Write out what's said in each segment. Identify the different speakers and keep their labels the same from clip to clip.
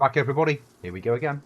Speaker 1: Back everybody, here we go again.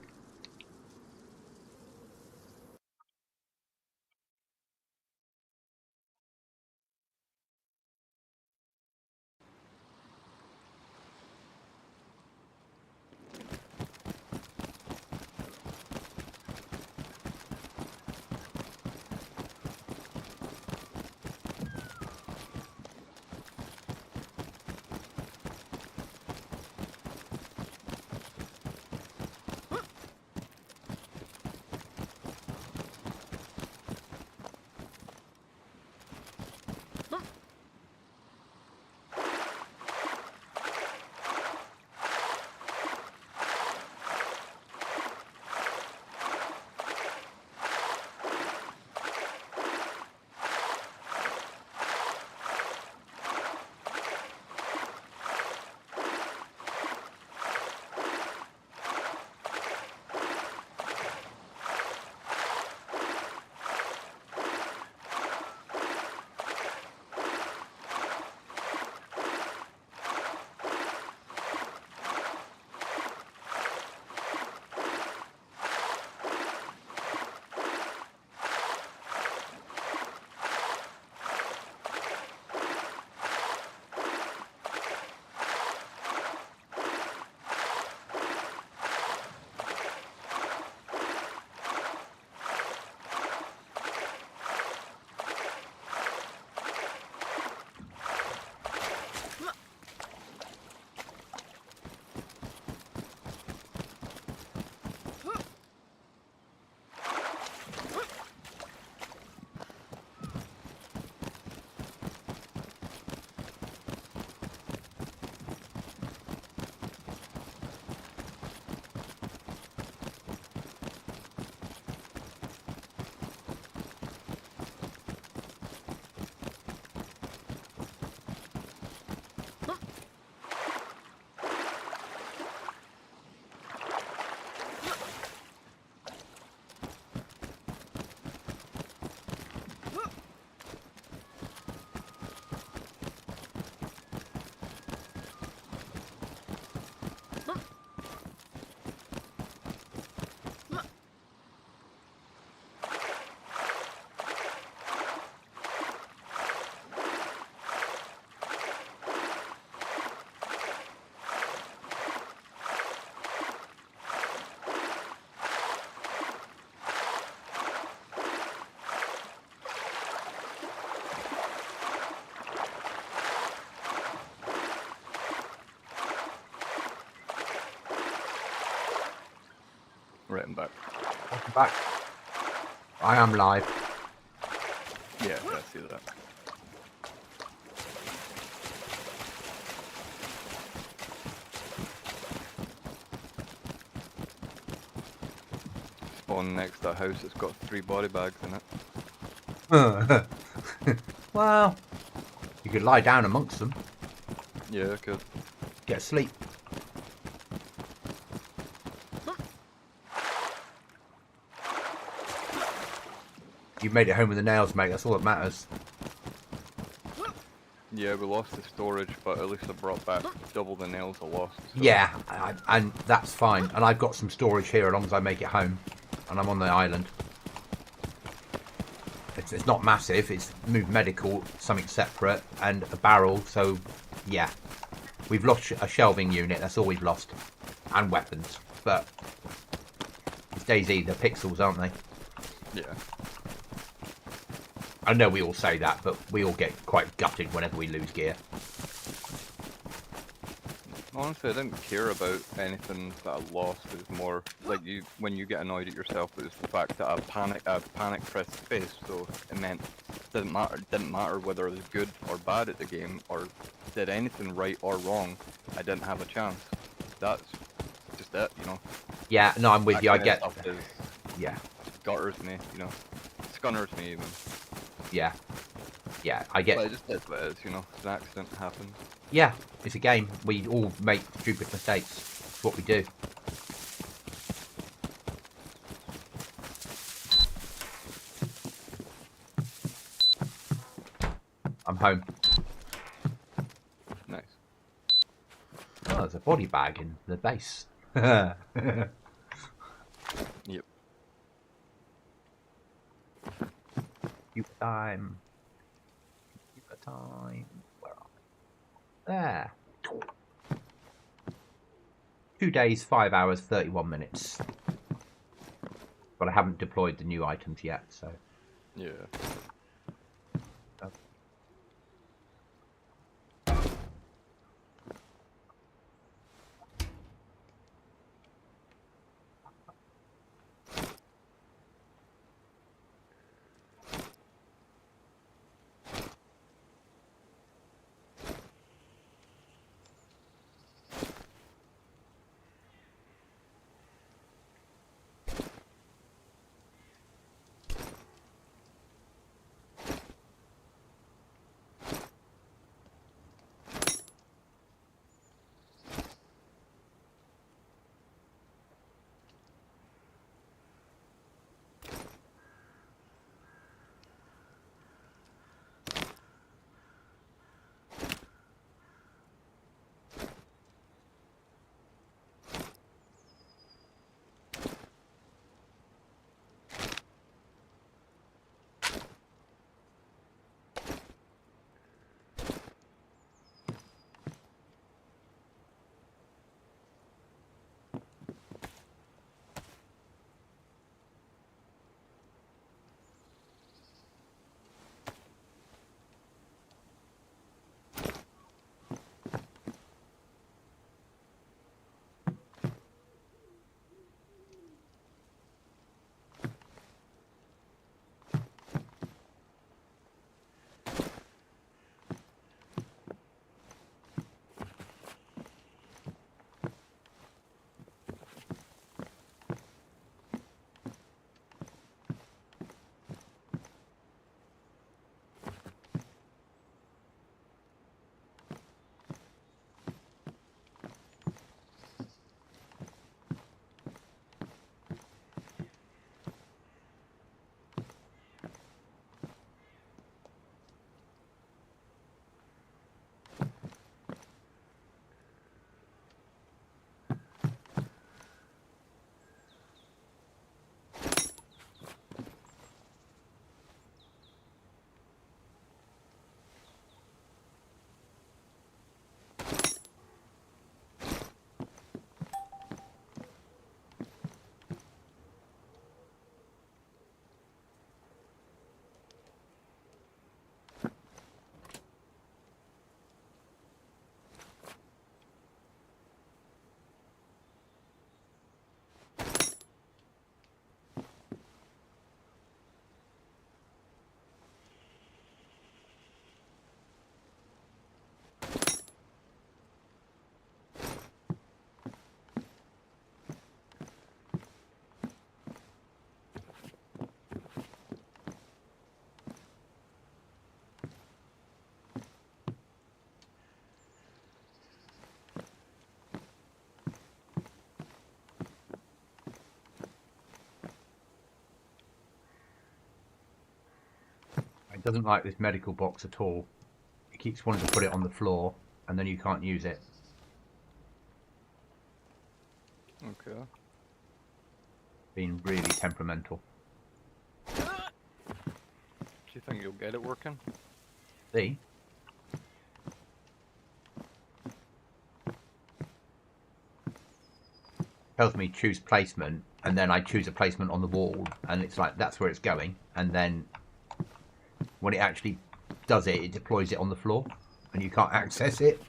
Speaker 2: Right, I'm back.
Speaker 1: Welcome back. I am live.
Speaker 2: Yeah, I see that. Spawn next to a house that's got 3 body bags in it.
Speaker 1: Well, you could lie down amongst them,
Speaker 2: Yeah, I could.
Speaker 1: get asleep. You made it home with the nails, mate. That's all that matters.
Speaker 2: Yeah, we lost the storage, but at least I brought back double the nails I lost. So.
Speaker 1: Yeah, and that's fine. And I've got some storage here as long as I make it home. And I'm on the island. It's not massive. It's moved medical, something separate, and a barrel. So, yeah. We've lost a shelving unit. That's all we've lost. And weapons. But it's DayZ. They're pixels, aren't they?
Speaker 2: Yeah.
Speaker 1: I know we all say that, but we all get quite gutted whenever we lose gear.
Speaker 2: Honestly, I didn't care about anything that I lost. It was more like when you get annoyed at yourself, it was the fact that I panic pressed space, so it meant didn't matter whether I was good or bad at the game or did anything right or wrong. I didn't have a chance. That's just it, you know.
Speaker 1: Yeah, no, I'm with
Speaker 2: That
Speaker 1: you. I
Speaker 2: kind of
Speaker 1: get.
Speaker 2: stuff is
Speaker 1: Yeah,
Speaker 2: gutters me, you know. Scunners me even.
Speaker 1: yeah, yeah. I get.
Speaker 2: But it just is what it is, you know. It's an accident happens.
Speaker 1: Yeah, it's a game. We all make stupid mistakes. It's what we do. I'm home.
Speaker 2: Nice.
Speaker 1: Oh, there's a body bag in the base.
Speaker 2: Yep.
Speaker 1: Keep the time. Keep the time. Where are we? There. 2 days, 5 hours, 31 minutes. But I haven't deployed the new items yet, so.
Speaker 2: Yeah.
Speaker 1: It doesn't like this medical box at all. It keeps wanting to put it on the floor, and then you can't use it.
Speaker 2: Okay.
Speaker 1: Being really temperamental.
Speaker 2: Do you think you'll get it working?
Speaker 1: See? Tells me choose placement, and then I choose a placement on the wall, and it's like that's where it's going, and then when it actually does it, it deploys it on the floor, and you can't access it.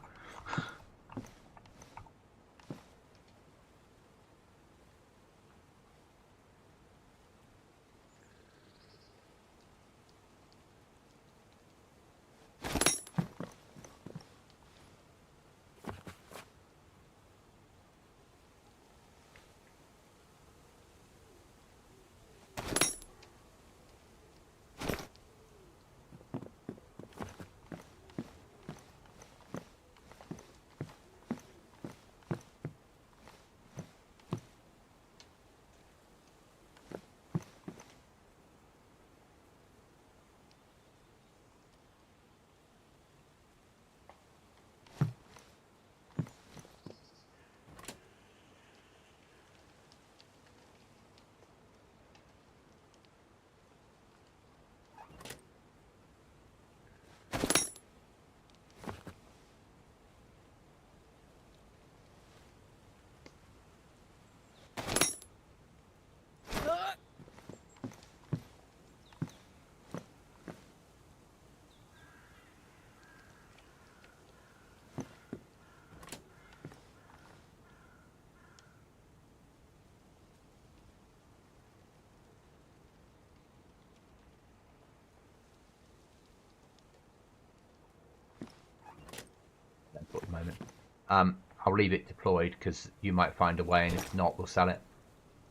Speaker 1: I'll leave it deployed because you might find a way, and if not, we'll sell it.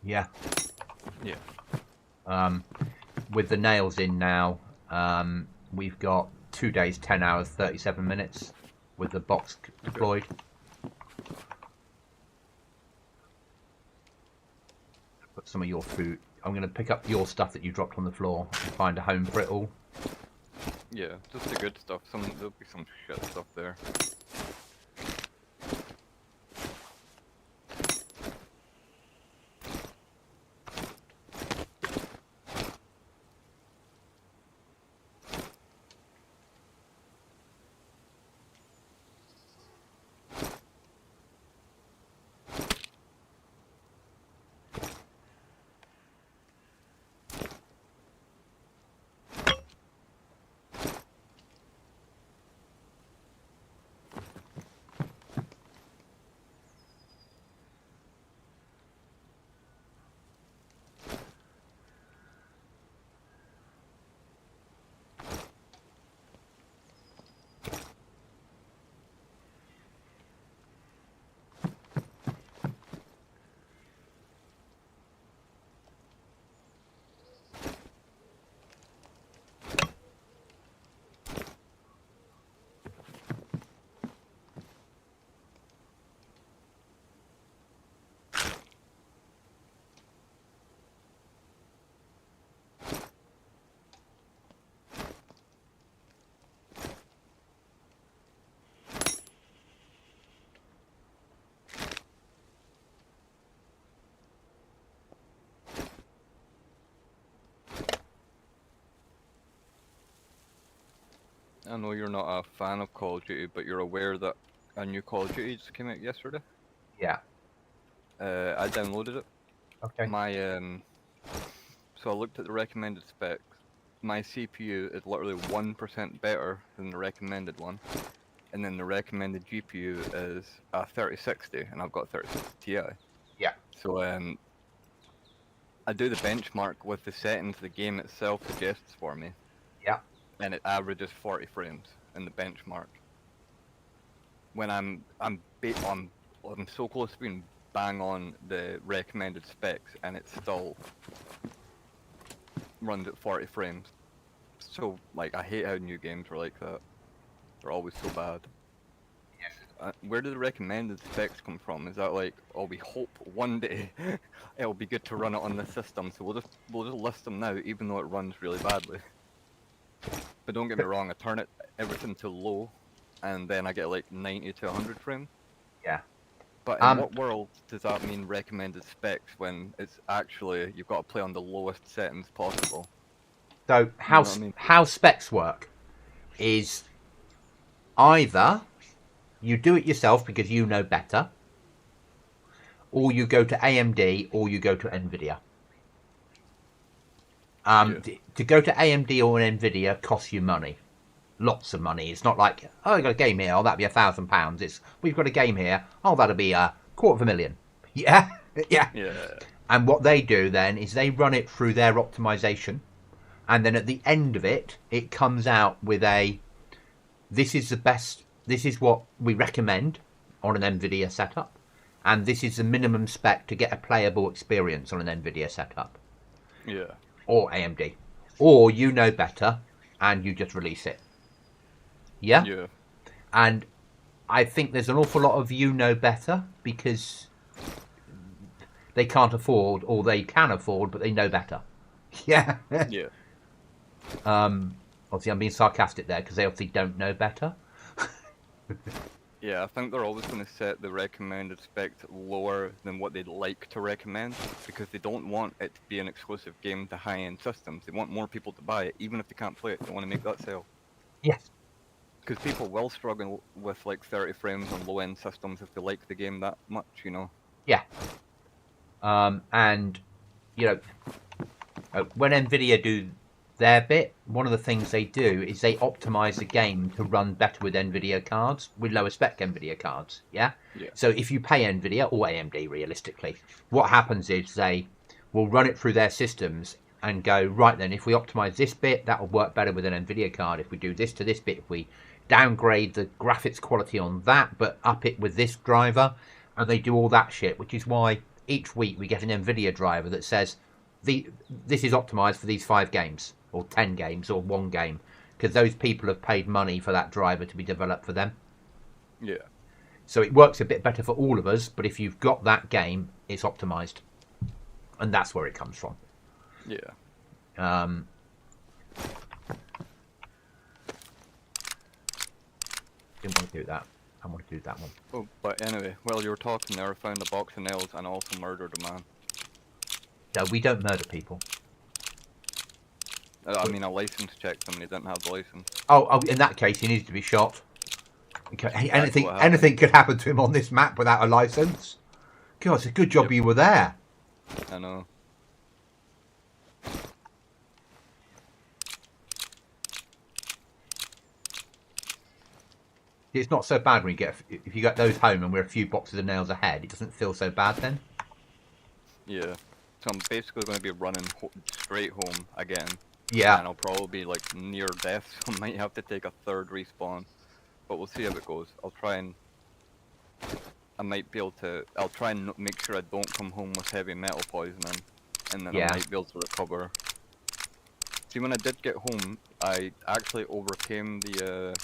Speaker 1: Yeah.
Speaker 2: Yeah.
Speaker 1: With the nails in now, we've got 2 days, 10 hours, 37 minutes with the box deployed. Put some of your food. I'm going to pick up your stuff that you dropped on the floor and find a home for it all.
Speaker 2: Yeah, just the good stuff. There'll be some shit stuff there. I know you're not a fan of Call of Duty, but you're aware that a new Call of Duty just came out yesterday?
Speaker 1: Yeah.
Speaker 2: I downloaded it.
Speaker 1: Okay.
Speaker 2: So I looked at the recommended specs. My CPU is literally 1% better than the recommended one. And then the recommended GPU is a 3060, and I've got 3060 Ti.
Speaker 1: Yeah.
Speaker 2: So I do the benchmark with the settings the game itself suggests for me.
Speaker 1: Yeah.
Speaker 2: And it averages 40 frames in the benchmark. When I'm so close to being bang on the recommended specs, and it still runs at 40 frames. So like, I hate how new games are like that. They're always so bad. Where do the recommended specs come from? Is that like, oh, we hope one day it'll be good to run it on the system, so we'll just list them now, even though it runs really badly. But don't get me wrong, I turn everything to low, and then I get like 90 to 100 frames.
Speaker 1: Yeah.
Speaker 2: But in what world does that mean recommended specs when it's actually, you've got to play on the lowest settings possible?
Speaker 1: So how specs work is either you do it yourself because you know better, or you go to AMD, or you go to NVIDIA. To go to AMD or NVIDIA costs you money. Lots of money. It's not like, oh, I got a game here, oh, that'd be £1,000. It's, we've got a game here, oh, that'll be $250,000. Yeah. Yeah. And what they do then is they run it through their optimization, and then at the end of it, it comes out with this is the best, this is what we recommend on an NVIDIA setup, and this is the minimum spec to get a playable experience on an NVIDIA setup.
Speaker 2: Yeah.
Speaker 1: Or AMD. Or you know better, and you just release it. Yeah?
Speaker 2: Yeah.
Speaker 1: And I think there's an awful lot of you know better because they can't afford, or they can afford, but they know better. Yeah.
Speaker 2: Yeah.
Speaker 1: Obviously, I'm being sarcastic there because they obviously don't know better.
Speaker 2: Yeah, I think they're always going to set the recommended specs lower than what they'd like to recommend, because they don't want it to be an exclusive game to high-end systems. They want more people to buy it, even if they can't play it. They want to make that sale.
Speaker 1: Yes.
Speaker 2: Because people will struggle with like 30 frames on low-end systems if they like the game that much, you know?
Speaker 1: Yeah. And, you know, when NVIDIA do their bit, one of the things they do is they optimize the game to run better with NVIDIA cards, with lower spec NVIDIA cards. Yeah? So if you pay NVIDIA or AMD realistically, what happens is they will run it through their systems and go, right then, if we optimize this bit, that will work better with an NVIDIA card. If we do this to this bit, if we downgrade the graphics quality on that, but up it with this driver, and they do all that shit, which is why each week we get an NVIDIA driver that says this is optimized for these 5 games, or 10 games, or 1 game, because those people have paid money for that driver to be developed for them.
Speaker 2: Yeah.
Speaker 1: So it works a bit better for all of us, but if you've got that game, it's optimized. And that's where it comes from.
Speaker 2: Yeah.
Speaker 1: Didn't want to do that. I want to do that one.
Speaker 2: Oh, but anyway, while you were talking there, I found a box of nails and also murdered a man.
Speaker 1: No, we don't murder people.
Speaker 2: I mean, a license check somebody didn't have the license.
Speaker 1: Oh, in that case, he needs to be shot. Okay. Hey,
Speaker 2: Exactly
Speaker 1: anything could happen to him on this map without a license. God, it's a good job you were there.
Speaker 2: I know.
Speaker 1: It's not so bad when you get if you get those home and we're a few boxes of nails ahead. It doesn't feel so bad then.
Speaker 2: Yeah. So I'm basically going to be running straight home again.
Speaker 1: Yeah.
Speaker 2: And I'll probably be like near death, so I might have to take a 3rd respawn. But we'll see how it goes. I'll try and... I'll try and make sure I don't come home with heavy metal poisoning. And then I might be able to recover. See, when I did get home, I actually overcame the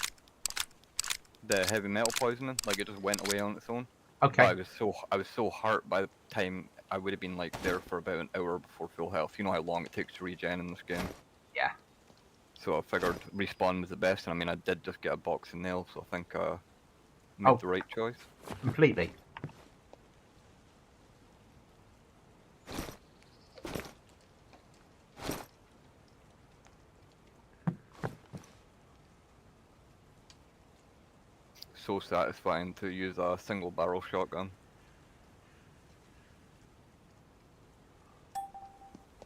Speaker 2: heavy metal poisoning. Like, it just went away on its own.
Speaker 1: Okay.
Speaker 2: But I was so hurt by the time I would have been like there for about an hour before full health. You know how long it takes to regen in this game.
Speaker 1: Yeah.
Speaker 2: So I figured respawn was the best, and I mean I did just get a box of nails, so I think I made the right choice.
Speaker 1: Completely.
Speaker 2: So satisfying to use a single barrel shotgun.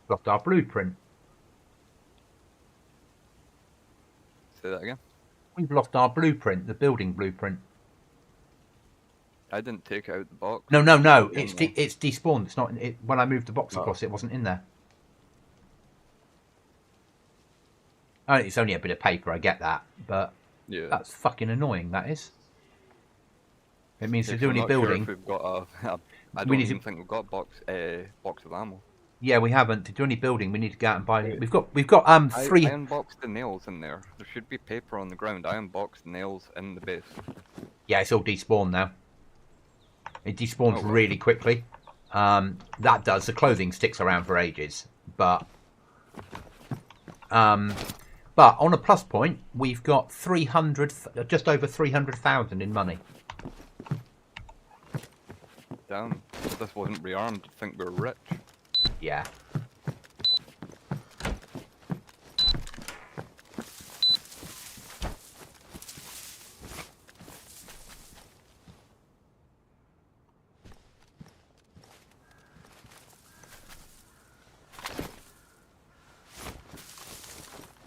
Speaker 1: Lost our blueprint.
Speaker 2: Say that again?
Speaker 1: We've lost our blueprint, the building blueprint.
Speaker 2: I didn't take out the box.
Speaker 1: No. It's despawned. It's not. When I moved the box across, it wasn't in there. Oh, it's only a bit of paper. I get that, but
Speaker 2: yeah,
Speaker 1: that's fucking annoying. That is. It means to do
Speaker 2: I'm
Speaker 1: any
Speaker 2: not sure
Speaker 1: building.
Speaker 2: if we've got I don't even think we've got a box of ammo.
Speaker 1: Yeah, we haven't. To do any building, we need to go out and buy it. We've got 3.
Speaker 2: I unboxed the nails in there. There should be paper on the ground. I unboxed nails in the base.
Speaker 1: Yeah, it's all despawned now. It despawns really quickly. That does. The clothing sticks around for ages, but on a plus point, we've got just over 300,000 in money.
Speaker 2: Damn, if this wasn't rearmed, I'd think we were rich.
Speaker 1: Yeah.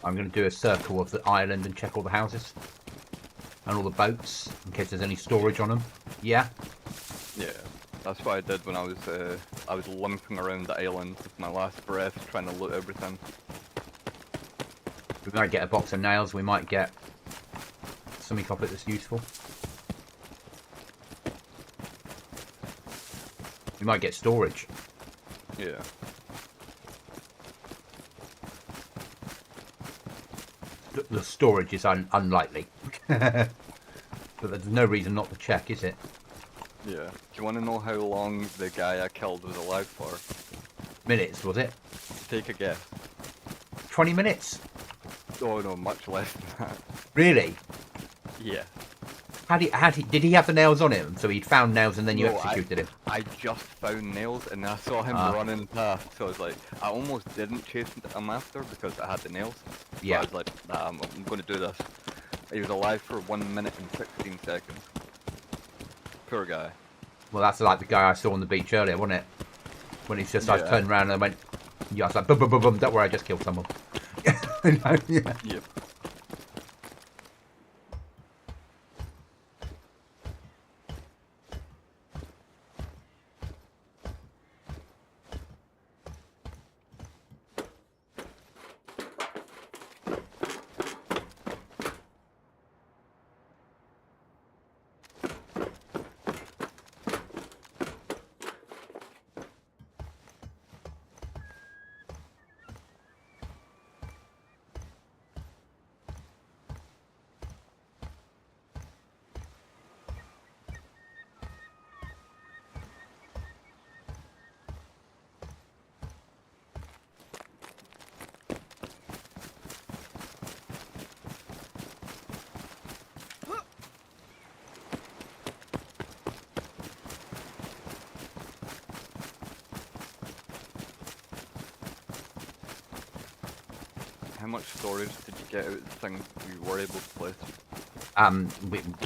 Speaker 1: I'm going to do a circle of the island and check all the houses and all the boats in case there's any storage on them. Yeah.
Speaker 2: Yeah, that's what I did when I was limping around the island with my last breath, trying to loot everything.
Speaker 1: We might get a box of nails. We might get something off it that's useful. We might get storage.
Speaker 2: Yeah.
Speaker 1: The storage is unlikely. But there's no reason not to check, is it?
Speaker 2: Yeah. Do you want to know how long the guy I killed was alive for?
Speaker 1: Minutes, was it?
Speaker 2: Take a guess.
Speaker 1: 20 minutes?
Speaker 2: Oh no, much less than that.
Speaker 1: Really?
Speaker 2: Yeah.
Speaker 1: Did he have the nails on him? So he'd found nails and then you executed him?
Speaker 2: I just found nails and I saw him running past, so I was like, I almost didn't chase him after because I had the nails.
Speaker 1: Yeah.
Speaker 2: So I was like, nah, I'm going to do this. He was alive for 1 minute and 16 seconds. Poor guy.
Speaker 1: Well, that's like the guy I saw on the beach earlier, wasn't it? When he's just, I turned around and I went, yeah, I was like, boom, boom, boom, boom, don't worry, I just killed someone. Yeah.
Speaker 2: Yep. much storage did you get out of the thing you were able to place?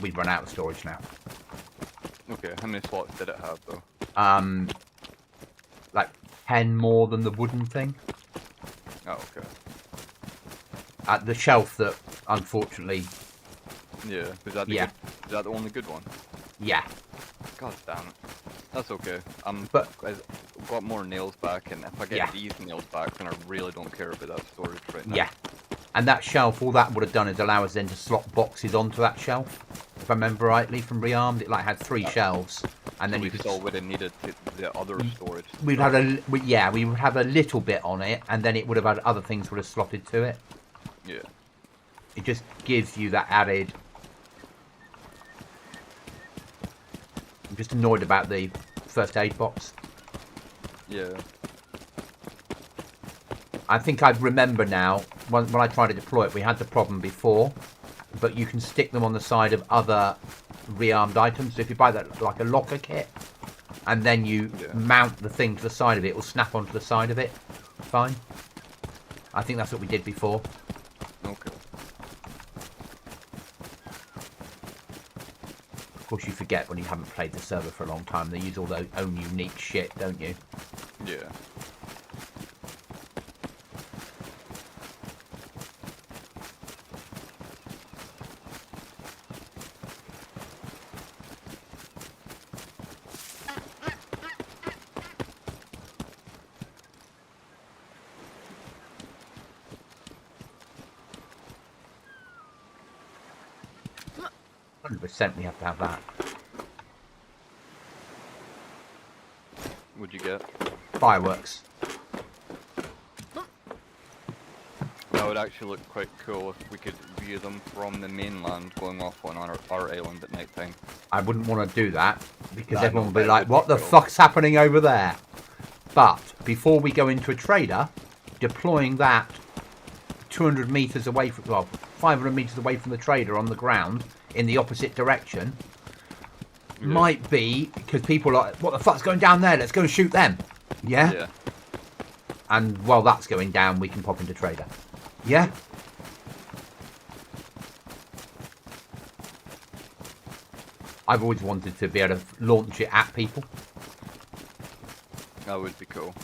Speaker 1: We've run out of storage now.
Speaker 2: Okay, how many slots did it have though?
Speaker 1: Like 10 more than the wooden thing.
Speaker 2: Oh, okay.
Speaker 1: At the shelf that, unfortunately,
Speaker 2: Yeah, was that the
Speaker 1: Yeah.
Speaker 2: good, is that the only good one?
Speaker 1: yeah.
Speaker 2: God damn it. That's okay.
Speaker 1: But
Speaker 2: I've got more nails back, and if I get
Speaker 1: Yeah.
Speaker 2: these nails back, then I really don't care about that storage right now.
Speaker 1: yeah, and that shelf, all that would have done is allow us then to slot boxes onto that shelf. If I remember rightly from Rearmed, it like had 3 shelves, and then
Speaker 2: So
Speaker 1: you
Speaker 2: we
Speaker 1: could.
Speaker 2: still would have needed the other storage.
Speaker 1: We'd had we would have a little bit on it, and then it would have had other things would have slotted to it.
Speaker 2: Yeah.
Speaker 1: It just gives you that added. I'm just annoyed about the first aid box.
Speaker 2: Yeah.
Speaker 1: I think I remember now, when I tried to deploy it, we had the problem before, but you can stick them on the side of other rearmed items. So if you buy that like a locker kit, and then you mount the thing to the side of it, it will snap onto the side of it. Fine. I think that's what we did before.
Speaker 2: Okay.
Speaker 1: Of course, you forget when you haven't played the server for a long time. They use all their own unique shit, don't you?
Speaker 2: Yeah.
Speaker 1: %, we have to have that.
Speaker 2: What'd you get?
Speaker 1: Fireworks.
Speaker 2: That would actually look quite cool if we could view them from the mainland going off on our island at night time.
Speaker 1: I wouldn't want to do that because
Speaker 2: I
Speaker 1: everyone
Speaker 2: know,
Speaker 1: would be
Speaker 2: that
Speaker 1: like,
Speaker 2: would
Speaker 1: what
Speaker 2: be
Speaker 1: the
Speaker 2: cool.
Speaker 1: fuck's happening over there? But before we go into a trader, deploying that 200 meters away from, well, 500 meters away from the trader on the ground in the opposite direction might be because people are like, what the fuck's going down there? Let's go and shoot them. Yeah?
Speaker 2: Yeah.
Speaker 1: And while that's going down, we can pop into trader. Yeah? I've always wanted to be able to launch it at people.
Speaker 2: That would be cool.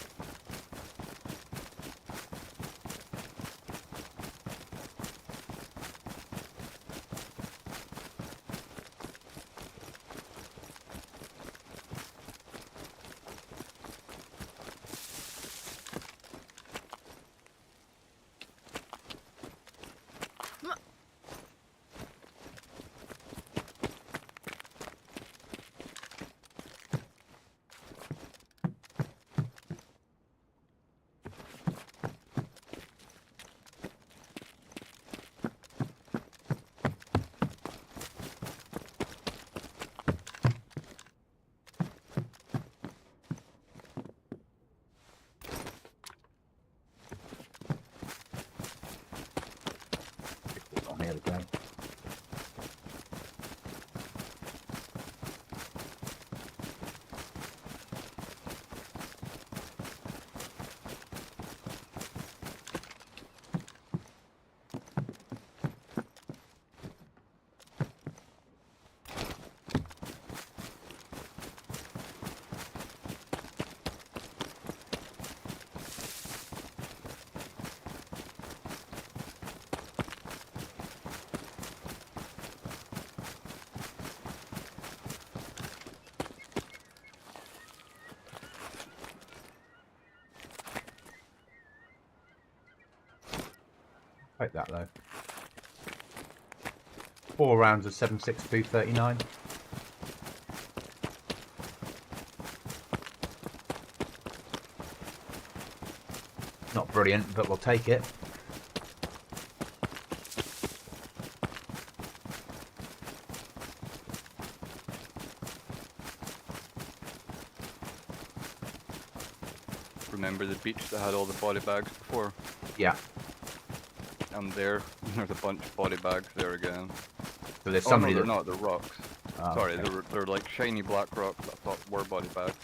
Speaker 1: On here we go. Take that though. 4 rounds of 7.62 39. Not brilliant, but we'll take it.
Speaker 2: Remember the beach that had all the body bags before?
Speaker 1: Yeah.
Speaker 2: And there's a bunch of body bags there again.
Speaker 1: So there's
Speaker 2: Oh
Speaker 1: somebody
Speaker 2: no,
Speaker 1: that.
Speaker 2: they're not, they're rocks.
Speaker 1: Oh,
Speaker 2: Sorry,
Speaker 1: okay.
Speaker 2: they're like shiny black rocks that I thought were body bags.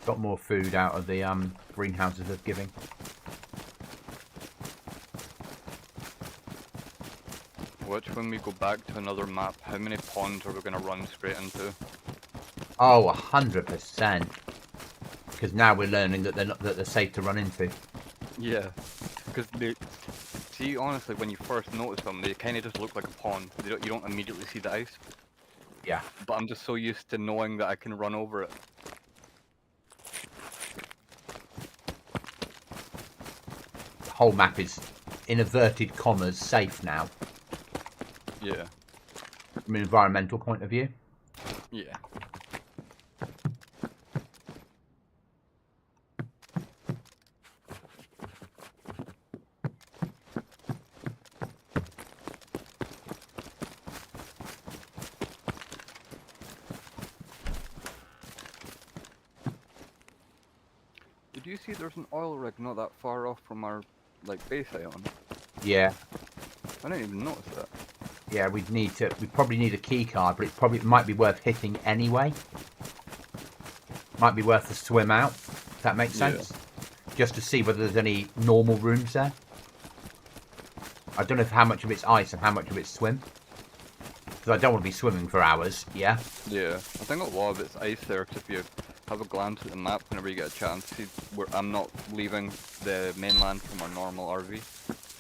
Speaker 1: Got more food out of the greenhouses of giving.
Speaker 2: Which, when we go back to another map, how many ponds are we going to run straight into?
Speaker 1: Oh, 100%. Because now we're learning that they're safe to run into.
Speaker 2: Yeah, because they... See, honestly, when you first notice them, they kind of just look like a pond. You don't immediately see the ice.
Speaker 1: Yeah.
Speaker 2: But I'm just so used to knowing that I can run over it.
Speaker 1: The whole map is, in inverted commas, safe now.
Speaker 2: Yeah.
Speaker 1: From an environmental point of view.
Speaker 2: Yeah. Did you see there's an oil rig not that far off from our, like, base ion?
Speaker 1: Yeah.
Speaker 2: I didn't even notice that.
Speaker 1: Yeah, we probably need a key card, but it might be worth hitting anyway. Might be worth a swim out, if that makes sense. Yeah. Just to see whether there's any normal rooms there. I don't know how much of it's ice and how much of it's swim. Because I don't want to be swimming for hours, yeah?
Speaker 2: Yeah, I think a lot of it's ice there, because if you have a glance at the map whenever you get a chance, see where I'm not leaving the mainland from our normal RV.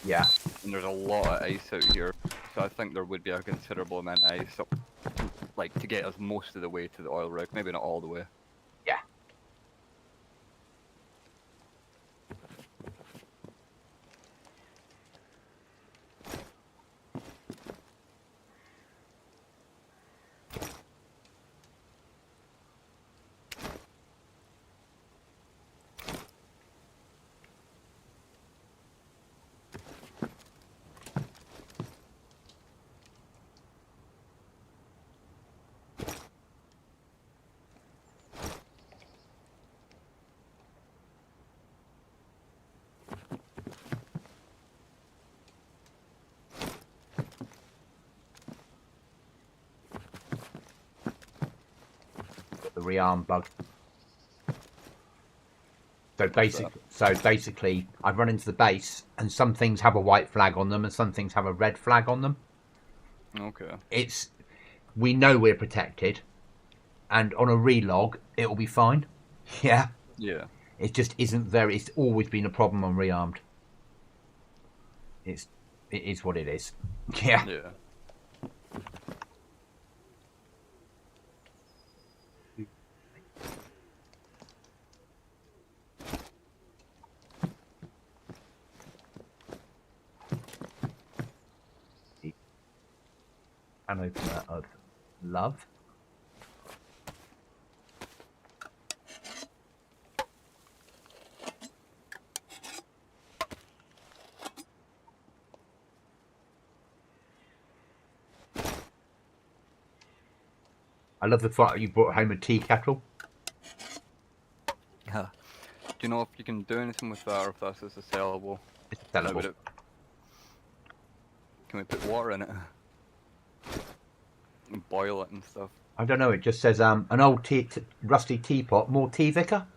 Speaker 1: Yeah.
Speaker 2: And there's a lot of ice out here, so I think there would be a considerable amount of ice up, like, to get us most of the way to the oil rig, maybe not all the way.
Speaker 1: Yeah. The rearm bug. So basically, I've run into the base, and some things have a white flag on them, and some things have a red flag on them.
Speaker 2: Okay.
Speaker 1: We know we're protected, and on a relog, it'll be fine. Yeah.
Speaker 2: Yeah.
Speaker 1: It just isn't very. It's always been a problem on rearmed. It is what it is. Yeah.
Speaker 2: Yeah.
Speaker 1: An opener of love. I love the fact that you brought home a tea kettle.
Speaker 2: Do you know if you can do anything with that, or if that's just a sellable?
Speaker 1: It's sellable.
Speaker 2: Can we put water in it? And boil it and stuff?
Speaker 1: I don't know, it just says an old rusty teapot, more tea, Vicar?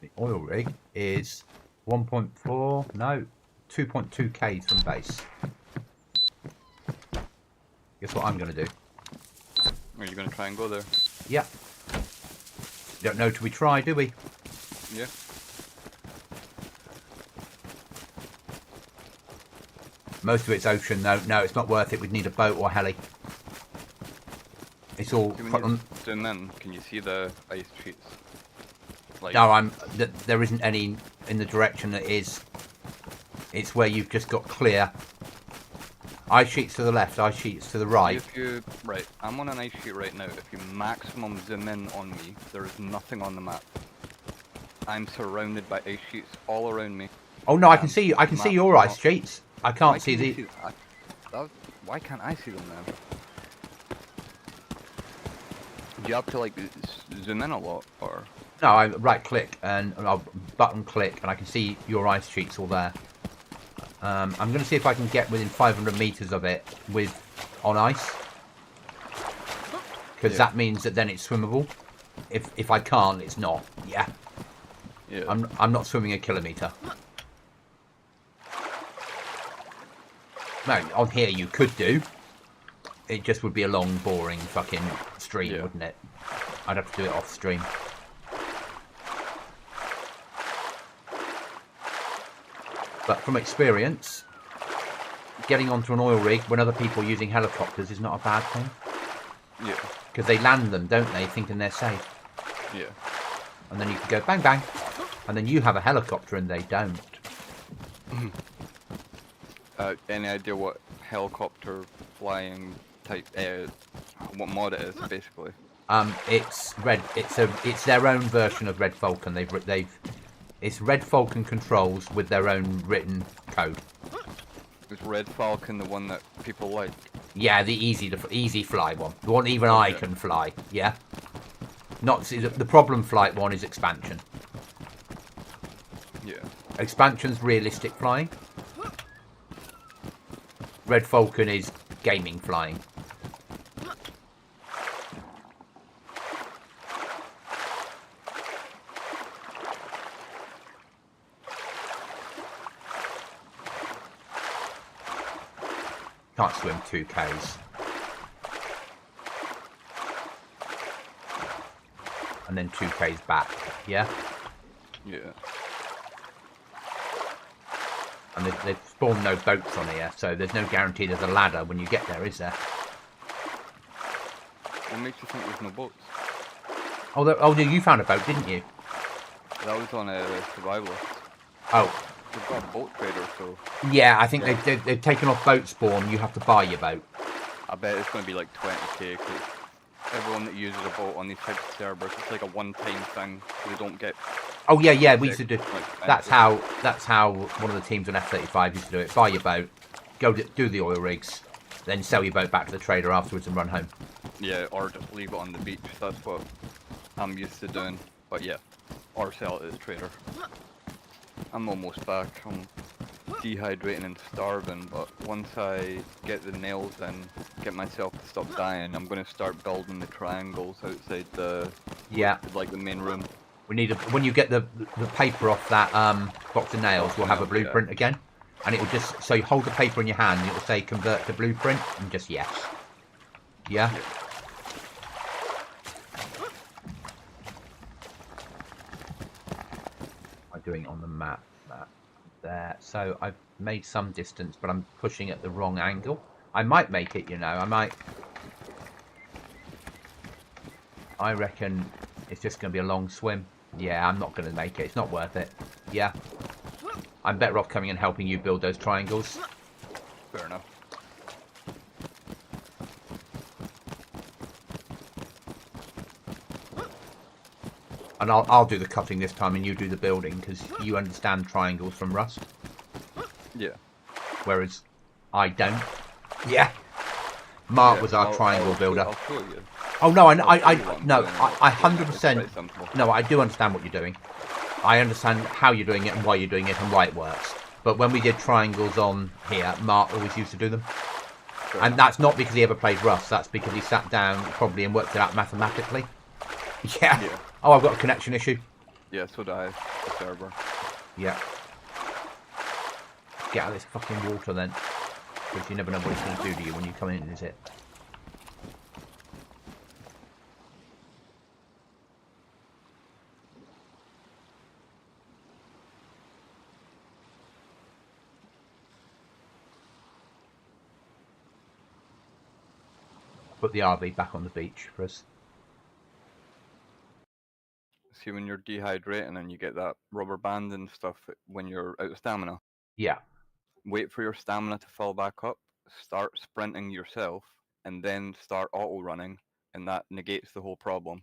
Speaker 1: The oil rig is 1.4, no, 2.2k from base. Guess what I'm going to do?
Speaker 2: Are you gonna try and go there?
Speaker 1: Yeah. Don't know till we try, do we?
Speaker 2: Yeah.
Speaker 1: Most of it's ocean, though. No, it's not worth it. We'd need a boat or heli. It's all...
Speaker 2: See, when you zoom in, can you see the ice sheets? Like,
Speaker 1: No, there isn't any in the direction that is. It's where you've just got clear. Ice sheets to the left, ice sheets to the right.
Speaker 2: Right, I'm on an ice sheet right now. If you maximum zoom in on me, there is nothing on the map. I'm surrounded by ice sheets all around me.
Speaker 1: Oh no, I can see you. I can see your ice sheets. I can't see the...
Speaker 2: Why can't I see them then? Do you have to like zoom in a lot, or?
Speaker 1: No, I right click and I'll button click and I can see your ice sheets all there. I'm going to see if I can get within 500 meters of it on ice, because that means that then it's swimmable. If I can't, it's not. Yeah.
Speaker 2: Yeah.
Speaker 1: I'm not swimming a kilometer. No, on here you could do. It just would be a long, boring fucking stream, wouldn't it? I'd have to do it off stream. But from experience, getting onto an oil rig when other people are using helicopters is not a bad thing.
Speaker 2: Yeah.
Speaker 1: Because they land them, don't they, thinking they're safe.
Speaker 2: Yeah.
Speaker 1: And then you can go bang bang. And then you have a helicopter and they don't.
Speaker 2: Any idea what helicopter flying type, what mod it is, basically?
Speaker 1: It's red. It's their own version of Red Falcon. It's Red Falcon controls with their own written code.
Speaker 2: Is Red Falcon the one that people like?
Speaker 1: Yeah, the easy fly one. The one even I can fly. Yeah. Not the problem flight one is expansion.
Speaker 2: Yeah.
Speaker 1: Expansion's realistic flying. Red Falcon is gaming flying. Can't swim 2Ks. And then 2Ks back, yeah?
Speaker 2: Yeah.
Speaker 1: And they've spawned no boats on here, so there's no guarantee there's a ladder when you get there, is there?
Speaker 2: What makes you think there's no boats?
Speaker 1: Oh, no, you found a boat, didn't you?
Speaker 2: That was on a survivalist.
Speaker 1: Oh.
Speaker 2: They've got a boat trader, so...
Speaker 1: Yeah, I think they've taken off boat spawn. You have to buy your boat.
Speaker 2: I bet it's going to be like 20k, because everyone that uses a boat on these types of servers, it's like a one-time thing. They don't get...
Speaker 1: Oh yeah, we used to do...
Speaker 2: Like,
Speaker 1: that's how one of the teams on F-35 used to do it. Buy your boat, go do the oil rigs, then sell your boat back to the trader afterwards and run home.
Speaker 2: Yeah, or just leave it on the beach. That's what I'm used to doing. But yeah, or sell it to the trader. I'm almost back. I'm dehydrating and starving, but once I get the nails in, get myself to stop dying, I'm going to start building the triangles outside the like the main room.
Speaker 1: We need when you get the paper off that box of nails, we'll have a blueprint again, and it will just so you hold the paper in your hand, and it will say convert to blueprint, and just yes, yeah. I'm doing it on the map. There, so I've made some distance, but I'm pushing at the wrong angle. I might make it, you know. I reckon it's just going to be a long swim. Yeah, I'm not going to make it. It's not worth it. Yeah. I'm better off coming and helping you build those triangles.
Speaker 2: Fair enough.
Speaker 1: And I'll do the cutting this time and you do the building, because you understand triangles from Rust.
Speaker 2: Yeah.
Speaker 1: Whereas I don't. Yeah. Mark was our triangle builder.
Speaker 2: I'll show you.
Speaker 1: Oh no, I 100%. No, I do understand what you're doing. I understand how you're doing it and why you're doing it and why it works. But when we did triangles on here, Mark always used to do them.
Speaker 2: Fair
Speaker 1: and that's not because he ever played Rust. That's because he sat down probably and worked it out mathematically. Yeah. Oh, I've got a connection issue.
Speaker 2: Yeah, so do I. The server.
Speaker 1: Yeah. Get out of this fucking water then. Because you never know what it's going to do to you when you come in, is it? put the RV back on the beach for us.
Speaker 2: See, when you're dehydrating and you get that rubber band and stuff when you're out of stamina,
Speaker 1: Yeah.
Speaker 2: wait for your stamina to fill back up, start sprinting yourself, and then start auto running, and that negates the whole problem.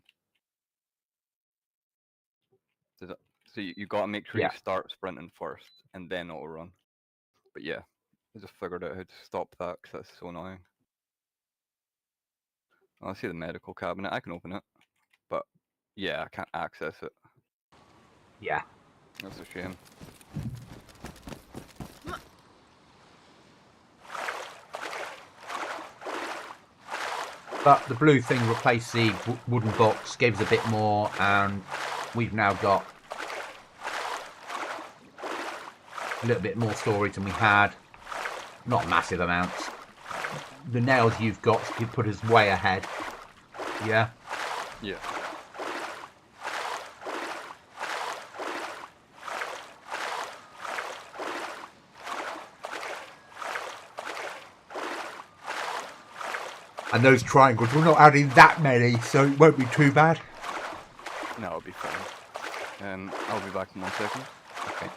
Speaker 2: So you got to make sure
Speaker 1: Yeah.
Speaker 2: you start sprinting first and then auto run. But yeah, I just figured out how to stop that because that's so annoying. I see the medical cabinet. I can open it, but yeah, I can't access it.
Speaker 1: Yeah.
Speaker 2: That's a shame.
Speaker 1: But the blue thing replaced the wooden box, gave us a bit more, and we've now got a little bit more storage than we had. Not massive amounts. The nails you've got could put us way ahead. Yeah.
Speaker 2: Yeah.
Speaker 1: And those triangles, we're not adding that many, so it won't be too bad.
Speaker 2: No, it'll be fine. I'll be back in 1 second.
Speaker 1: Okay.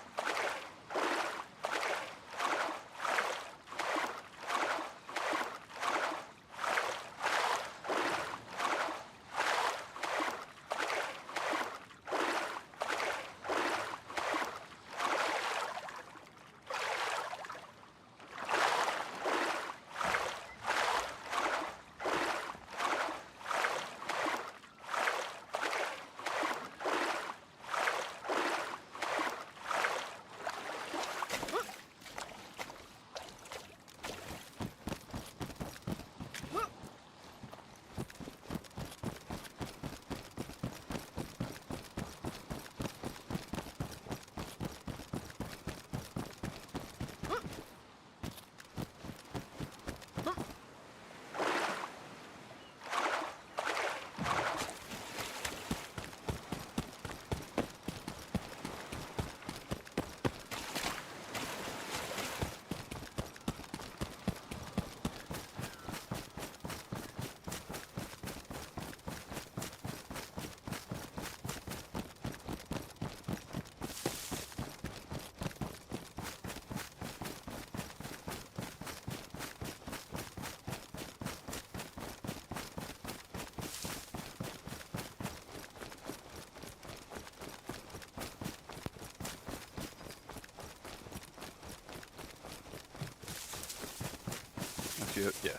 Speaker 2: That's it. Yeah.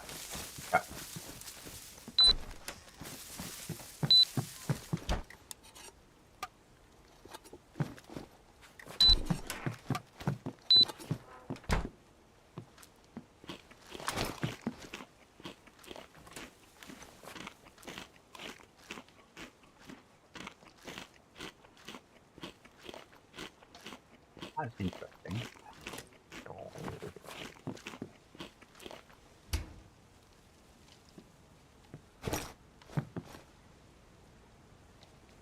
Speaker 1: Yeah. That's interesting.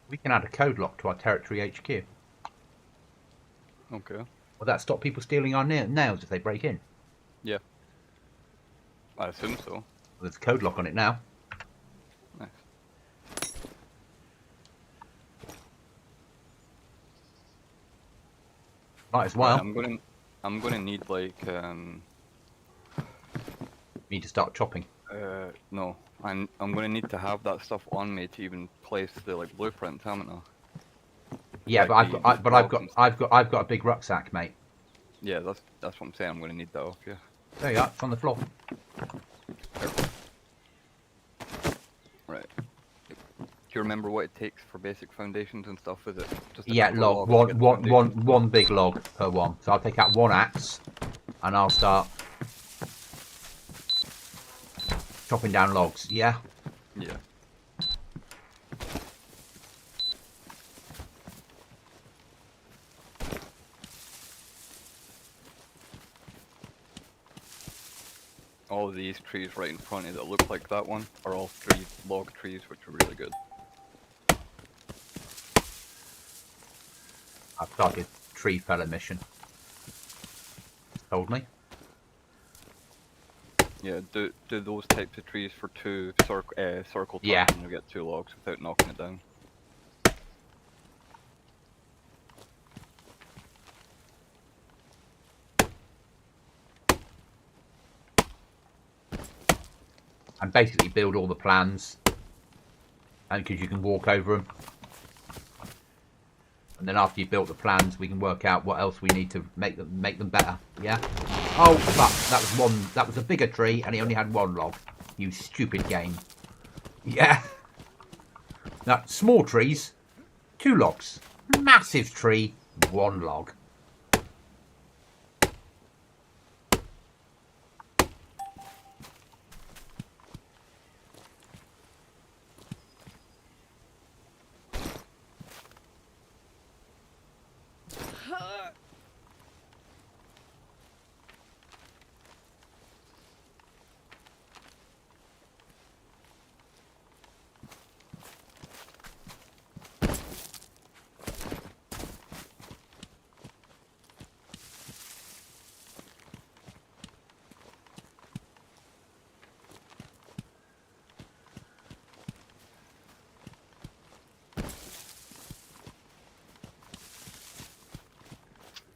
Speaker 1: We can add a code lock to our territory HQ.
Speaker 2: Okay.
Speaker 1: Will that stop people stealing our nails if they break in?
Speaker 2: Yeah. I assume so.
Speaker 1: Well, there's a code lock on it now.
Speaker 2: Nice.
Speaker 1: Might as well.
Speaker 2: Right, I'm gonna need like
Speaker 1: Need to start chopping.
Speaker 2: no. I'm gonna need to have that stuff on me to even place the like blueprints, haven't I?
Speaker 1: Yeah,
Speaker 2: Like
Speaker 1: but I've got a big rucksack, mate.
Speaker 2: Yeah, that's what I'm saying. I'm gonna need that off you.
Speaker 1: There you are. It's on the floor.
Speaker 2: Right. Do you remember what it takes for basic foundations and stuff? Is it just a
Speaker 1: Yeah,
Speaker 2: couple of
Speaker 1: log.
Speaker 2: logs to get the foundations?
Speaker 1: One big log per one. So I'll take out one axe, and I'll start chopping down logs. Yeah.
Speaker 2: Yeah. All of these trees right in front of you that look like that one are all log trees, which are really good.
Speaker 1: I've started tree fella mission. Told me.
Speaker 2: Yeah, do those types of trees for two circle
Speaker 1: Yeah.
Speaker 2: turns and you get 2 logs without knocking it down.
Speaker 1: And basically build all the plans, and because you can walk over them. And then after you've built the plans, we can work out what else we need to make them better. Yeah. Oh fuck! That was a bigger tree, and it only had 1 log. You stupid game. Yeah. Now small trees, 2 logs. Massive tree, 1 log.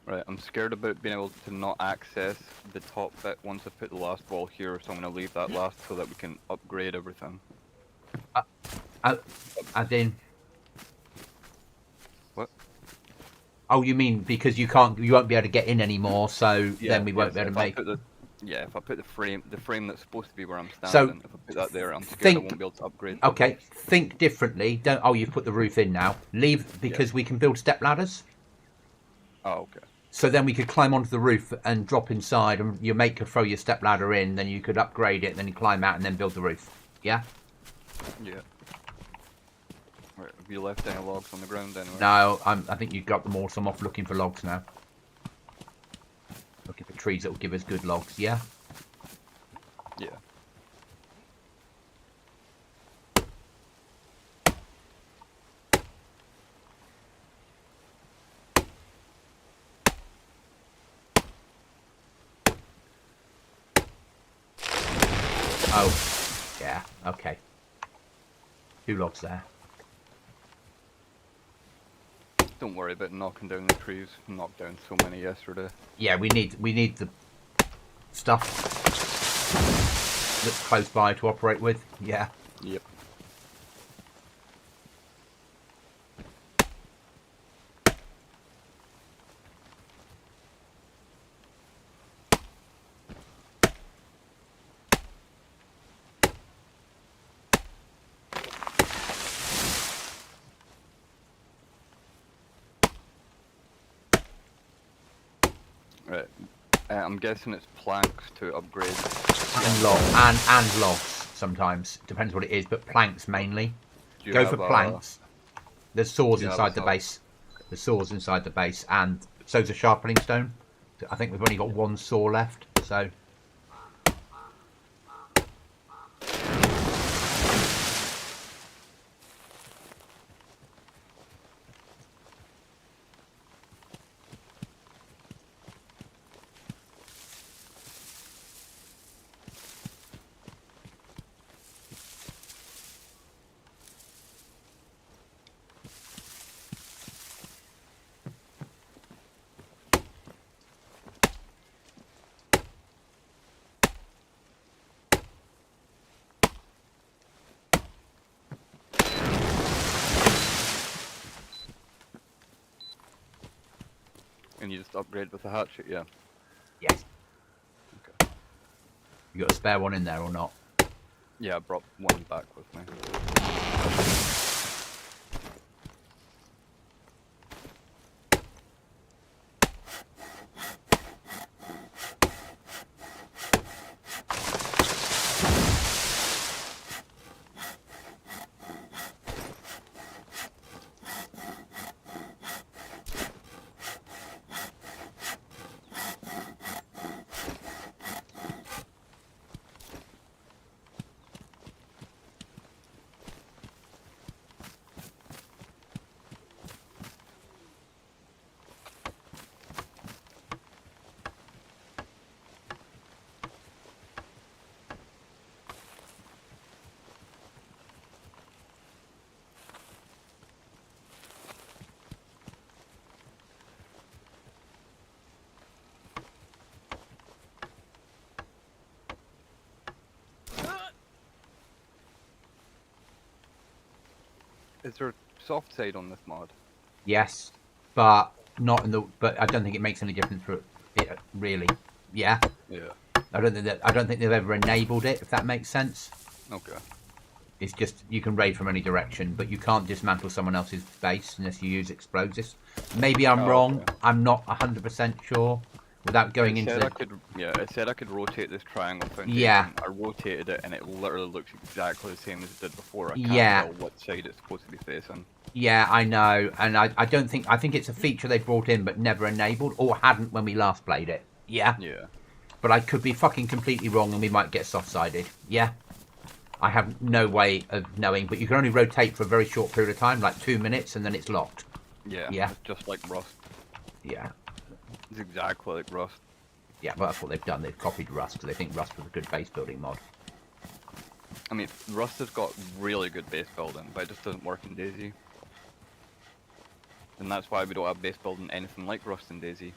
Speaker 2: Right, I'm scared about being able to not access the top bit once I put the last wall here, so I'm going to leave that last so that we can upgrade everything.
Speaker 1: As in.
Speaker 2: What?
Speaker 1: Oh, you mean because you won't be able to get in anymore, so then we won't be able to make.
Speaker 2: If I put the frame that's supposed to be where I'm
Speaker 1: So,
Speaker 2: standing, if I put that there, I'm scared I won't be able to upgrade.
Speaker 1: Okay, think differently. Don't. Oh, you've put the roof in now. Leave because we can build step ladders.
Speaker 2: Oh, okay.
Speaker 1: So then we could climb onto the roof and drop inside, and your mate could throw your step ladder in. Then you could upgrade it, then you climb out, and then build the roof. Yeah.
Speaker 2: Yeah. Right, have you left any logs on the ground anyway?
Speaker 1: No, I think you got them all. So I'm off looking for logs now. Looking for trees that will give us good logs. Yeah.
Speaker 2: Yeah.
Speaker 1: Oh, yeah. Okay. 2 logs there.
Speaker 2: Don't worry about knocking down the trees. Knocked down so many yesterday.
Speaker 1: Yeah, we need the stuff that's close by to operate with. Yeah.
Speaker 2: Yep. Right. I'm guessing it's planks to upgrade.
Speaker 1: And logs sometimes. Depends what it is, but planks mainly. Go for planks. There's saws inside the base. There's saws inside the base, and so's a sharpening stone. I think we've only got 1 saw left, so.
Speaker 2: And you just upgrade with the hatchet, yeah.
Speaker 1: Yes.
Speaker 2: Okay.
Speaker 1: You got a spare one in there or not?
Speaker 2: Yeah, I brought one back with me. Is there a soft side on this mod?
Speaker 1: Yes, but not in the. But I don't think it makes any difference for it really. Yeah,
Speaker 2: Yeah.
Speaker 1: I don't think they've ever enabled it. If that makes sense.
Speaker 2: Okay.
Speaker 1: It's just you can raid from any direction, but you can't dismantle someone else's base unless you use explosives. Maybe I'm
Speaker 2: Oh,
Speaker 1: wrong.
Speaker 2: okay.
Speaker 1: I'm not 100% sure. Without going
Speaker 2: It
Speaker 1: into
Speaker 2: said
Speaker 1: the
Speaker 2: I could, yeah, it said I could rotate this triangle
Speaker 1: yeah,
Speaker 2: foundation. I rotated it and it literally looks exactly the same as it did before. I can't
Speaker 1: yeah,
Speaker 2: tell what side it's supposed to be facing.
Speaker 1: yeah, I know, and I don't think I think it's a feature they brought in but never enabled or hadn't when we last played it. Yeah,
Speaker 2: Yeah.
Speaker 1: but I could be fucking completely wrong and we might get soft-sided. Yeah, I have no way of knowing, but you can only rotate for a very short period of time, like 2 minutes, and then it's locked.
Speaker 2: Yeah.
Speaker 1: Yeah,
Speaker 2: It's just like Rust.
Speaker 1: yeah,
Speaker 2: It's exactly like Rust.
Speaker 1: yeah. But that's what they've done. They've copied Rust because they think Rust was a good base building mod.
Speaker 2: I mean, Rust has got really good base building, but it just doesn't work in DayZ. And that's why we don't have base building anything like Rust in DayZ.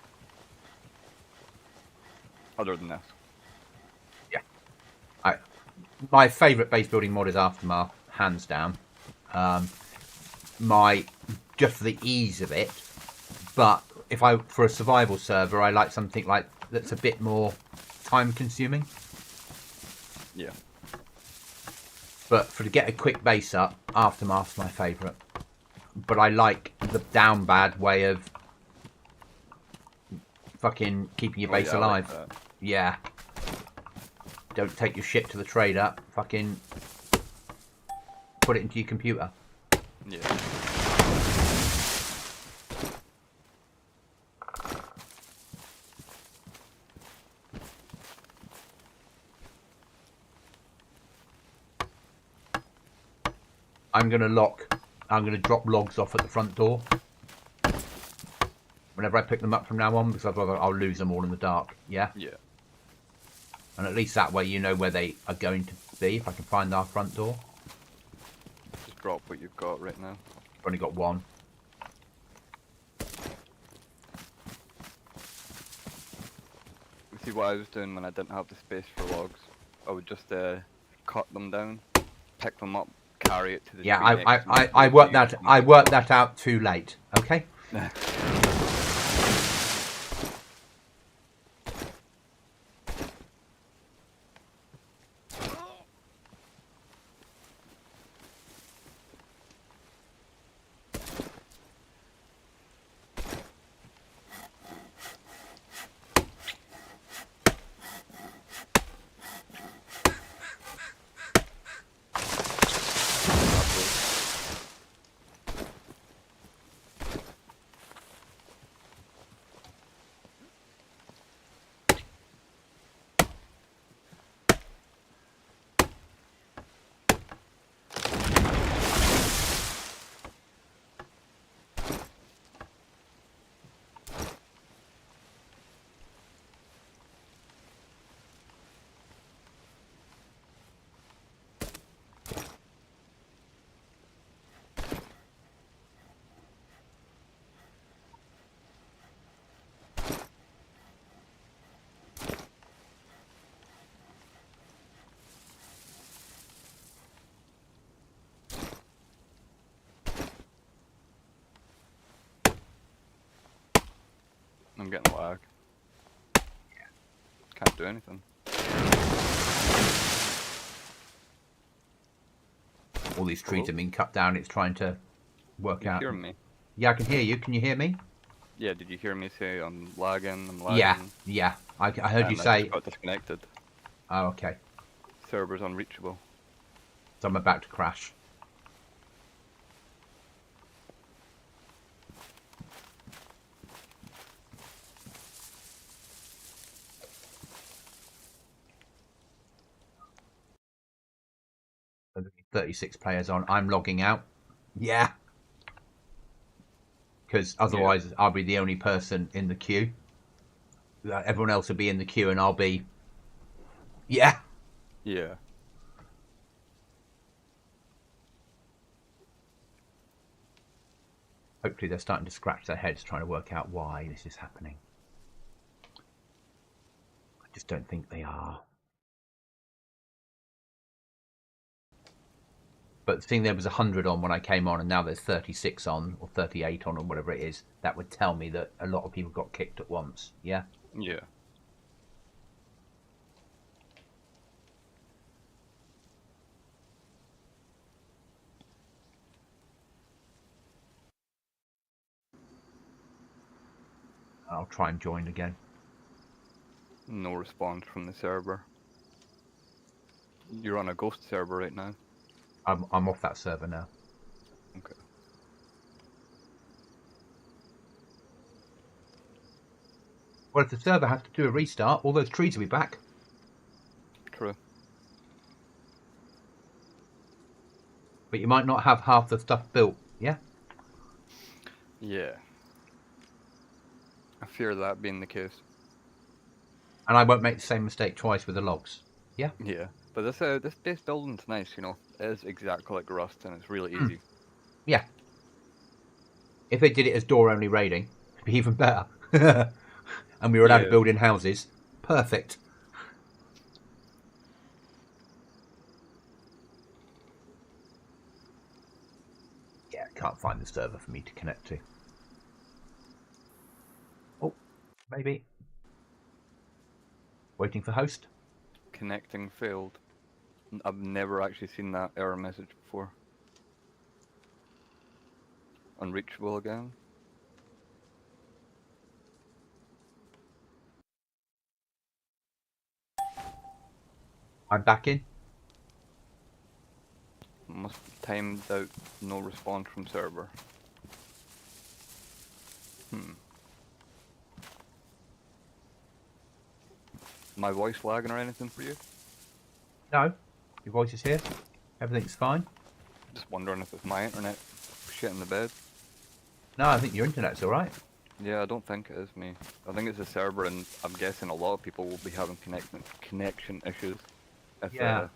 Speaker 2: Other than this.
Speaker 1: My favourite base building mod is Aftermath, hands down. My just for the ease of it, but if I for a survival server, I like something like that's a bit more time consuming.
Speaker 2: Yeah.
Speaker 1: But for to get a quick base up, Aftermath's my favourite. But I like the down bad way of fucking keeping your base
Speaker 2: I like
Speaker 1: alive.
Speaker 2: that.
Speaker 1: Yeah. Don't take your shit to the trader. Fucking put it into your computer.
Speaker 2: Yeah.
Speaker 1: I'm gonna drop logs off at the front door whenever I pick them up from now on, because otherwise I'll lose them all in the dark. Yeah.
Speaker 2: Yeah.
Speaker 1: And at least that way you know where they are going to be. If I can find our front door.
Speaker 2: Just drop what you've got right now.
Speaker 1: I've only got one.
Speaker 2: You see what I was doing when I didn't have the space for logs? I would just cut them down, pick them up, carry it to the
Speaker 1: Yeah,
Speaker 2: tree next to me,
Speaker 1: I worked that out too late. Okay.
Speaker 2: I'm getting lag. Can't do anything.
Speaker 1: All these trees
Speaker 2: Hello?
Speaker 1: have been cut down. It's trying to work
Speaker 2: You
Speaker 1: out.
Speaker 2: hearing me?
Speaker 1: Yeah, I can hear you. Can you hear me?
Speaker 2: Yeah, did you hear me say I'm lagging,
Speaker 1: Yeah, yeah. I heard you
Speaker 2: and I
Speaker 1: say.
Speaker 2: just got disconnected.
Speaker 1: Oh, okay.
Speaker 2: Server's unreachable.
Speaker 1: So I'm about to crash. There's 36 players on. I'm logging out. Yeah. Because otherwise I'll be the only person in the queue. Everyone else will be in the queue and I'll be... Yeah.
Speaker 2: Yeah.
Speaker 1: Hopefully they're starting to scratch their heads trying to work out why this is happening. I just don't think they are. But seeing there was 100 on when I came on, and now there's 36 on or 38 on or whatever it is, that would tell me that a lot of people got kicked at once. Yeah.
Speaker 2: Yeah.
Speaker 1: I'll try and join again.
Speaker 2: No response from the server. You're on a ghost server right now.
Speaker 1: I'm off that server now.
Speaker 2: Okay.
Speaker 1: Well, if the server has to do a restart, all those trees will be back.
Speaker 2: True.
Speaker 1: But you might not have half the stuff built. Yeah.
Speaker 2: Yeah. I fear that being the case.
Speaker 1: And I won't make the same mistake twice with the logs. Yeah.
Speaker 2: Yeah. But this base building's nice, you know. It is exactly like Rust, and it's really easy.
Speaker 1: Yeah. If they did it as door-only raiding, it'd be even better. And we were allowed to build in houses. Perfect. Yeah, can't find the server for me to connect to. Oh, maybe. Waiting for host.
Speaker 2: Connecting failed. I've never actually seen that error message before. Unreachable again.
Speaker 1: I'm back in.
Speaker 2: Must have timed out, no response from server. My voice lagging or anything for you?
Speaker 1: No, your voice is here. Everything's fine.
Speaker 2: Just wondering if it's my internet shit in the bed.
Speaker 1: No, I think your internet's all right.
Speaker 2: Yeah, I don't think it is me. I think it's a server, and I'm guessing a lot of people will be having connection issues. If,
Speaker 1: Yeah.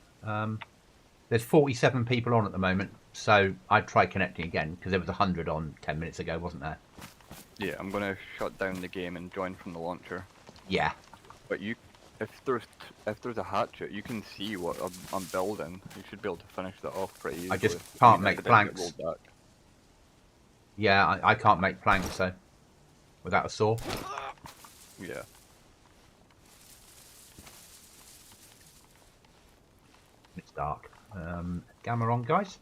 Speaker 1: There's 47 people on at the moment, so I'd try connecting again because there was 100 on 10 minutes ago, wasn't there?
Speaker 2: Yeah, I'm gonna shut down the game and join from the launcher.
Speaker 1: Yeah.
Speaker 2: But if there's a hatchet, you can see what I'm building. You should be able to finish that off pretty easily.
Speaker 1: I just can't make
Speaker 2: If it didn't get
Speaker 1: planks.
Speaker 2: rolled back.
Speaker 1: Yeah, I can't make planks, so without a saw.
Speaker 2: Yeah.
Speaker 1: It's dark. Gamma on, guys.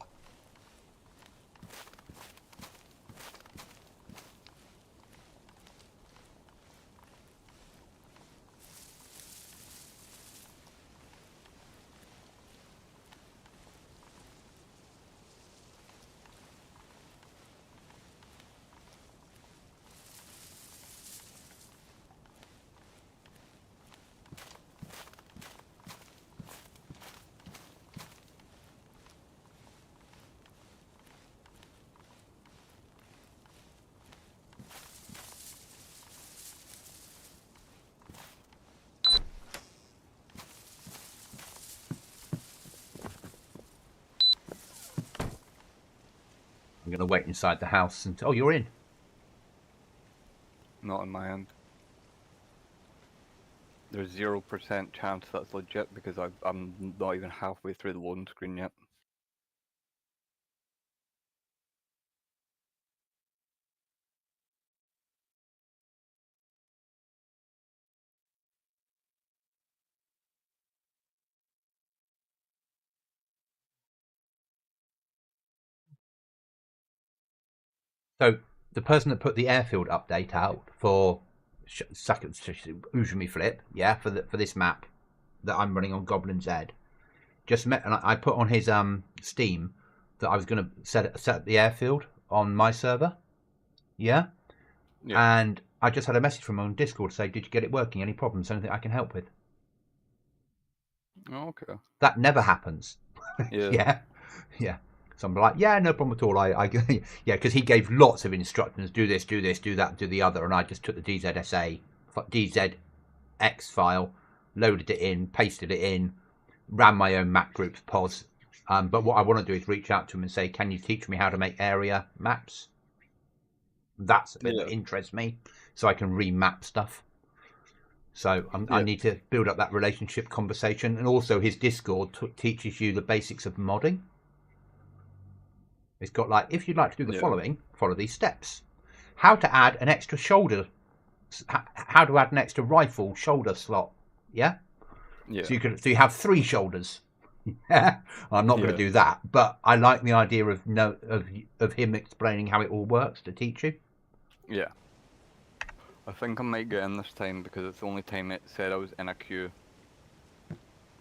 Speaker 1: I'm going to wait inside the house until... Oh, you're in.
Speaker 2: Not on my end. There's 0% chance that's legit because I'm not even halfway through the loading screen yet.
Speaker 1: So the person that put the airfield update out for Ujumi Flip, yeah, for this map that I'm running on Goblin Z, just met, and I put on his Steam that I was going to set the airfield on my server, yeah, and I just had a message from him on Discord to say, "Did you get it working? Any problems? Anything I can help with?"
Speaker 2: Oh, okay.
Speaker 1: That never happens.
Speaker 2: Yeah.
Speaker 1: Yeah. So I'm like, yeah, no problem at all. Yeah, because he gave lots of instructions: do this, do that, do the other, and I just took the DZX file, loaded it in, pasted it in, ran my own map groups pos. But what I want to do is reach out to him and say, can you teach me how to make area maps? That's the bit that interests me, so I can remap stuff. So I need to build up that relationship conversation, and also his Discord teaches you the basics of modding. It's got like, if you'd like to do the
Speaker 2: Yeah.
Speaker 1: following, follow these steps. How to add an extra shoulder, how to add an extra rifle shoulder slot. Yeah.
Speaker 2: Yeah.
Speaker 1: So you have 3 shoulders. Yeah. I'm not going to
Speaker 2: Yeah.
Speaker 1: do that, but I like the idea of him explaining how it all works to teach you.
Speaker 2: Yeah. I think I might get in this time because it's the only time it said I was in a queue.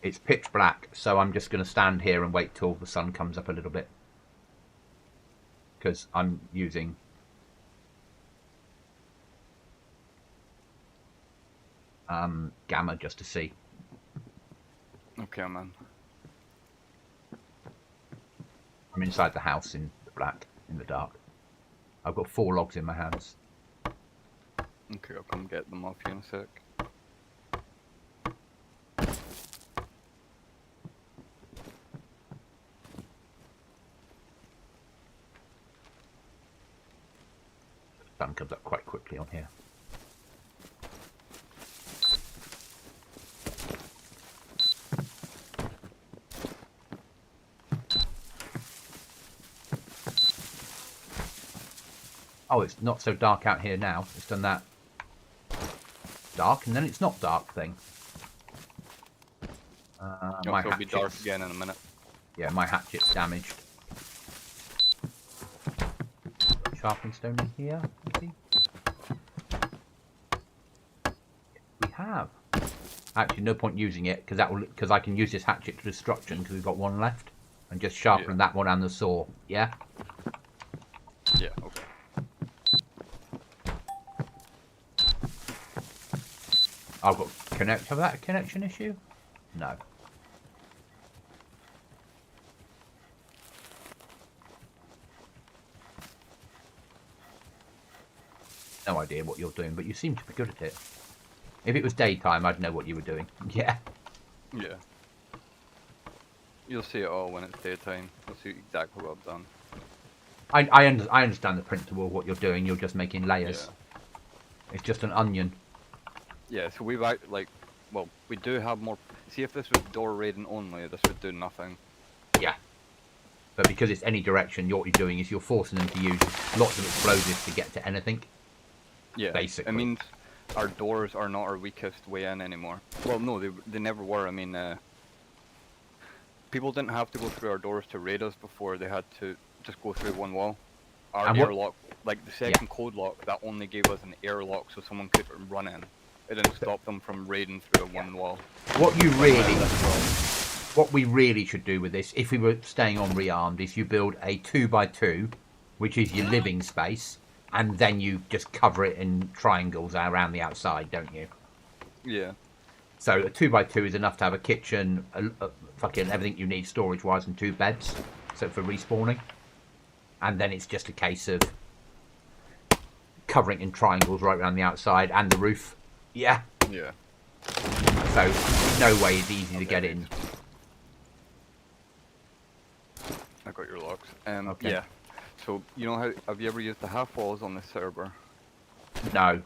Speaker 1: It's pitch black, so I'm just going to stand here and wait till the sun comes up a little bit. Because I'm using gamma just to see.
Speaker 2: Okay, I'm in.
Speaker 1: I'm inside the house in the black, in the dark. I've got 4 logs in my hands.
Speaker 2: Okay, I'll come get them off you in a sec.
Speaker 1: Sun comes up quite quickly on here. Oh, it's not so dark out here now. It's done that dark and then it's not dark thing. My
Speaker 2: It'll be dark
Speaker 1: hatchet's,
Speaker 2: again in a minute.
Speaker 1: yeah, my hatchet's damaged. Sharpening stone in here, maybe? We have. Actually, no point using it because I can use this hatchet to destruction because we've got 1 left, and just sharpen that one and the saw. Yeah.
Speaker 2: Yeah. Okay.
Speaker 1: I've got Have that a connection issue? No. No idea what you're doing, but you seem to be good at it. If it was daytime, I'd know what you were doing. Yeah.
Speaker 2: Yeah. You'll see it all when it's daytime. You'll see exactly what I've done.
Speaker 1: I understand the principle of what you're doing. You're just making layers.
Speaker 2: Yeah.
Speaker 1: It's just an onion.
Speaker 2: Yeah, so we've well, we do have more. See, if this was door raiding only, this would do nothing.
Speaker 1: Yeah. But because it's any direction, what you're doing is you're forcing them to use lots of explosives to get to anything.
Speaker 2: Yeah.
Speaker 1: Basically.
Speaker 2: I mean, our doors are not our weakest way in anymore. Well, no, they never were. I mean, people didn't have to go through our doors to raid us before. They had to just go through 1 wall. Our airlock, like the second code lock, that only gave us an airlock so someone could run in. It didn't stop them from raiding through a 1 wall.
Speaker 1: What we really should do with this, if we were staying on rearmed, is you build a 2x2, which is your living space, and then you just cover it in triangles around the outside, don't you?
Speaker 2: Yeah.
Speaker 1: So a 2x2 is enough to have a kitchen, fucking everything you need storage-wise, and 2 beds, so for respawning. And then it's just a case of covering in triangles right around the outside and the roof. Yeah.
Speaker 2: Yeah.
Speaker 1: So no way it's easy to get in.
Speaker 2: I got your locks.
Speaker 1: Okay.
Speaker 2: Yeah. So you know how have you ever used the half walls on this server?
Speaker 1: No.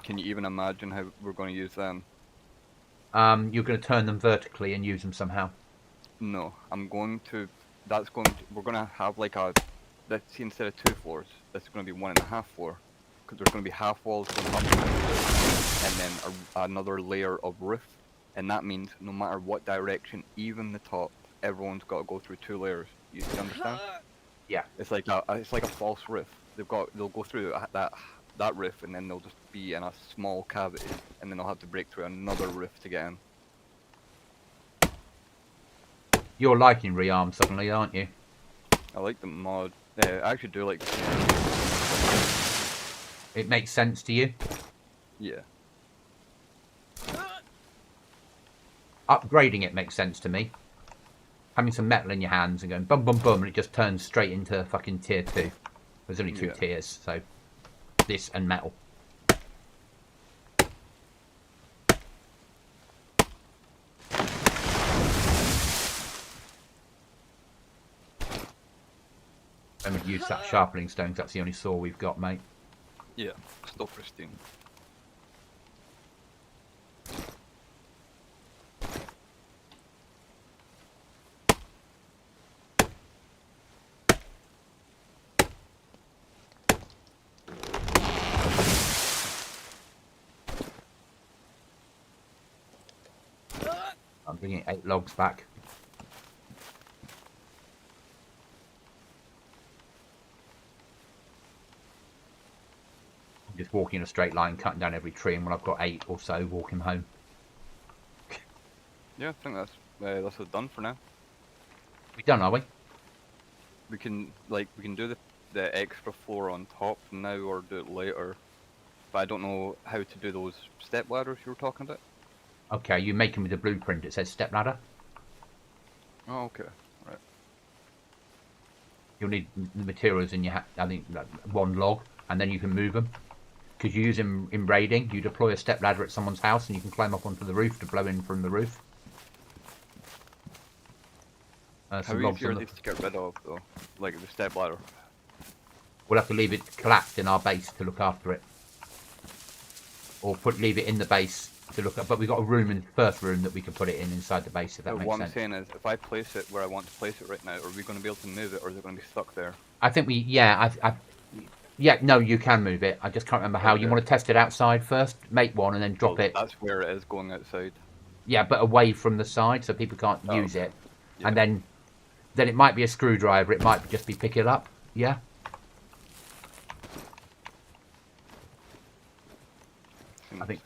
Speaker 2: Can you even imagine how we're going to use them?
Speaker 1: You're going to turn them vertically and use them somehow.
Speaker 2: No, I'm going to. We're going to have like a. Let's see, instead of 2 floors, that's going to be 1.5 floor, because there's going to be half walls going up and then another layer of roof, and that means no matter what direction, even the top, everyone's got to go through 2 layers. You understand?
Speaker 1: Yeah.
Speaker 2: It's like a false roof. They'll go through that roof, and then they'll just be in a small cavity, and then they'll have to break through another roof to get in.
Speaker 1: You're liking rearm suddenly, aren't you?
Speaker 2: I like the mod. I actually do like.
Speaker 1: It makes sense to you.
Speaker 2: Yeah.
Speaker 1: Upgrading it makes sense to me. Having some metal in your hands and going bum bum bum, and it just turns straight into fucking tier 2. There's only 2 tiers, so this and metal. And we'd use that sharpening stone, 'cause that's the only saw we've got, mate.
Speaker 2: Yeah. Still pristine.
Speaker 1: Bringing 8 logs back. I'm just walking in a straight line, cutting down every tree, and when I've got 8 or so, walking home.
Speaker 2: Yeah, I think that's it done for now.
Speaker 1: We done, are we?
Speaker 2: We can do the extra floor on top now or do it later. But I don't know how to do those step ladders you were talking about.
Speaker 1: Okay, you make them with the blueprint. It says step ladder.
Speaker 2: Oh, okay. Right.
Speaker 1: You'll need the materials in your I think like 1 log, and then you can move them. Because you use them in raiding, you deploy a step ladder at someone's house, and you can climb up onto the roof to blow in from the roof.
Speaker 2: How easy are these to get rid of, though? Like the step ladder?
Speaker 1: We'll have to leave it collapsed in our base to look after it. Or leave it in the base to look at. But we've got a room in the first room that we can put it in inside the base, if that makes sense.
Speaker 2: What I'm saying is, if I place it where I want to place it right now, are we going to be able to move it, or is it going to be stuck there?
Speaker 1: I think no, you can move it. I just can't remember how. Okay. You want to test it outside first, make one, and then drop it.
Speaker 2: That's where it is going outside.
Speaker 1: Yeah, but away from the side, so people can't use it. Yeah. And then it might be a screwdriver. It might just be pick it up. Yeah. I think.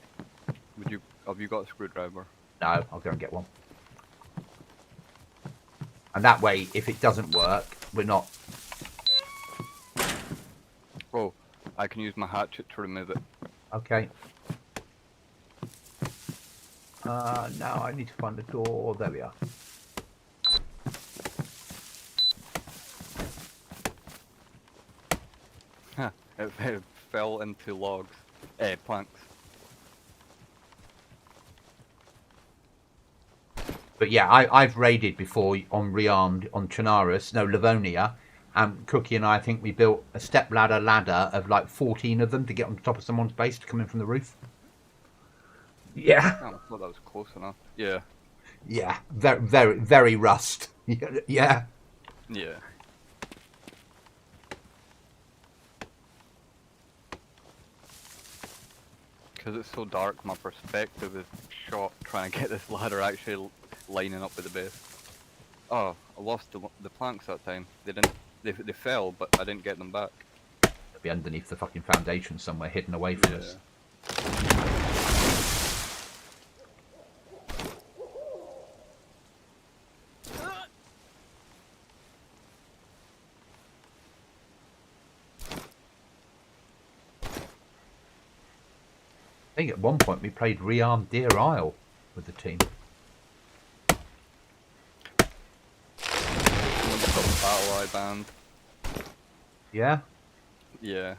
Speaker 2: Have you got a screwdriver?
Speaker 1: No, I'll go and get one. And that way, if it doesn't work, we're not.
Speaker 2: Oh, I can use my hatchet to remove it.
Speaker 1: Okay. Now I need to find the door. There we are.
Speaker 2: It fell into logs. Planks.
Speaker 1: But yeah, I've raided before on Rearmed, on Chernarus, no, Livonia. Cookie and I think we built a step ladder of like 14 of them to get on top of someone's base to come in from the roof. Yeah.
Speaker 2: Oh, I thought that was close enough. Yeah.
Speaker 1: Yeah, very, very, very rust. Yeah.
Speaker 2: Yeah. Because it's so dark, my perspective is shot trying to get this ladder actually lining up with the base. Oh, I lost the planks that time. They fell, but I didn't get them back.
Speaker 1: They'll be underneath the fucking foundation somewhere, hidden away from us. I think at one point we played Rearmed Deer Isle with the team.
Speaker 2: Battle Eye band.
Speaker 1: Yeah?
Speaker 2: Yeah.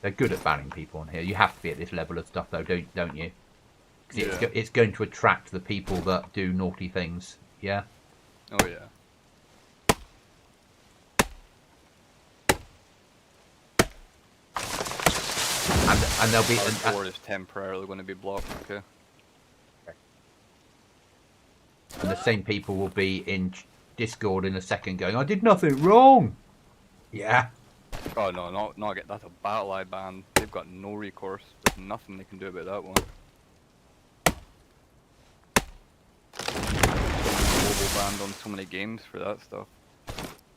Speaker 1: They're good at banning people on here. You have to be at this level of stuff though, don't you? Because it's going to attract the people that do naughty things. Yeah?
Speaker 2: Oh yeah.
Speaker 1: And there'll be
Speaker 2: the door is temporarily going to be blocked. Okay.
Speaker 1: And the same people will be in Discord in a second, going, "I did nothing wrong." Yeah.
Speaker 2: Oh no, not get that's a battle eye ban. They've got no recourse. There's nothing they can do about that one. Global banned on so many games for that stuff.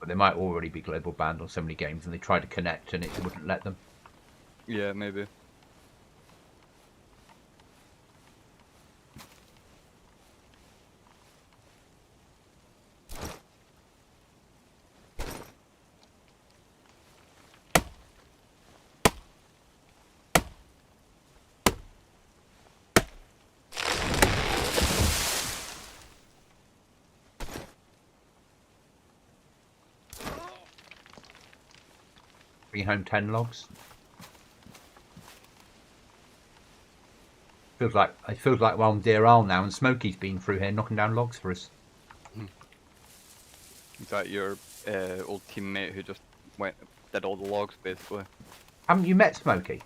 Speaker 1: But they might already be global banned on so many games, and they tried to connect, and it wouldn't let them.
Speaker 2: Yeah, maybe.
Speaker 1: Bring home 10 logs. It feels like we're on Deer Isle now, and Smokey's been through here knocking down logs for us.
Speaker 2: Is that your old teammate who just did all the logs basically?
Speaker 1: Haven't you met Smokey?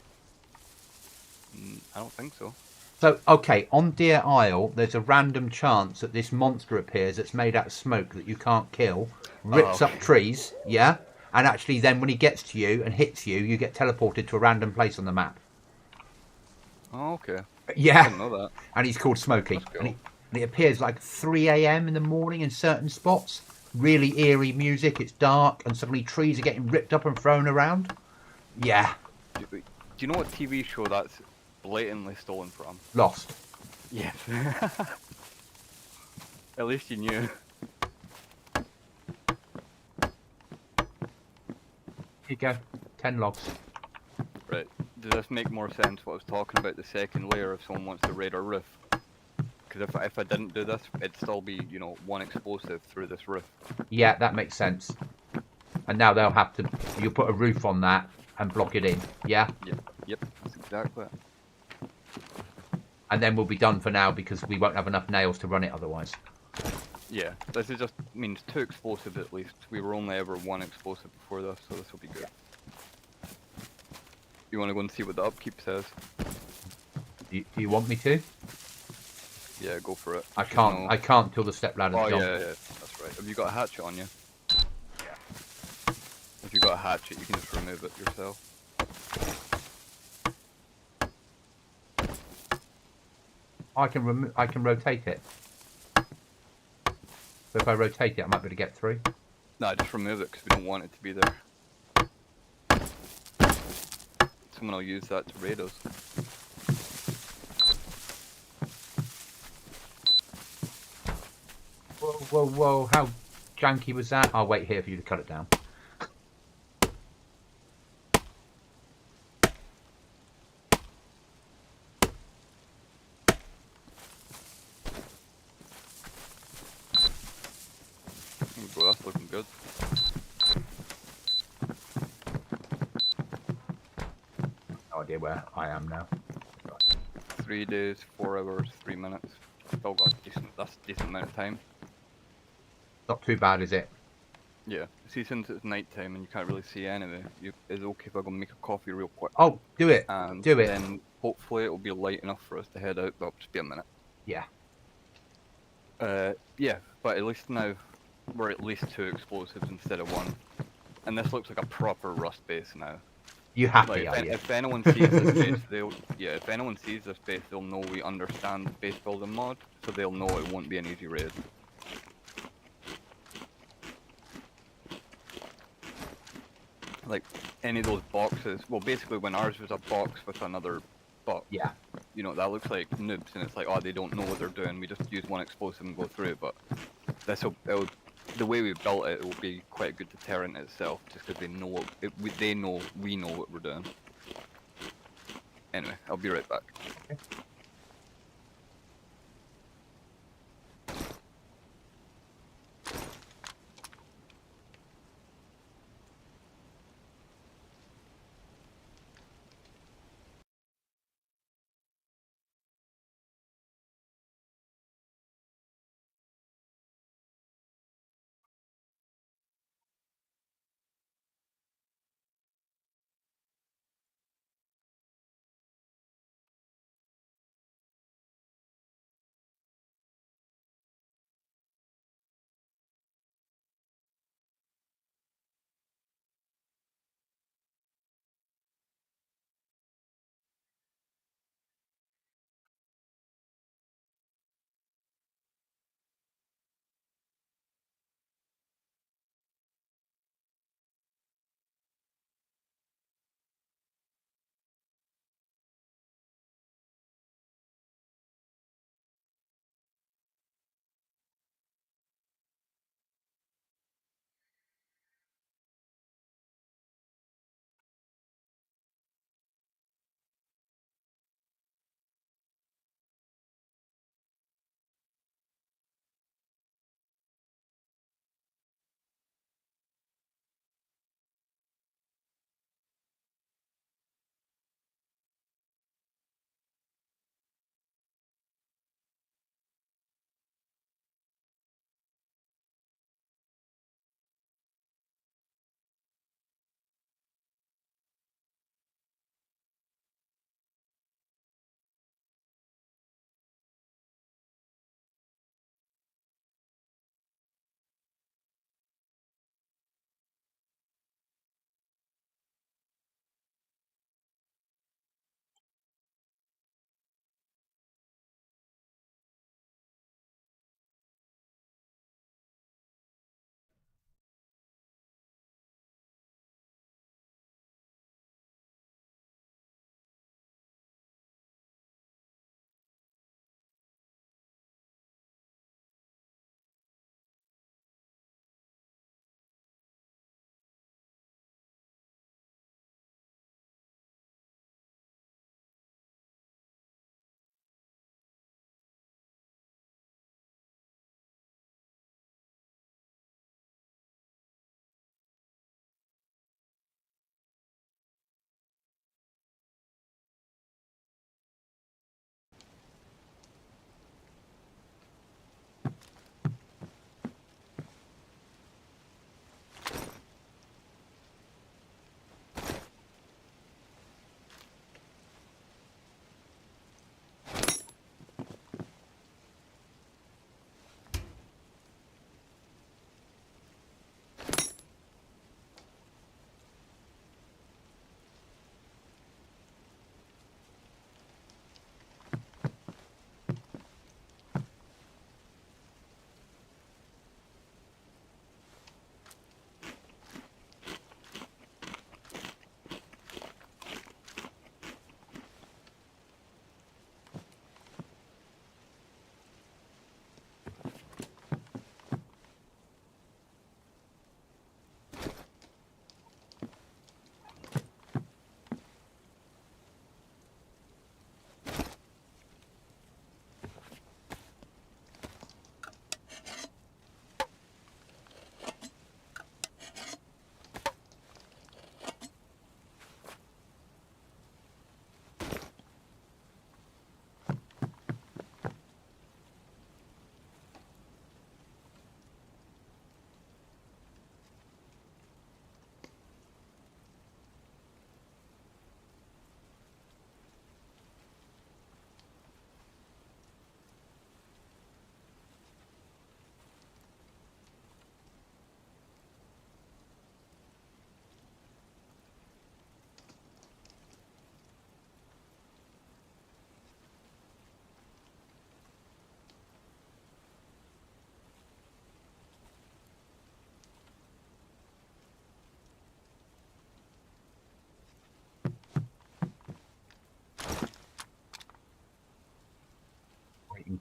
Speaker 2: I don't think so.
Speaker 1: So, okay, on Deer Isle, there's a random chance that this monster appears that's made out of smoke that you can't kill, rips up trees, yeah? And actually then when he gets to you and hits you, you get teleported to a random place on the map.
Speaker 2: Oh, okay.
Speaker 1: Yeah,
Speaker 2: Didn't know that.
Speaker 1: and he's called Smokey.
Speaker 2: That's cool.
Speaker 1: And it appears like 3 a.m. in the morning in certain spots. Really eerie music. It's dark, and suddenly trees are getting ripped up and thrown around. Yeah,
Speaker 2: Do you know what TV show that's blatantly stolen from?
Speaker 1: Lost.
Speaker 2: Yes. At least you knew.
Speaker 1: Here you go. 10 logs.
Speaker 2: Right. Does this make more sense what I was talking about the second layer if someone wants to raid our roof? Because if I didn't do this, it'd still be, you know, one explosive through this roof.
Speaker 1: Yeah, that makes sense. And now they'll have to. You'll put a roof on that and block it in. Yeah.
Speaker 2: Yep, that's exactly it.
Speaker 1: And then we'll be done for now because we won't have enough nails to run it otherwise.
Speaker 2: Yeah, this is just means 2 explosives at least. We were only ever 1 explosive before this, so this will be good. You want to go and see what the upkeep says?
Speaker 1: Do you want me to?
Speaker 2: Yeah, go for it.
Speaker 1: I can't.
Speaker 2: No.
Speaker 1: I can't till the step ladder's
Speaker 2: Oh
Speaker 1: gone.
Speaker 2: yeah, that's right. Have you got a hatchet on you?
Speaker 1: Yeah.
Speaker 2: If you got a hatchet, you can just remove it yourself.
Speaker 1: I can rotate it. So if I rotate it, I might be able to get through.
Speaker 2: Nah, just remove it because we don't want it to be there. Someone will use that to raid us.
Speaker 1: Whoa, whoa, whoa! How janky was that? I'll wait here for you to cut it down.
Speaker 2: Bro, that's looking good.
Speaker 1: No idea where I am now.
Speaker 2: 3 days, 4 hours, 3 minutes. Still got that's a decent amount of time.
Speaker 1: Not too bad, is it?
Speaker 2: Yeah. See, since it's night time and you can't really see anyway, it's okay if I go make a coffee real quick.
Speaker 1: Oh, do it.
Speaker 2: And
Speaker 1: Do it.
Speaker 2: then hopefully it'll be light enough for us to head out. That'll just be a minute.
Speaker 1: Yeah.
Speaker 2: Yeah, but at least now we're at least 2 explosives instead of 1. And this looks like a proper rust base now.
Speaker 1: You happy,
Speaker 2: Like,
Speaker 1: are you?
Speaker 2: if anyone sees this base, if anyone sees this base, they'll know we understand the base building mod, so they'll know it won't be an easy raid. Like, any of those boxes, well, basically when ours was a box with another box,
Speaker 1: Yeah.
Speaker 2: you know, that looks like noobs, and it's like, oh, they don't know what they're doing, we just use 1 explosive and go through it, but the way we built it, it will be quite a good deterrent itself, just because they know, they know we know what we're doing. Anyway, I'll be right back.
Speaker 1: Okay.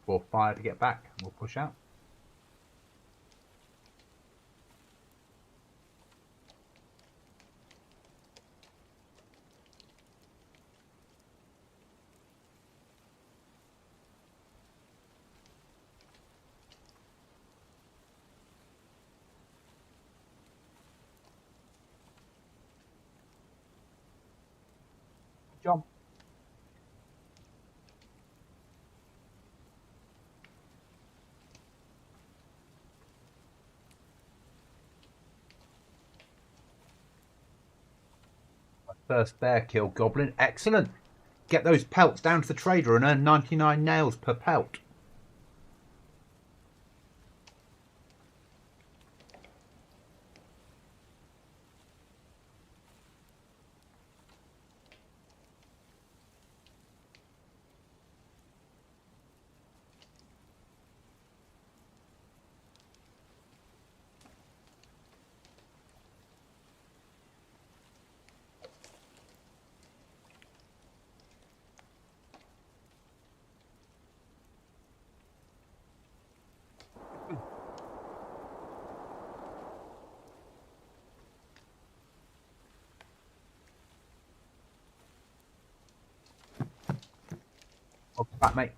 Speaker 1: for fire to get back. We'll push out. Jump. First bear kill, Goblin. Excellent. Get those pelts down to the trader and earn 99 nails per pelt. Welcome back, mate.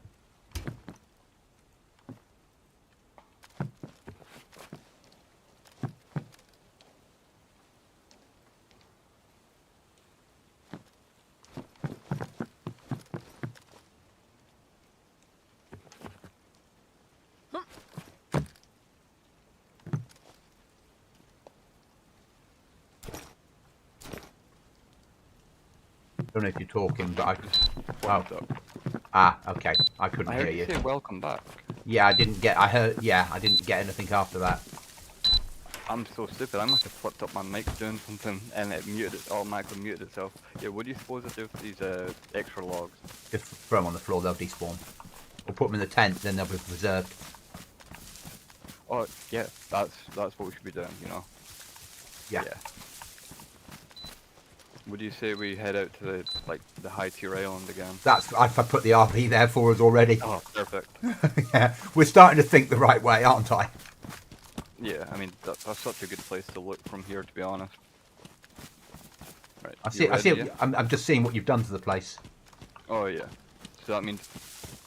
Speaker 1: Don't know if you're talking, but I. Wow. Ah, okay. I couldn't
Speaker 2: I
Speaker 1: hear
Speaker 2: heard
Speaker 1: you.
Speaker 2: you say welcome back.
Speaker 1: Yeah, I didn't get. I heard. Yeah, I didn't get anything after that.
Speaker 2: I'm so stupid. I must have flipped up my mic doing something, and it automatically muted itself. Yeah, what do you suppose I do with these extra logs?
Speaker 1: Just throw them on the floor. They'll despawn. Or put them in the tent. Then they'll be preserved.
Speaker 2: Oh yeah, that's what we should be doing. You know.
Speaker 1: Yeah.
Speaker 2: Would you say we head out to the high tier island again?
Speaker 1: That's. I put the RV there for us already.
Speaker 2: Oh, perfect.
Speaker 1: Yeah, we're starting to think the right way, aren't I?
Speaker 2: Yeah, I mean that's such a good place to look from here, to be honest. Right.
Speaker 1: I see.
Speaker 2: Yeah?
Speaker 1: I'm just seeing what you've done to the place.
Speaker 2: Oh yeah. So that means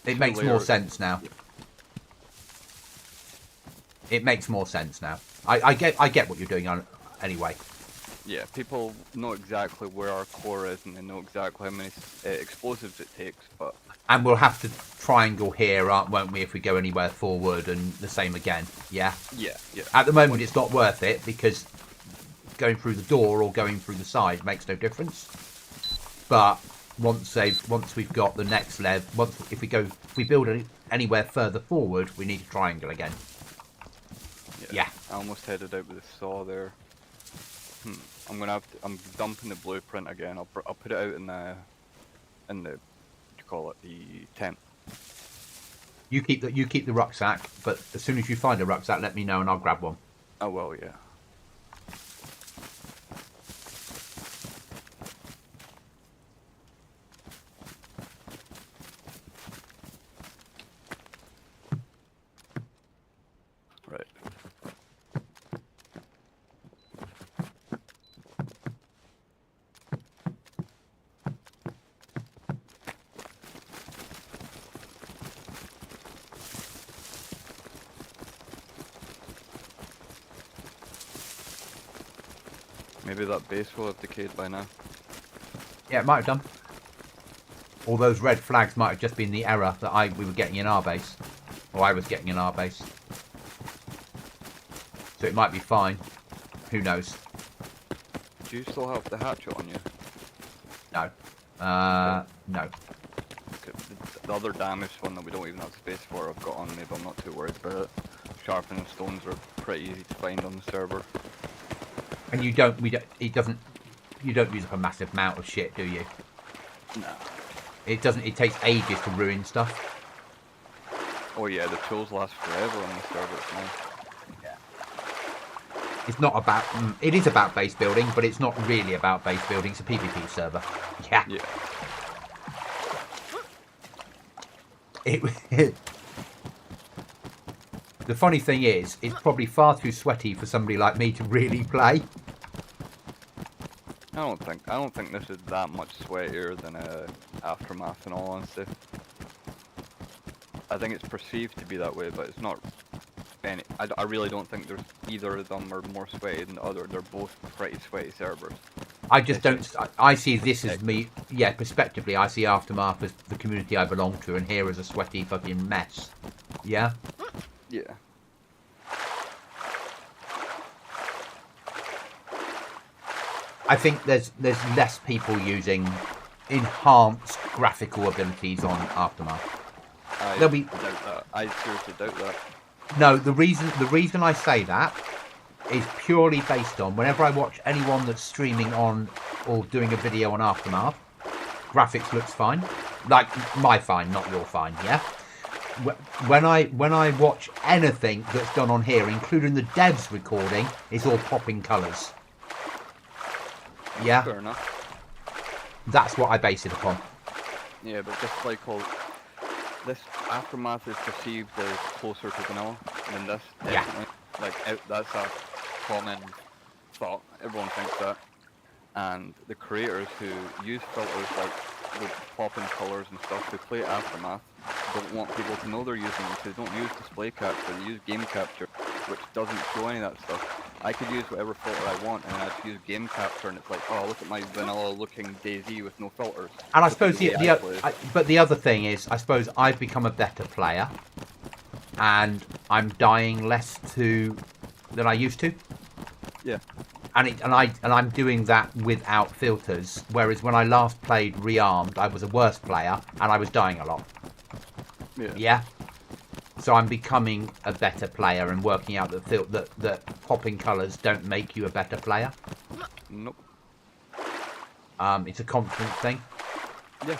Speaker 1: It makes more sense now. It makes more sense now. I get what you're doing on anyway.
Speaker 2: Yeah, people know exactly where our core is, and they know exactly how many explosives it takes. But
Speaker 1: And we'll have to triangle here, won't we, if we go anywhere forward, and the same again. Yeah.
Speaker 2: yeah.
Speaker 1: At the moment, it's not worth it because going through the door or going through the side makes no difference. But once we've got the next level, if we build anywhere further forward, we need a triangle again. Yeah.
Speaker 2: I almost headed out with a saw there. I'm dumping the blueprint again. I'll put it out in the what do you call it, the tent.
Speaker 1: You keep the rucksack, but as soon as you find a rucksack, let me know and I'll grab one.
Speaker 2: Oh well, yeah. Right. Maybe that base will have decayed by now.
Speaker 1: Yeah, it might have done. All those red flags might have just been the error that we were getting in our base. Or I was getting in our base. So it might be fine. Who knows?
Speaker 2: Do you still have the hatchet on you?
Speaker 1: No. No.
Speaker 2: Okay, the other damaged one that we don't even have space for I've got on me, but I'm not too worried about it. Sharpening stones are pretty easy to find on the server.
Speaker 1: And you don't use up a massive amount of shit, do you?
Speaker 2: No.
Speaker 1: It takes ages to ruin stuff.
Speaker 2: Oh yeah, the tools last forever on the server, it's nice.
Speaker 1: It's not about, it is about base building, but it's not really about base building. It's a PvP server. Yeah.
Speaker 2: Yeah.
Speaker 1: The funny thing is, it's probably far too sweaty for somebody like me to really play.
Speaker 2: I don't think this is that much sweatier than Aftermath, in all honesty. I think it's perceived to be that way, but it's not. I really don't think there's either of them are more sweaty than the other. They're both pretty sweaty servers.
Speaker 1: I just don't. I see this as me. Yeah, prospectively, I see Aftermath as the community I belong to, and here as a sweaty fucking mess. Yeah.
Speaker 2: Yeah.
Speaker 1: I think there's less people using enhanced graphical abilities on Aftermath.
Speaker 2: Doubt that. I seriously doubt that.
Speaker 1: No, the reason I say that is purely based on whenever I watch anyone that's streaming on or doing a video on Aftermath, graphics looks fine. Like my fine, not your fine, yeah? When I watch anything that's done on here, including the devs recording, it's all popping colours. Yeah?
Speaker 2: Fair enough.
Speaker 1: That's what I base it upon.
Speaker 2: Yeah, but just like all... This Aftermath is perceived as closer to vanilla than this, definitely. Yeah. Like, that's a common thought. Everyone thinks that. And the creators who use filters like the pop-in colours and stuff who play Aftermath don't want people to know they're using them, so they don't use display capture, they use game capture, which doesn't show any of that stuff. I could use whatever filter I want, and then I'd use game capture, and it's like, oh, look at my vanilla-looking DayZ with no filters.
Speaker 1: And I suppose but the other thing is, I suppose I've become a better player, and I'm dying less than I used to.
Speaker 2: Yeah.
Speaker 1: And I'm doing that without filters. Whereas when I last played Rearmed, I was a worse player, and I was dying a lot.
Speaker 2: Yeah.
Speaker 1: Yeah. So I'm becoming a better player and working out that popping colours don't make you a better player.
Speaker 2: Nope.
Speaker 1: It's a confidence thing.
Speaker 2: Yeah,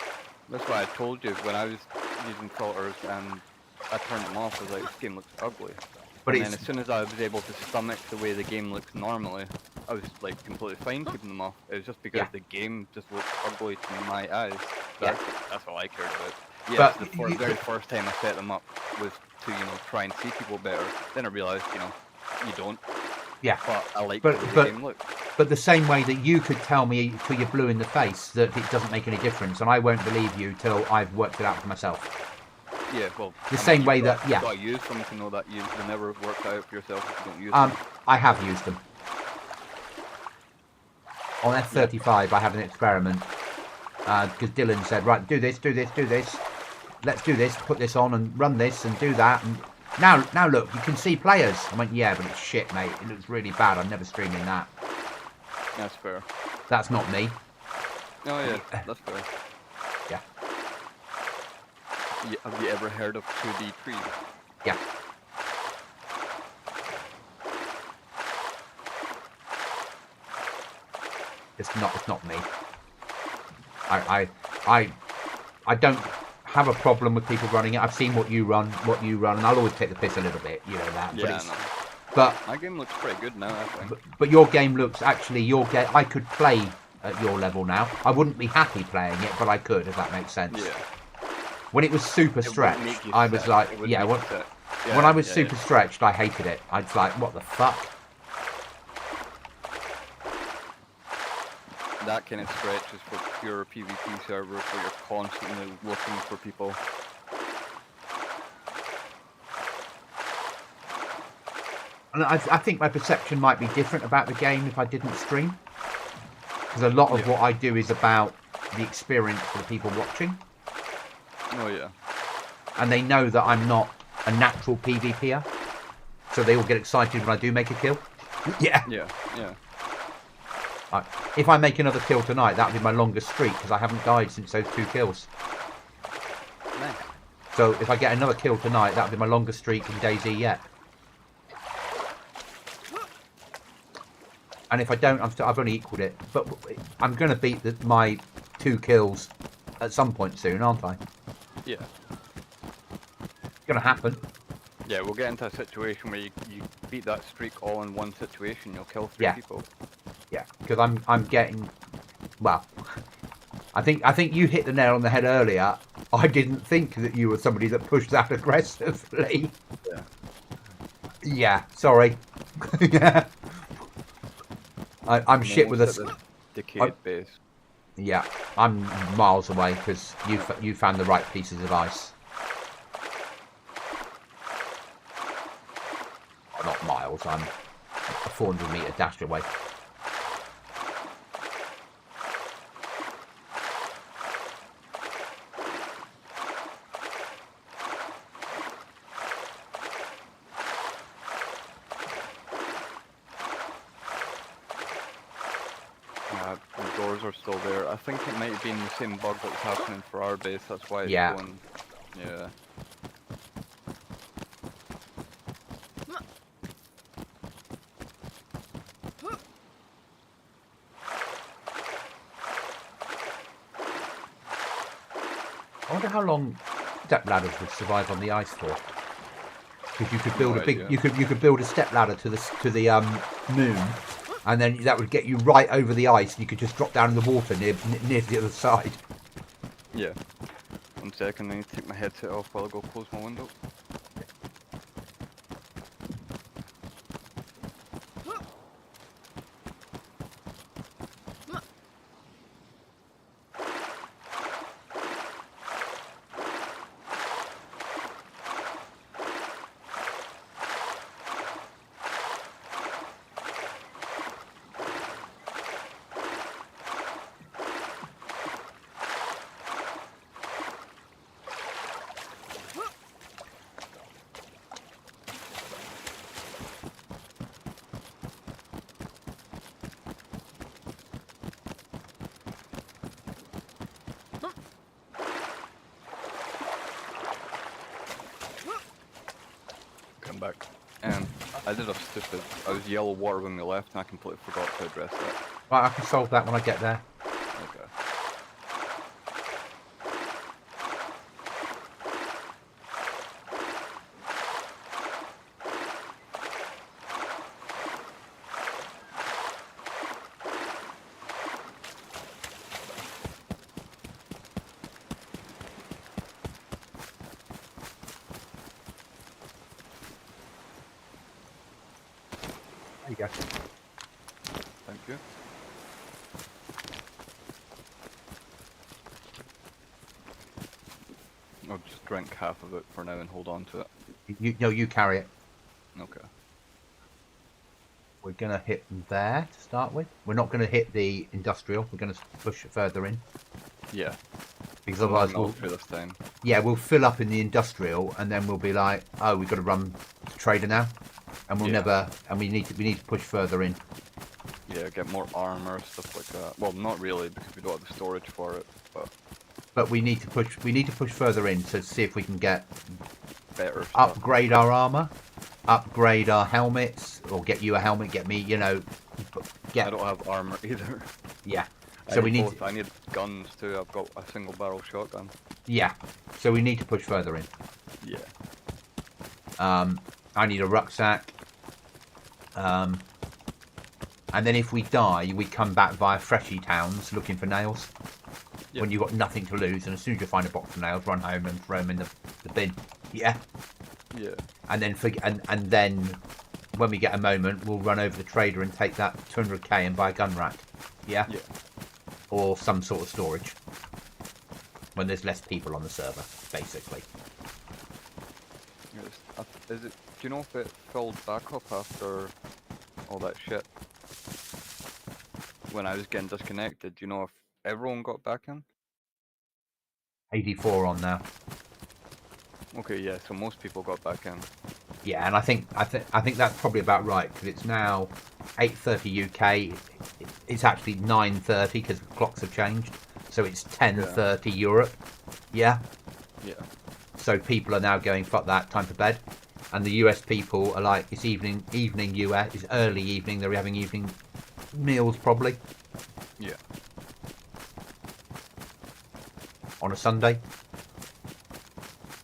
Speaker 2: that's why I told you when I was using filters and I turned them off. I was like, this game looks ugly. But then as soon as I was able to stomach the way the game looks normally, I was like completely fine keeping them off. It was just because the game just looked ugly to my eyes. That's all I cared about. Yeah, the very first time I set them up was to, try and see people better. Then I realised, you don't.
Speaker 1: Yeah.
Speaker 2: But I like the way the game looks.
Speaker 1: But the same way that you could tell me till you're blue in the face that it doesn't make any difference, and I won't believe you till I've worked it out for myself.
Speaker 2: Yeah, well,
Speaker 1: the same way that
Speaker 2: you've got to use them to know that you'll never work out for yourself if you don't use them.
Speaker 1: I have used them. On F35, I have an experiment because Dylan said, right, do this. Let's do this. Put this on and run this and do that. And now look, you can see players. I went, yeah, but it's shit, mate. It looks really bad. I'm never streaming that.
Speaker 2: That's fair.
Speaker 1: That's not me.
Speaker 2: Oh yeah, that's fair.
Speaker 1: Yeah.
Speaker 2: Have you ever heard of 2D Tree?
Speaker 1: Yeah. It's not me. I don't have a problem with people running it. I've seen what you run, and I'll always take the piss a little bit, that.
Speaker 2: Yeah,
Speaker 1: but
Speaker 2: my game looks pretty good now, I think.
Speaker 1: But your game looks I could play at your level now. I wouldn't be happy playing it, but I could, if that makes sense.
Speaker 2: Yeah.
Speaker 1: When it was super stretched, I was like, when I was super stretched, I hated it. I was like, what the fuck?
Speaker 2: That kind of stretch is for pure PvP servers where you're constantly looking for people.
Speaker 1: And I think my perception might be different about the game if I didn't stream. Because a lot of what I do is about the experience for the people watching.
Speaker 2: Oh yeah.
Speaker 1: And they know that I'm not a natural PvPer. So they all get excited when I do make a kill. Yeah.
Speaker 2: Yeah, yeah.
Speaker 1: If I make another kill tonight, that'll be my longest streak because I haven't died since those 2 kills.
Speaker 2: Nice.
Speaker 1: So if I get another kill tonight, that'll be my longest streak in DayZ yet. And if I don't, I've only equalled it. But I'm going to beat my 2 kills at some point soon, aren't I?
Speaker 2: Yeah.
Speaker 1: It's going to happen.
Speaker 2: Yeah, we'll get into a situation where you beat that streak all in one situation. You'll kill 3 people.
Speaker 1: Yeah, because I'm getting, well, I think you hit the nail on the head earlier. I didn't think that you were somebody that pushed that aggressively.
Speaker 2: Yeah.
Speaker 1: Yeah, sorry. Yeah. I'm
Speaker 2: I'm
Speaker 1: shit with
Speaker 2: almost
Speaker 1: a.
Speaker 2: at the
Speaker 1: I'm,
Speaker 2: decayed base.
Speaker 1: yeah, I'm miles away because you found the right pieces of ice. Well, not miles. I'm a 400-meter dash away.
Speaker 2: The doors are still there. I think it might have been the same bug that's happening for our base. That's why it's
Speaker 1: Yeah.
Speaker 2: going. Yeah.
Speaker 1: I wonder how long step ladders would survive on the ice for. Because you could build
Speaker 2: No
Speaker 1: a big,
Speaker 2: idea.
Speaker 1: you could build a step ladder to the moon, and then that would get you right over the ice. And you could just drop down in the water near the other side.
Speaker 2: Yeah. 1 second, I need to take my headset off while I go close my window. Come back. I did a stupid. I was yellow water when we left, and I completely forgot to address that.
Speaker 1: Right, I can solve that when I get there.
Speaker 2: Okay.
Speaker 1: There you go.
Speaker 2: Thank you. I'll just drink half of it for now and hold on to it.
Speaker 1: You carry it.
Speaker 2: Okay.
Speaker 1: We're gonna hit there to start with. We're not gonna hit the industrial. We're gonna push it further in
Speaker 2: Yeah.
Speaker 1: because
Speaker 2: I'm
Speaker 1: otherwise
Speaker 2: not military this time.
Speaker 1: we'll fill up in the industrial and then we'll be like, oh, we've got to run to trader now, and we need to push further in.
Speaker 2: Yeah, get more armor, stuff like that. Well, not really, because we don't have the storage for it,
Speaker 1: But we need to push further in to see if we can get
Speaker 2: better stuff.
Speaker 1: upgrade our armor, upgrade our helmets, or get you a helmet, get me,
Speaker 2: I don't have armor either.
Speaker 1: yeah.
Speaker 2: I
Speaker 1: So
Speaker 2: need
Speaker 1: we need
Speaker 2: both. I need guns too. I've got a single barrel shotgun.
Speaker 1: yeah. So we need to push further in.
Speaker 2: Yeah.
Speaker 1: I need a rucksack. And then if we die, we come back via Freshy Towns looking for nails.
Speaker 2: Yep.
Speaker 1: When you've got nothing to lose, and as soon as you find a box of nails, run home and throw them in the bin. Yeah.
Speaker 2: Yeah.
Speaker 1: And then and then when we get a moment, we'll run over the trader and take that 200k and buy a gun rack. Yeah.
Speaker 2: Yeah.
Speaker 1: Or some sort of storage. When there's less people on the server, basically.
Speaker 2: Is it? Do you know if it filled back up after all that shit? When I was getting disconnected, do you know if everyone got back in?
Speaker 1: 84 on now.
Speaker 2: Okay, yeah. So most people got back in.
Speaker 1: Yeah, and I think that's probably about right because it's now 8:30 UK. It's actually 9:30 because the clocks have changed, so it's 10:30 Europe. Yeah.
Speaker 2: Yeah.
Speaker 1: So people are now going fuck that, time for bed, and the US people are like it's evening US, it's early evening. They're having evening meals probably.
Speaker 2: Yeah.
Speaker 1: On a Sunday.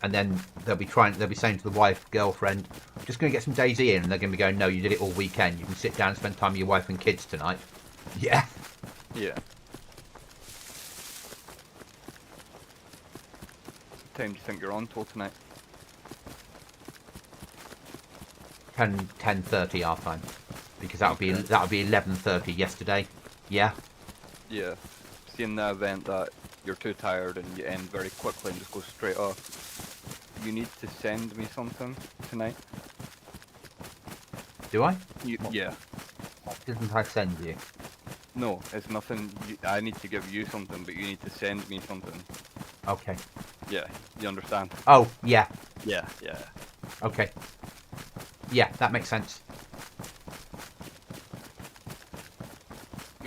Speaker 1: And then they'll be saying to the wife, girlfriend, I'm just going to get some DayZ in. And they're going to be going, no, you did it all weekend. You can sit down and spend time with your wife and kids tonight. Yeah.
Speaker 2: Yeah. What time do you think you're on till tonight?
Speaker 1: 10:30 our time, because that'll be 11:30 yesterday. Yeah.
Speaker 2: Yeah. See, in the event that you're too tired and you end very quickly and just go straight off, you need to send me something tonight.
Speaker 1: Do I?
Speaker 2: Yeah.
Speaker 1: Didn't I send you?
Speaker 2: No, it's nothing. I need to give you something, but you need to send me something.
Speaker 1: Okay.
Speaker 2: Yeah, you understand?
Speaker 1: Oh, yeah.
Speaker 2: Yeah, yeah.
Speaker 1: Okay. Yeah, that makes sense.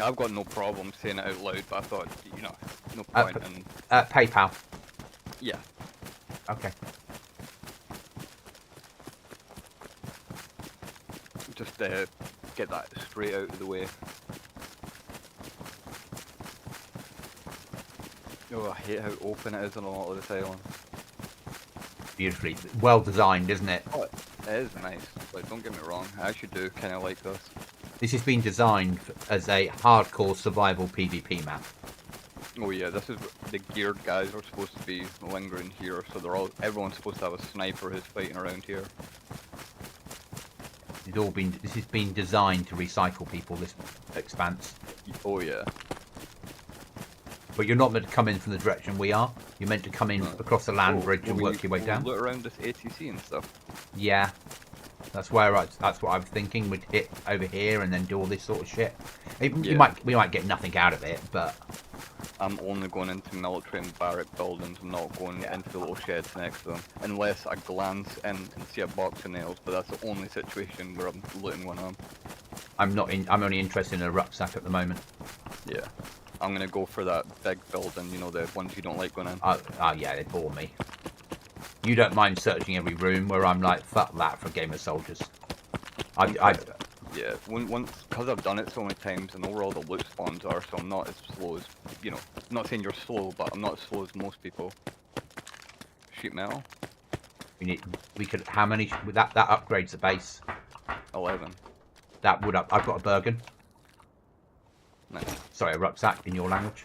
Speaker 2: I've got no problem saying it out loud, but I thought, you know, no point in...
Speaker 1: PayPal.
Speaker 2: Yeah.
Speaker 1: Okay.
Speaker 2: Just get that straight out of the way. Oh, I hate how open it is on a lot of this island.
Speaker 1: Beautifully. Well designed, isn't it?
Speaker 2: Oh, it is nice. Like, don't get me wrong, I actually do kind of like this.
Speaker 1: This has been designed as a hardcore survival PvP map.
Speaker 2: Oh yeah, this is the geared guys are supposed to be lingering here, so everyone's supposed to have a sniper who's fighting around here.
Speaker 1: This has been designed to recycle people, this expanse.
Speaker 2: Oh yeah.
Speaker 1: But you're not meant to come in from the direction we are. You're meant to come in across the land bridge and work your way down.
Speaker 2: Look around this ATC and stuff.
Speaker 1: Yeah. That's what I was thinking. We'd hit over here and then do all this sort of shit. We might get nothing out of it, but
Speaker 2: I'm only going into military and barrack buildings. I'm not going into the little sheds next to them, unless I glance in and see a box of nails. But that's the only situation where I'm looting one of them.
Speaker 1: I'm only interested in a rucksack at the moment.
Speaker 2: Yeah, I'm gonna go for that big building. You know, the ones you don't like going in.
Speaker 1: Oh yeah, they bore me. You don't mind searching every room, where I'm like, fuck that for a game of soldiers.
Speaker 2: Yeah, once because I've done it so many times, and know where all the loot spawns are, so I'm not as slow as, you know, I'm not saying you're slow, but I'm not as slow as most people. Sheet metal?
Speaker 1: How many, that upgrades the base.
Speaker 2: 11.
Speaker 1: That would I've got a Bergen.
Speaker 2: Nice.
Speaker 1: Sorry, a rucksack in your language.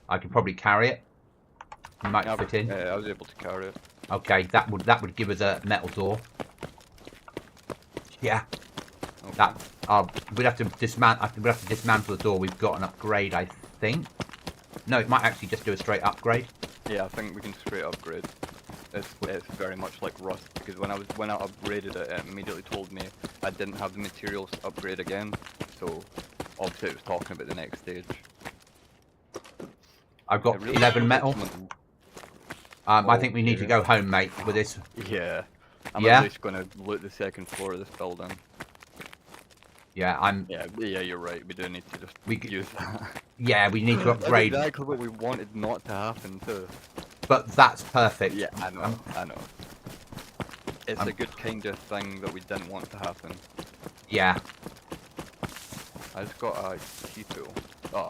Speaker 1: I could probably carry it. You might fit in.
Speaker 2: Yeah, I was able to carry it.
Speaker 1: Okay, that would give us a metal door. Yeah.
Speaker 2: Okay.
Speaker 1: We'd have to dismantle the door. We've got an upgrade, I think. No, it might actually just do a straight upgrade.
Speaker 2: Yeah, I think we can straight upgrade. It's very much like Rust, because when I upgraded it, it immediately told me I didn't have the materials to upgrade again. So obviously it was talking about the next stage.
Speaker 1: I've got 11 metal. I think we need to go home, mate, with this.
Speaker 2: Yeah. I'm at least going to loot the second floor of this building.
Speaker 1: Yeah,
Speaker 2: Yeah, you're right. We do need to just use that.
Speaker 1: Yeah, we need to upgrade.
Speaker 2: That's exactly what we wanted not to happen too.
Speaker 1: But that's perfect.
Speaker 2: Yeah, I know. It's a good kind of thing that we didn't want to happen.
Speaker 1: Yeah.
Speaker 2: I just got a key tool. Oh,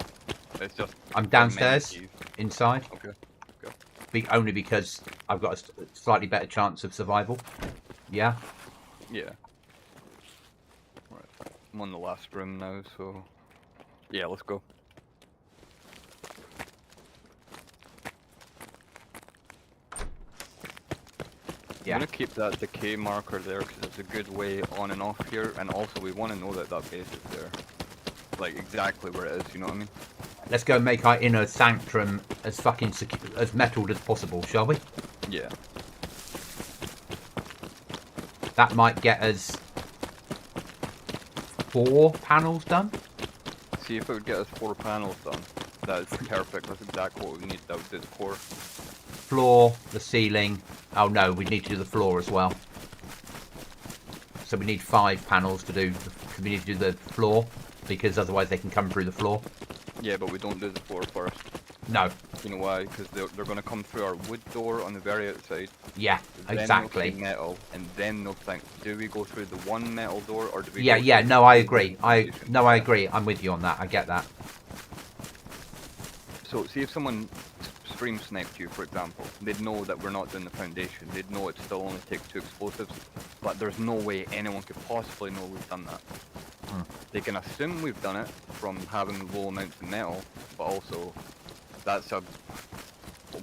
Speaker 2: it's just...
Speaker 1: I'm downstairs, inside.
Speaker 2: Okay.
Speaker 1: Only because I've got a slightly better chance of survival. Yeah?
Speaker 2: Yeah. Right. I'm on the last room now, so... Yeah, let's go.
Speaker 1: Yeah.
Speaker 2: I'm gonna keep that decay marker there because it's a good way on and off here, and also we want to know that that base is there. Like, exactly where it is, you know what I mean?
Speaker 1: Let's go make our inner sanctum as fucking as metalled as possible, shall we?
Speaker 2: Yeah.
Speaker 1: That might get us 4 panels done.
Speaker 2: See if it would get us 4 panels done. That's perfect. That's exactly what we need. That would do the core.
Speaker 1: Floor, the ceiling. Oh no, we need to do the floor as well. So we need 5 panels to do. We need to do the floor because otherwise they can come through the floor.
Speaker 2: Yeah, but we don't do the floor first.
Speaker 1: No.
Speaker 2: You know why? Because they're going to come through our wood door on the very outside.
Speaker 1: Yeah, exactly.
Speaker 2: Then they'll see metal, and then they'll think, do we go through the one metal door or do we?
Speaker 1: Yeah. No, I agree. I agree. I'm with you on that. I get that.
Speaker 2: So, see if someone stream sniped you, for example, they'd know that we're not doing the foundation. They'd know it still only takes 2 explosives, but there's no way anyone could possibly know we've done that. They can assume we've done it from having low amounts of metal, but also that's a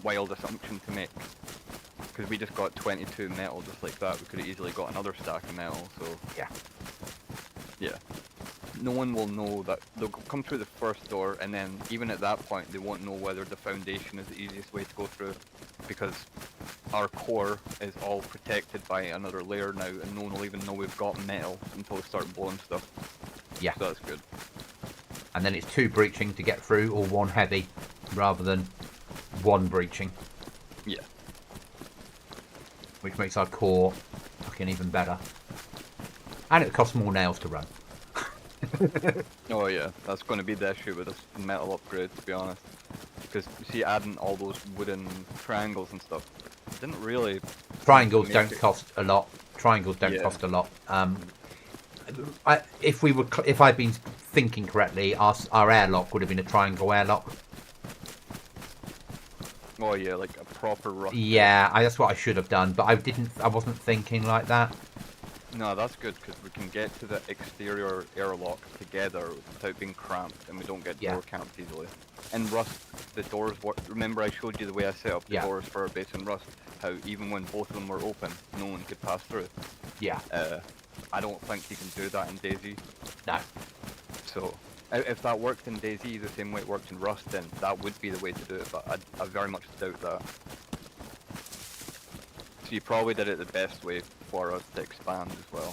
Speaker 2: wild assumption to make. because we just got 22 metal just like that. We could have easily got another stack of metal. So
Speaker 1: Yeah.
Speaker 2: yeah, no one will know that. They'll come through the first door, and then even at that point, they won't know whether the foundation is the easiest way to go through, because our core is all protected by another layer now, and no one will even know we've got metal until we start blowing stuff.
Speaker 1: Yeah.
Speaker 2: So that's good.
Speaker 1: And then it's 2 breaching to get through, or 1 heavy, rather than 1 breaching.
Speaker 2: Yeah.
Speaker 1: Which makes our core fucking even better. And it costs more nails to run.
Speaker 2: Oh yeah, that's going to be the issue with this metal upgrade, to be honest. Because you see, adding all those wooden triangles and stuff didn't really.
Speaker 1: Triangles don't cost a lot. Triangles don't cost a lot. If I'd been thinking correctly, our airlock would have been a triangle airlock.
Speaker 2: Oh yeah, like a proper rust.
Speaker 1: Yeah, that's what I should have done, but I wasn't thinking like that.
Speaker 2: No, that's good, because we can get to the exterior airlock together without being cramped, and we don't get door camped easily. In Rust, the doors work. Remember, I showed you the way I set up the doors for our base in Rust. How even when both of them were open, no one could pass through. Yeah. I don't think you can do that in DayZ.
Speaker 1: No.
Speaker 2: So, if that worked in DayZ the same way it worked in Rust, then that would be the way to do it, but I very much doubt that. So you probably did it the best way for us to expand as well.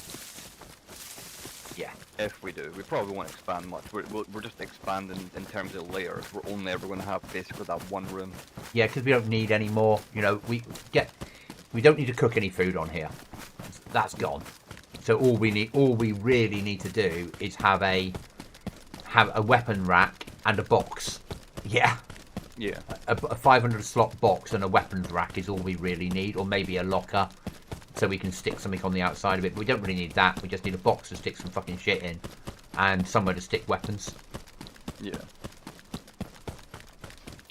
Speaker 1: Yeah.
Speaker 2: If we do. We probably won't expand much. We're just expanding in terms of layers. We're only ever going to have basically that one room.
Speaker 1: Yeah, because we don't need any more. You know, we don't need to cook any food on here. That's gone. So all we really need to do is have a weapon rack and a box. Yeah.
Speaker 2: Yeah.
Speaker 1: A 500 slot box and a weapons rack is all we really need, or maybe a locker, so we can stick something on the outside of it. But we don't really need that. We just need a box to stick some fucking shit in, and somewhere to stick weapons.
Speaker 2: Yeah.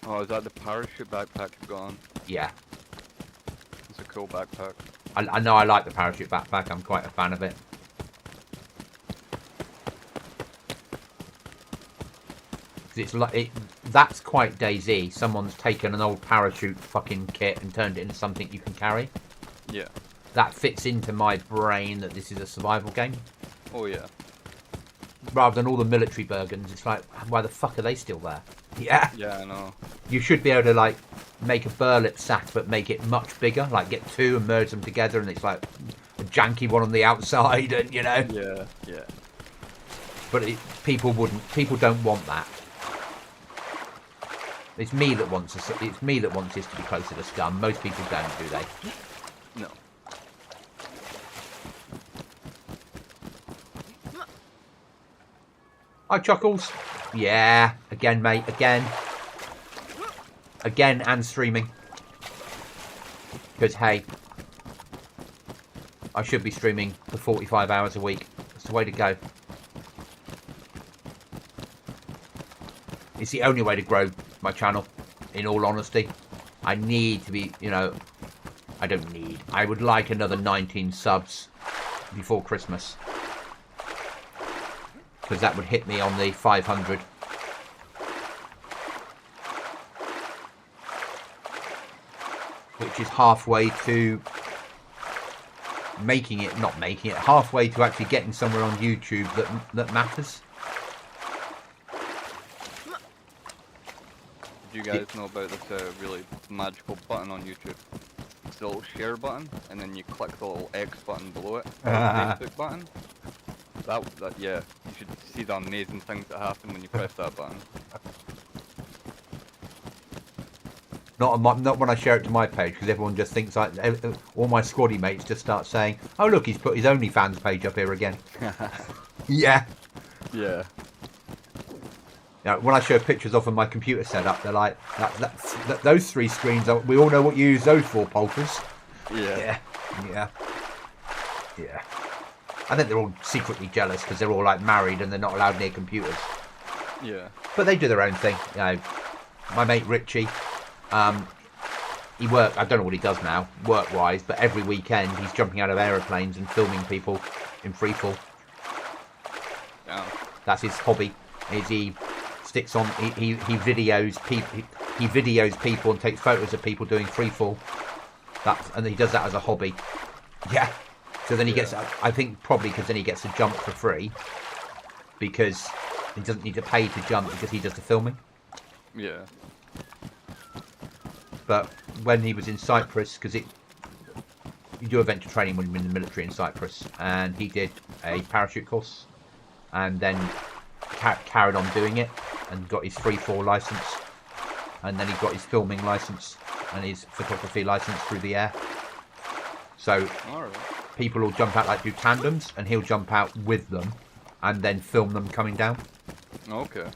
Speaker 2: Oh, is that the parachute backpack you've got on?
Speaker 1: Yeah.
Speaker 2: It's a cool backpack.
Speaker 1: I know I like the parachute backpack. I'm quite a fan of it. It's like that's quite DayZ. Someone's taken an old parachute fucking kit and turned it into something you can carry.
Speaker 2: Yeah.
Speaker 1: That fits into my brain that this is a survival game.
Speaker 2: Oh yeah.
Speaker 1: Rather than all the military Bergens, it's like, why the fuck are they still there? Yeah.
Speaker 2: Yeah, I know.
Speaker 1: You should be able to like make a burlap sack, but make it much bigger. Like get 2 and merge them together, and it's like a janky one on the outside, and you know.
Speaker 2: Yeah. Yeah.
Speaker 1: But people don't want that. It's me that wants this. It's me that wants this to be closer to scum. Most people don't, do they?
Speaker 2: No.
Speaker 1: Hi, Chuckles. Yeah, again, mate. Again, and streaming. Because hey, I should be streaming for 45 hours a week. That's the way to go. It's the only way to grow my channel, in all honesty. I need to be, you know, I would like another 19 subs before Christmas. Because that would hit me on the 500. Which is halfway to halfway to actually getting somewhere on YouTube that matters.
Speaker 2: Do you guys know about this really magical button on YouTube? It's the little share button, and then you click the little X button below it, the Facebook button. That yeah, you should see the amazing things that happen when you press that button.
Speaker 1: Not when I share it to my page, because everyone just thinks like all my squaddy mates just start saying, "Oh look, he's put his OnlyFans page up here again." Yeah.
Speaker 2: Yeah.
Speaker 1: Now, when I show pictures of my computer setup, they're like, those 3 screens, we all know what you use those for, Polters.
Speaker 2: Yeah.
Speaker 1: Yeah. I think they're all secretly jealous because they're all like married and they're not allowed near computers.
Speaker 2: Yeah.
Speaker 1: But they do their own thing. You know, my mate Richie, he works, I don't know what he does now, work-wise, but every weekend he's jumping out of aeroplanes and filming people in freefall.
Speaker 2: Yeah.
Speaker 1: That's his hobby. He sticks on, he videos people and takes photos of people doing freefall. And he does that as a hobby. Yeah. So then he gets, I think probably because then he gets to jump for free. Because he doesn't need to pay to jump because he does the filming.
Speaker 2: Yeah.
Speaker 1: But when he was in Cyprus, because you do adventure training when you're in the military in Cyprus, and he did a parachute course, and then carried on doing it, and got his 3-4 license, and then he got his filming license and his photography license through the air. So people will jump out, like do tandems, and he'll jump out with them, and then film them coming down.
Speaker 2: Okay.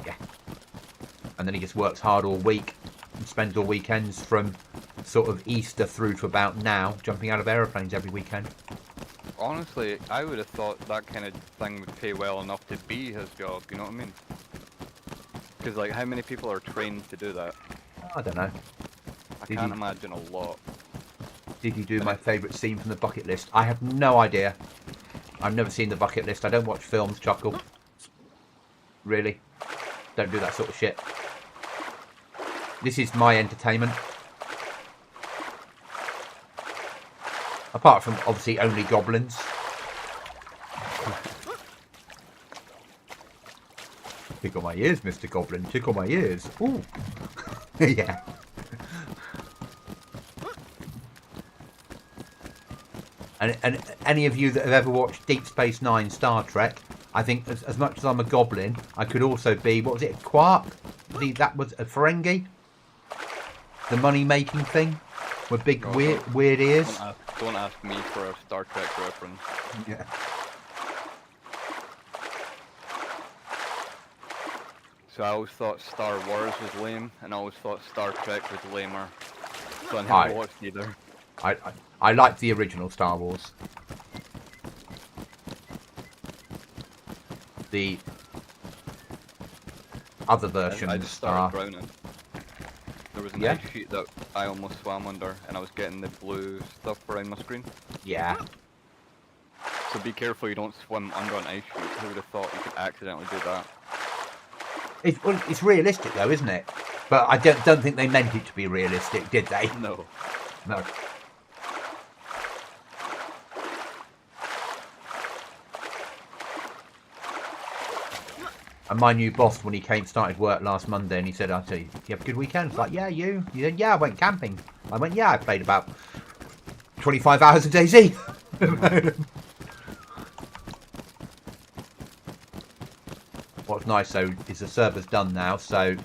Speaker 1: Yeah. And then he just works hard all week and spends all weekends from sort of Easter through to about now, jumping out of aeroplanes every weekend.
Speaker 2: Honestly, I would have thought that kind of thing would pay well enough to be his job, you know what I mean? Because, like, how many people are trained to do that?
Speaker 1: I don't know.
Speaker 2: I can't imagine a lot.
Speaker 1: Did you do my favourite scene from the bucket list? I have no idea. I've never seen the bucket list. I don't watch films, Chuckle. Really? Don't do that sort of shit. This is my entertainment. Apart from, obviously, only goblins. Tickle my ears, Mr. Goblin. Tickle my ears. Ooh. Yeah. And any of you that have ever watched Deep Space Nine Star Trek, I think as much as I'm a goblin, I could also be, what was it, a quark? That was a Ferengi? The money-making thing? With big, weird ears?
Speaker 2: Don't ask me for a Star Trek reference.
Speaker 1: Yeah.
Speaker 2: So I always thought Star Wars was lame, and I always thought Star Trek was lamer. So I never watched either.
Speaker 1: I like the original Star Wars. The other versions
Speaker 2: I just started drowning. There was an ice sheet that I almost swam under, and I was getting the blue stuff around my screen.
Speaker 1: Yeah.
Speaker 2: So be careful you don't swim under an ice sheet. Who would have thought you could accidentally do that?
Speaker 1: It's realistic though, isn't it? But I don't think they meant it to be realistic, did they?
Speaker 2: No.
Speaker 1: No. And my new boss, when he started work last Monday, and he said, "I tell you, you have a good weekend?" I was like, "Yeah, you?" He said, "Yeah, I went camping." I went, "Yeah, I played about 25 hours of DayZ." What's nice though is the server's done now, so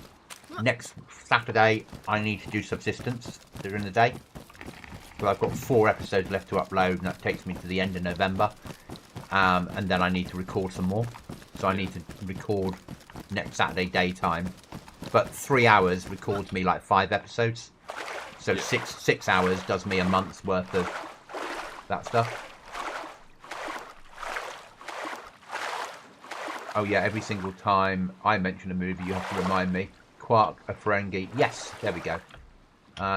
Speaker 1: next Saturday I need to do subsistence during the day. So I've got 4 episodes left to upload, and that takes me to the end of November. And then I need to record some more. So I need to record next Saturday daytime. But 3 hours records me like 5 episodes. So 6 hours does me a month's worth of that stuff. Oh yeah, every single time I mention a movie, you have to remind me. Quark, a Ferengi. Yes, there we go.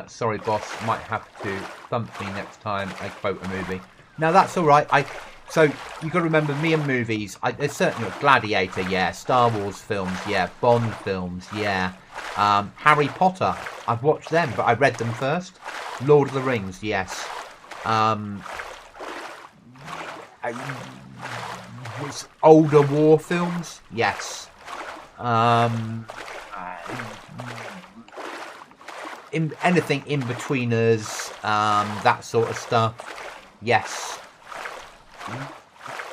Speaker 1: Sorry, boss. Might have to thump me next time I quote a movie. Now that's all right. So you got to remember, me and movies. There's certainly Gladiator, yeah. Star Wars films, yeah. Bond films, yeah. Harry Potter. I've watched them, but I read them first. Lord of the Rings, yes. Older war films, yes. Anything in betweeners, that sort of stuff, yes.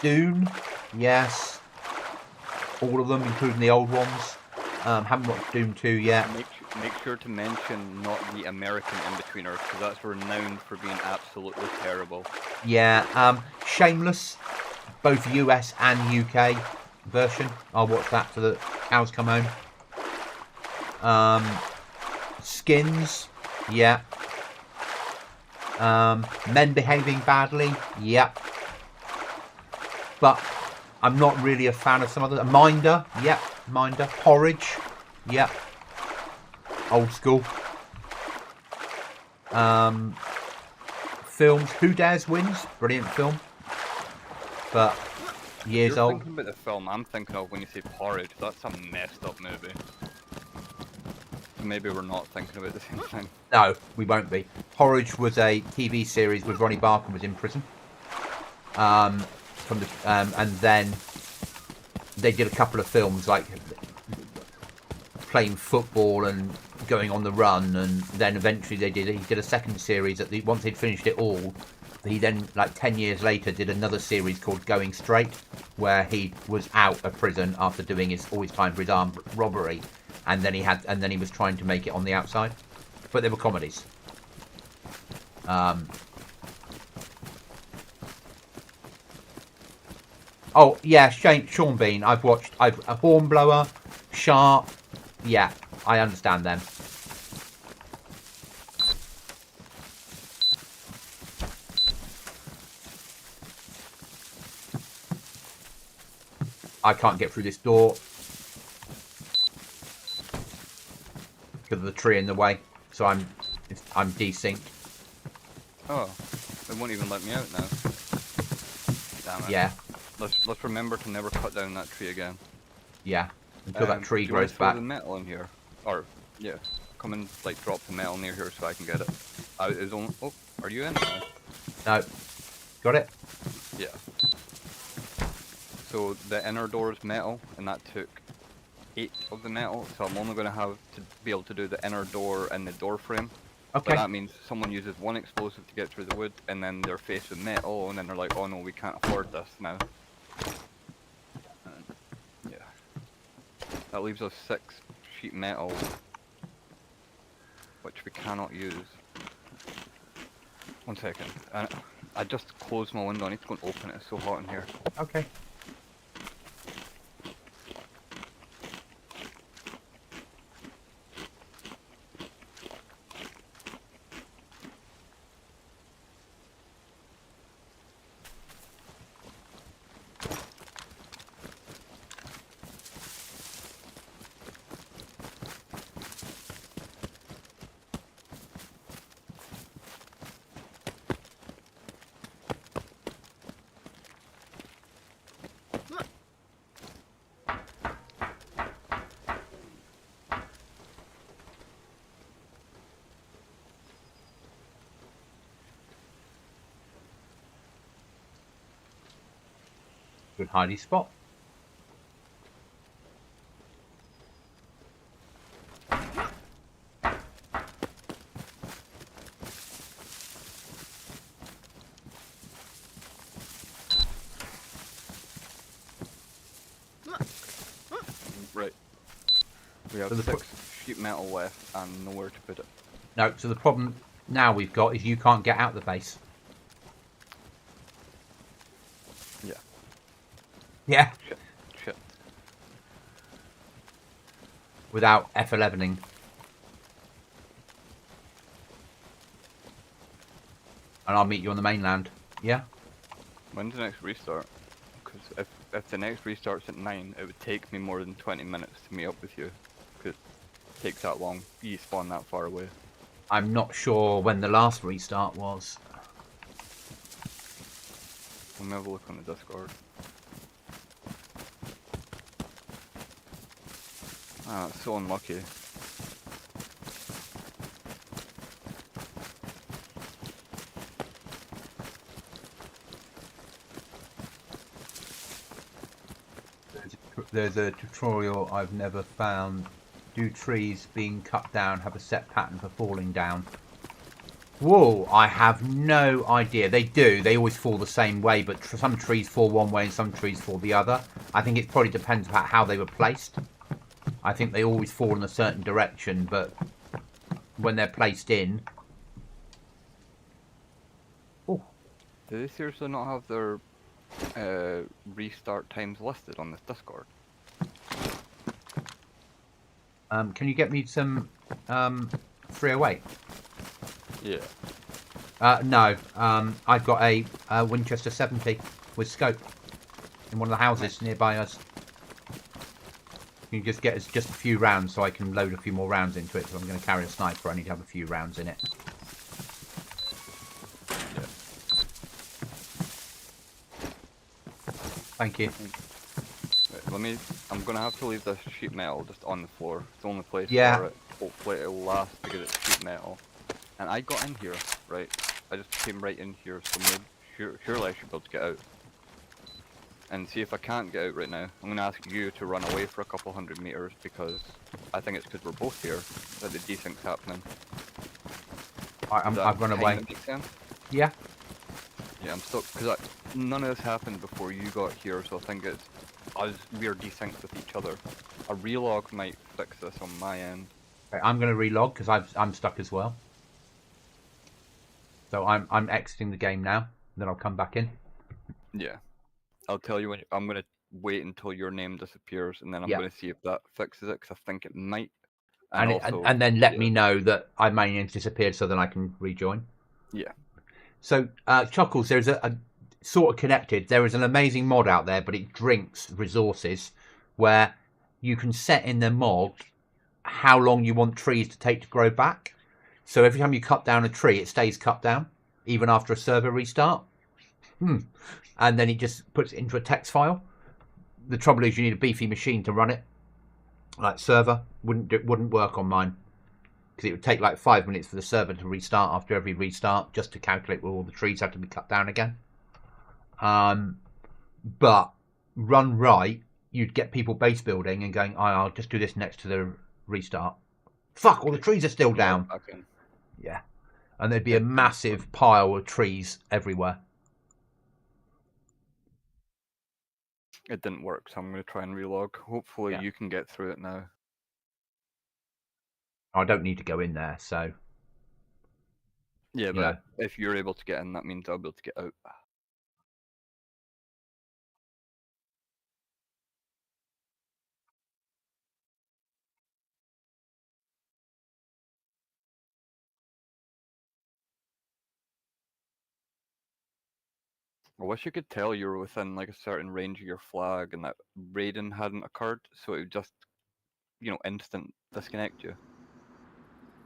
Speaker 1: Dune, yes. All of them, including the old ones. Haven't watched Doom 2 yet.
Speaker 2: Make sure to mention not the American in-betweeners, because that's renowned for being absolutely terrible.
Speaker 1: Yeah, Shameless, both US and UK version. I'll watch that till the cows come home. Skins, yeah. Men Behaving Badly, yeah. But I'm not really a fan of some others. Minder, yep. Minder. Porridge, yep. Old school. Films. Who Dares Wins, brilliant film. But years
Speaker 2: You're
Speaker 1: old.
Speaker 2: thinking about the film I'm thinking of when you say Porridge. That's a messed up movie. So maybe we're not thinking about the same thing.
Speaker 1: No, we won't be. Porridge was a TV series with Ronnie Barker was in prison. And then they did a couple of films like playing football and going on the run, and then eventually he did a second series. Once they'd finished it all, he then, like 10 years later, did another series called Going Straight, where he was out of prison after doing all his time for his armed robbery, and then he was trying to make it on the outside. But they were comedies. Oh yeah, Sean Bean. I've watched. A Hornblower, Sharp. Yeah, I understand them. I can't get through this door because of the tree in the way. So I'm desynced.
Speaker 2: Oh, it won't even let me out now. Damn it.
Speaker 1: Yeah.
Speaker 2: Let's remember to never cut down that tree again.
Speaker 1: Yeah. Until that tree
Speaker 2: do you want
Speaker 1: grows
Speaker 2: to throw
Speaker 1: back.
Speaker 2: the metal in here? Or, yeah. Come and, like, drop the metal near here so I can get it. Oh, are you in now?
Speaker 1: No. Got it?
Speaker 2: Yeah. So, the inner door is metal, and that took 8 of the metal, so I'm only going to have to be able to do the inner door and the door frame.
Speaker 1: Okay.
Speaker 2: But that means someone uses one explosive to get through the wood, and then they're faced with metal, and then they're like, oh no, we can't afford this now. And, yeah. That leaves us 6 sheet metal, which we cannot use. 1 second. I just closed my window, I need to go and open it, it's so hot in here.
Speaker 1: Okay. Good hiding spot.
Speaker 2: Right. We have
Speaker 1: So
Speaker 2: 6 sheet metal left and nowhere to put it.
Speaker 1: No, so the problem now we've got is you can't get out the base.
Speaker 2: Yeah.
Speaker 1: Yeah.
Speaker 2: Shit.
Speaker 1: Without F11ing. And I'll meet you on the mainland. Yeah?
Speaker 2: When's the next restart? Because if the next restart's at 9, it would take me more than 20 minutes to meet up with you. Because it takes that long. You spawn that far away.
Speaker 1: I'm not sure when the last restart was.
Speaker 2: Let me have a look on the Discord. Ah, that's so unlucky.
Speaker 1: There's a tutorial I've never found. Do trees being cut down have a set pattern for falling down? Whoa, I have no idea. They do. They always fall the same way, but some trees fall one way and some trees fall the other. I think it probably depends about how they were placed. I think they always fall in a certain direction, but when they're placed in... Oh.
Speaker 2: Do they seriously not have their restart times listed on this Discord?
Speaker 1: Can you get me some 308?
Speaker 2: Yeah.
Speaker 1: No. I've got a Winchester 70 with scope in one of the houses nearby us. You can just get us just a few rounds so I can load a few more rounds into it. So I'm going to carry a sniper. I need to have a few rounds in it.
Speaker 2: Yeah.
Speaker 1: Thank you.
Speaker 2: Wait, I'm gonna have to leave this sheet metal just on the floor. It's the only place
Speaker 1: Yeah.
Speaker 2: for it. hopefully it'll last to get its sheet metal. And I got in here, right? I just came right in here, so maybe, surely I should be able to get out. And see if I can't get out right now. I'm gonna ask you to run away for a couple 100 meters because I think it's because we're both here that the desync's happening.
Speaker 1: I've run away.
Speaker 2: Make sense?
Speaker 1: Yeah.
Speaker 2: Yeah, I'm stuck because none of this happened before you got here, so I think it's us. We're desynced with each other. A relog might fix this on my end.
Speaker 1: Okay, I'm going to relog because I'm stuck as well. So I'm exiting the game now. Then I'll come back in.
Speaker 2: Yeah, I'll tell you when. I'm gonna wait until your name disappears, and then I'm gonna see if that fixes it because I think it might.
Speaker 1: And then let me know that my name's disappeared so then I can rejoin.
Speaker 2: Yeah.
Speaker 1: So, Chuckles, there's a sort of connected. There is an amazing mod out there, but it drinks resources where you can set in the mod how long you want trees to take to grow back. So every time you cut down a tree, it stays cut down, even after a server restart. And then it just puts it into a text file. The trouble is you need a beefy machine to run it. Like server wouldn't work on mine because it would take like 5 minutes for the server to restart after every restart just to calculate where all the trees have to be cut down again. But run right, you'd get people base building and going, I'll just do this next to the restart. Fuck, all the trees are still down.
Speaker 2: Okay.
Speaker 1: Yeah. And there'd be a massive pile of trees everywhere.
Speaker 2: It didn't work, so I'm going to try and relog. Hopefully you can get through it now.
Speaker 1: I don't need to go in there, so...
Speaker 2: Yeah, but if you're able to get in, that means I'll be able to get out. I wish you could tell you were within like a certain range of your flag and that raiding hadn't occurred, so it would just, instant disconnect you.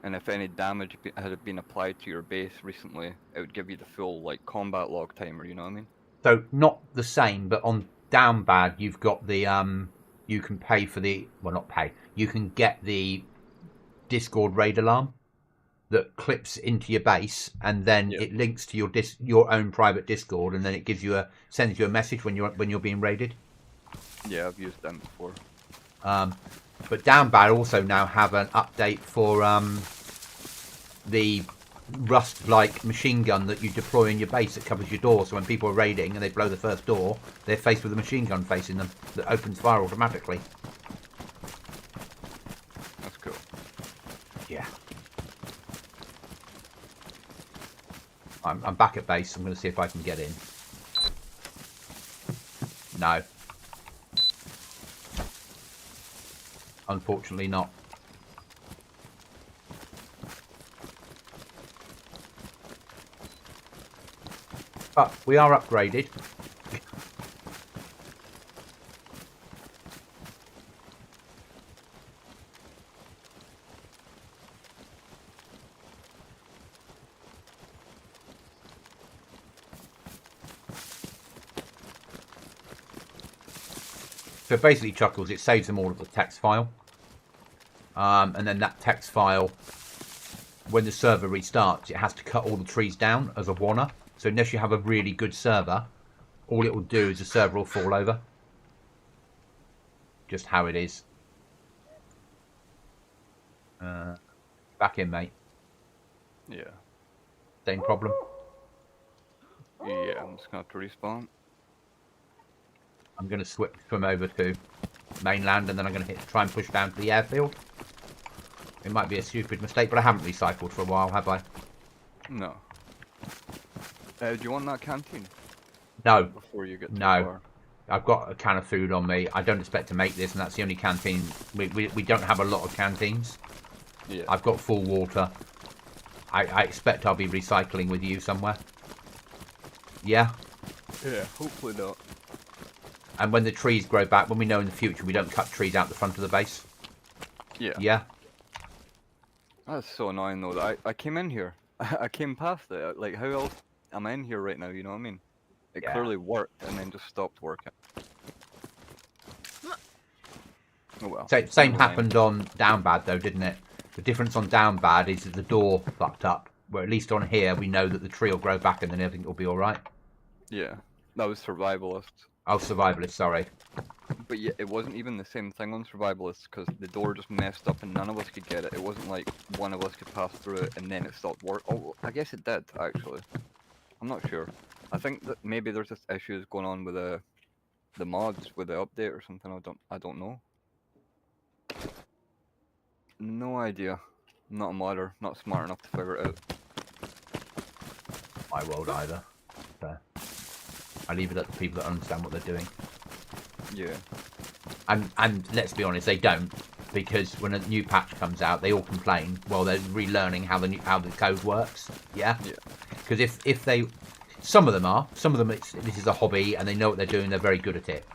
Speaker 2: And if any damage had been applied to your base recently, it would give you the full like combat log timer. You know what I mean?
Speaker 1: So not the same, but on down bad, you've got the you can pay for the not pay. You can get the Discord raid alarm that clips into your base, and then it links to your own private Discord, and then it sends you a message when you're being raided.
Speaker 2: Yeah, I've used them before.
Speaker 1: But down bad also now have an update for the rust-like machine gun that you deploy in your base that covers your door. So when people are raiding and they blow the first door, they're faced with a machine gun facing them that opens fire automatically.
Speaker 2: That's cool.
Speaker 1: Yeah. I'm back at base. I'm going to see if I can get in. No. Unfortunately not. But we are upgraded. So basically, Chuckles, it saves them all as a text file. And then that text file, when the server restarts, it has to cut all the trees down as a warner. So unless you have a really good server, all it will do is the server will fall over. Just how it is. Back in, mate.
Speaker 2: Yeah.
Speaker 1: Same problem.
Speaker 2: Yeah, I'm just going to have to respawn.
Speaker 1: I'm going to swim over to mainland, and then I'm going to try and push down to the airfield. It might be a stupid mistake, but I haven't recycled for a while, have I?
Speaker 2: No. Do you want that canteen?
Speaker 1: No.
Speaker 2: Before you get too
Speaker 1: no.
Speaker 2: far?
Speaker 1: I've got a can of food on me. I don't expect to make this, and that's the only canteen. We don't have a lot of canteens.
Speaker 2: Yeah.
Speaker 1: I've got full water. I expect I'll be recycling with you somewhere. Yeah?
Speaker 2: Yeah, hopefully not.
Speaker 1: And when the trees grow back, when we know in the future we don't cut trees out the front of the base.
Speaker 2: Yeah.
Speaker 1: Yeah?
Speaker 2: That's so annoying though that I came in here. I came past it. Like, how else am I in here right now, you know what I mean? It clearly worked and then just stopped working. Oh well.
Speaker 1: Same happened on Down Bad though, didn't it? The difference on down bad is that the door fucked up. Where at least on here, we know that the tree will grow back and then everything will be alright.
Speaker 2: Yeah, that was survivalist.
Speaker 1: Oh, survivalist, sorry.
Speaker 2: But yeah, it wasn't even the same thing on survivalist because the door just messed up and none of us could get it. It wasn't like one of us could pass through it and then it stopped working. Oh, I guess it did actually. I'm not sure. I think that maybe there's just issues going on with the mods with the update or something. I don't know. No idea. I'm not a modder. Not smart enough to figure it out.
Speaker 1: I won't either. So I leave it up to people that understand what they're doing.
Speaker 2: Yeah.
Speaker 1: And let's be honest, they don't, because when a new patch comes out, they all complain. Well, they're relearning how the code works. Yeah.
Speaker 2: Yeah.
Speaker 1: Because if they, some of them this is a hobby and they know what they're doing. They're very good at it.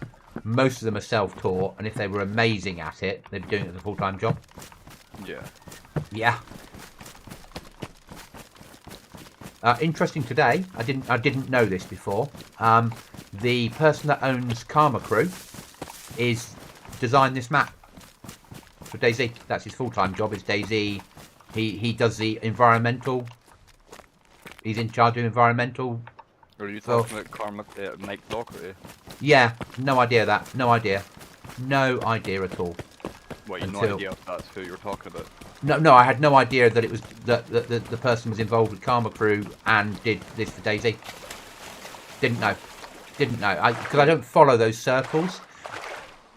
Speaker 1: Most of them are self-taught, and if they were amazing at it, they'd be doing it as a full-time job.
Speaker 2: Yeah.
Speaker 1: Yeah. Interesting today. I didn't know this before. The person that owns Karma Crew is designed this map for DayZ. That's his full-time job. Is DayZ. He does the environmental. He's in charge of environmental.
Speaker 2: Are you talking about Karma, Mike Dockery?
Speaker 1: Yeah. No idea that. No idea. No idea at all.
Speaker 2: What, you have no idea if that's who you're talking about?
Speaker 1: No, I had no idea that it was that the person was involved with Karma Crew and did this for DayZ. Didn't know, because I don't follow those circles.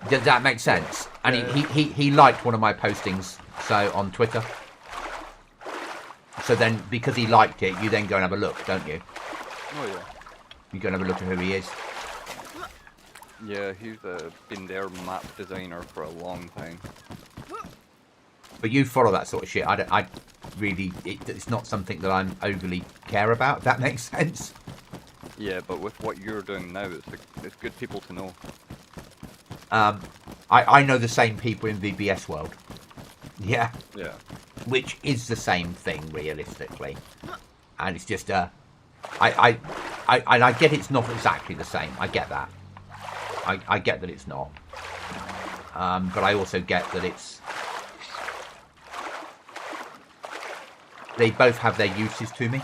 Speaker 1: Does that make sense? And
Speaker 2: yeah.
Speaker 1: he liked one of my postings, so on Twitter. So then, because he liked it, you then go and have a look, don't you?
Speaker 2: Oh yeah.
Speaker 1: You go and have a look at who he is.
Speaker 2: Yeah, he's been their map designer for a long time.
Speaker 1: But you follow that sort of shit. I really, it's not something that I'm overly care about. If that makes sense.
Speaker 2: Yeah, but with what you're doing now, it's good people to know.
Speaker 1: I know the same people in VBS world. Yeah.
Speaker 2: Yeah.
Speaker 1: Which is the same thing realistically, and it's just I get it's not exactly the same. I get that. I get that it's not. But I also get that it's. They both have their uses to me.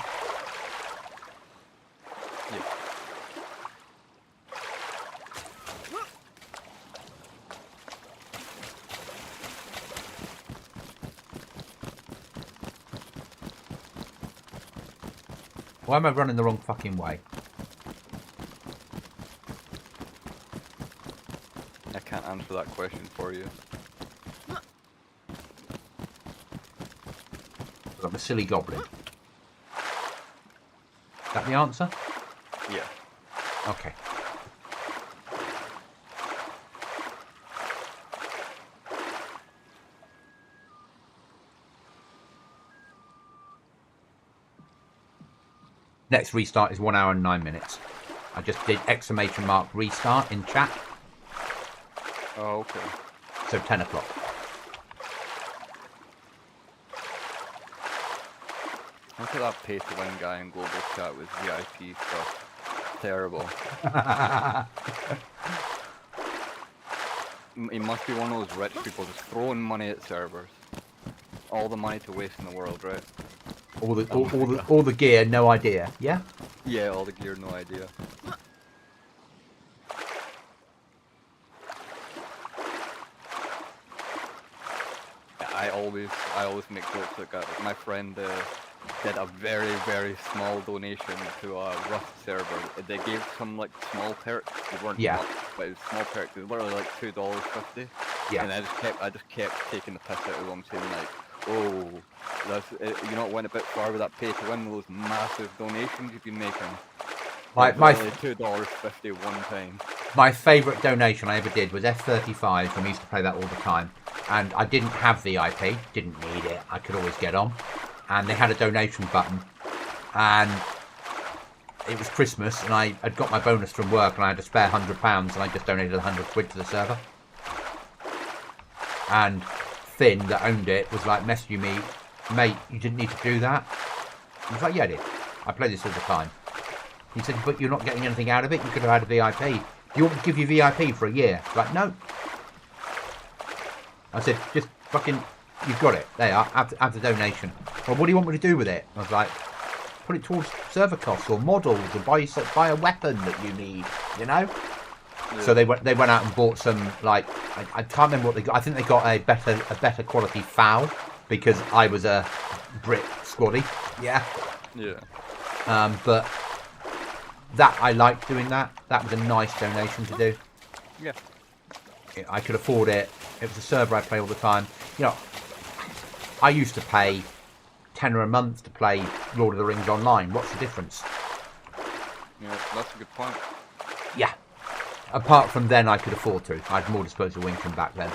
Speaker 2: Yeah.
Speaker 1: Why am I running the wrong fucking way?
Speaker 2: I can't answer that question for you.
Speaker 1: I'm a silly goblin. Is that the answer?
Speaker 2: Yeah.
Speaker 1: Okay. Next restart is 1 hour and 9 minutes. I just did exclamation mark restart in chat.
Speaker 2: Oh, okay.
Speaker 1: So 10 o'clock.
Speaker 2: Look at that pay-to-win guy in global chat with VIP stuff. Terrible. He must be one of those rich people just throwing money at servers. All the money to waste in the world, right?
Speaker 1: All the gear, no idea. Yeah?
Speaker 2: Yeah, all the gear, no idea. I always make jokes like that. My friend did a very, very small donation to a Rust server. They gave some like small perks. They weren't much, but it was small perks. It was literally like $2.50.
Speaker 1: Yeah.
Speaker 2: And I just kept taking the piss out of them, saying like, oh, you know, it went a bit far with that pay to win, those massive donations you've been making.
Speaker 1: My
Speaker 2: $2.50 one time.
Speaker 1: My favourite donation I ever did was F35, and we used to play that all the time. And I didn't have VIP, didn't need it. I could always get on. And they had a donation button. And it was Christmas, and I had got my bonus from work, and I had a spare £100, and I just donated 100 quid to the server. And Finn, that owned it, was like messaging me, mate, you didn't need to do that. I was like, yeah, I did. I play this all the time. He said, but you're not getting anything out of it. You could have had a VIP. Do you want me to give you VIP for a year? Like, no. I said, just fucking you've got it. There you are. Add the donation. Well, what do you want me to do with it? I was like, put it towards server costs or models or buy a weapon that you need, you know? Yeah. So they went out and bought some, like, I can't remember what they got. I think they got a better quality FAL because I was a Brit squaddy. Yeah.
Speaker 2: Yeah.
Speaker 1: But that, I liked doing that. That was a nice donation to do.
Speaker 2: Yeah.
Speaker 1: I could afford it. It was a server I play all the time. You know, I used to pay £10 a month to play Lord of the Rings online. What's the difference?
Speaker 2: Yeah, that's a good point.
Speaker 1: Yeah. Apart from then, I could afford to. I had more disposable income back then.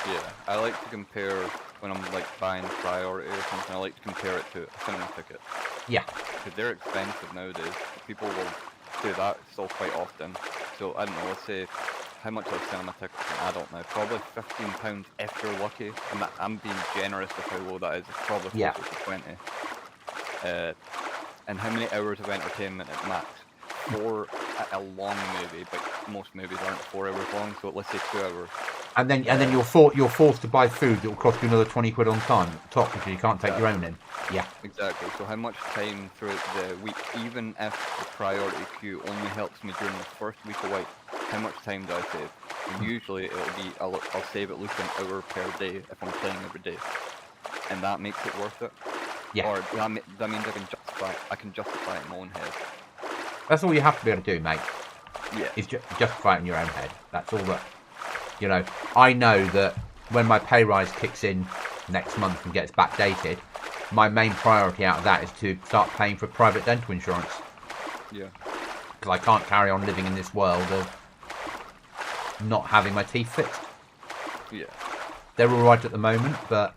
Speaker 2: Yeah, I like to compare when I'm like buying priority or something. I like to compare it to a cinema ticket.
Speaker 1: Yeah.
Speaker 2: Because they're expensive nowadays. People will do that still quite often. So I don't know. Let's say how much are cinema tickets for an adult now? Probably £15 if you're lucky. And I'm being generous with how low that is. It's probably closer to 20. And how many hours of entertainment at max? For a long movie, but most movies aren't 4 hours long. So let's say 2 hours.
Speaker 1: And then you're forced to buy food that will cost you another £20 on time top because you can't take your own in. Yeah.
Speaker 2: Exactly. So how much time throughout the week, even if the priority queue only helps me during the first week away, how much time do I save? And usually it'll be I'll save at least an hour per day if I'm playing every day, and that makes it worth it.
Speaker 1: Yeah.
Speaker 2: Or that means I can justify it in my own head.
Speaker 1: That's all you have to be able to do, mate.
Speaker 2: Yeah.
Speaker 1: Is justify it in your own head. That's all that. You know, I know that when my pay rise kicks in next month and gets backdated, my main priority out of that is to start paying for private dental insurance.
Speaker 2: Yeah.
Speaker 1: Because I can't carry on living in this world of not having my teeth fixed.
Speaker 2: Yeah.
Speaker 1: They're all right at the moment, but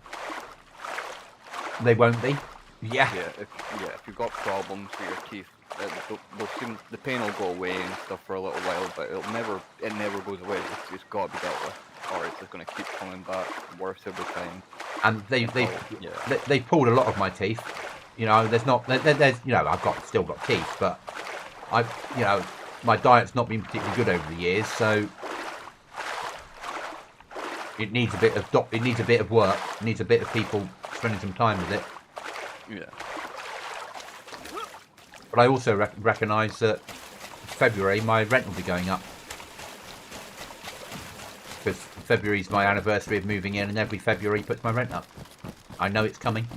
Speaker 1: they won't be. Yeah.
Speaker 2: Yeah. If you've got problems with your teeth, the pain will go away and stuff for a little while, but it never goes away. It's got to be dealt with, or it's just going to keep coming back worse every time.
Speaker 1: And they pulled a lot of my teeth. You know, there's you know, still got teeth, but my diet's not been particularly good over the years, so it needs a bit of work. It needs a bit of people spending some time with it.
Speaker 2: Yeah.
Speaker 1: But I also recognise that February my rent will be going up. Because February's my anniversary of moving in, and every February puts my rent up. I know it's coming.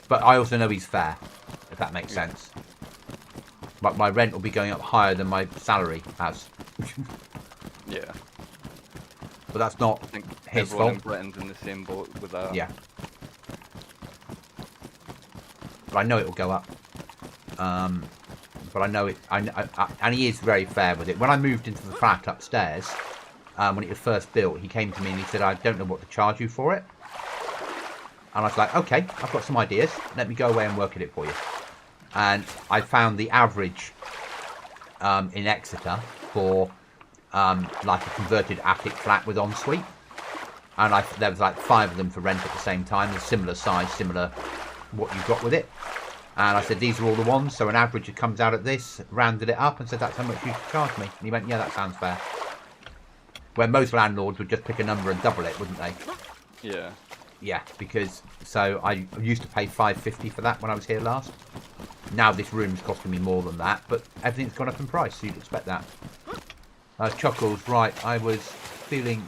Speaker 1: But I also know he's fair, if that makes sense. But my rent will be going up higher than my salary has.
Speaker 2: Yeah.
Speaker 1: But that's not his fault.
Speaker 2: Everyone in Britain's in the same boat with that.
Speaker 1: Yeah. But I know it will go up. But I know it, and he is very fair with it. When I moved into the flat upstairs, when it was first built, he came to me and he said, "I don't know what to charge you for it." And I was like, "Okay, I've got some ideas. Let me go away and work at it for you." And I found the average in Exeter for like a converted attic flat with ensuite, and there was like 5 of them for rent at the same time, a similar size, similar what you got with it. And I said, "These are all the ones, so an average it comes out at this," rounded it up and said, "That's how much you should charge me." And he went, "Yeah, that sounds fair." Where most landlords would just pick a number and double it, wouldn't they?
Speaker 2: Yeah.
Speaker 1: Yeah, because, so I used to pay £5.50 for that when I was here last. Now this room's costing me more than that, but everything's gone up in price, so you'd expect that. Chuckles, right, I was feeling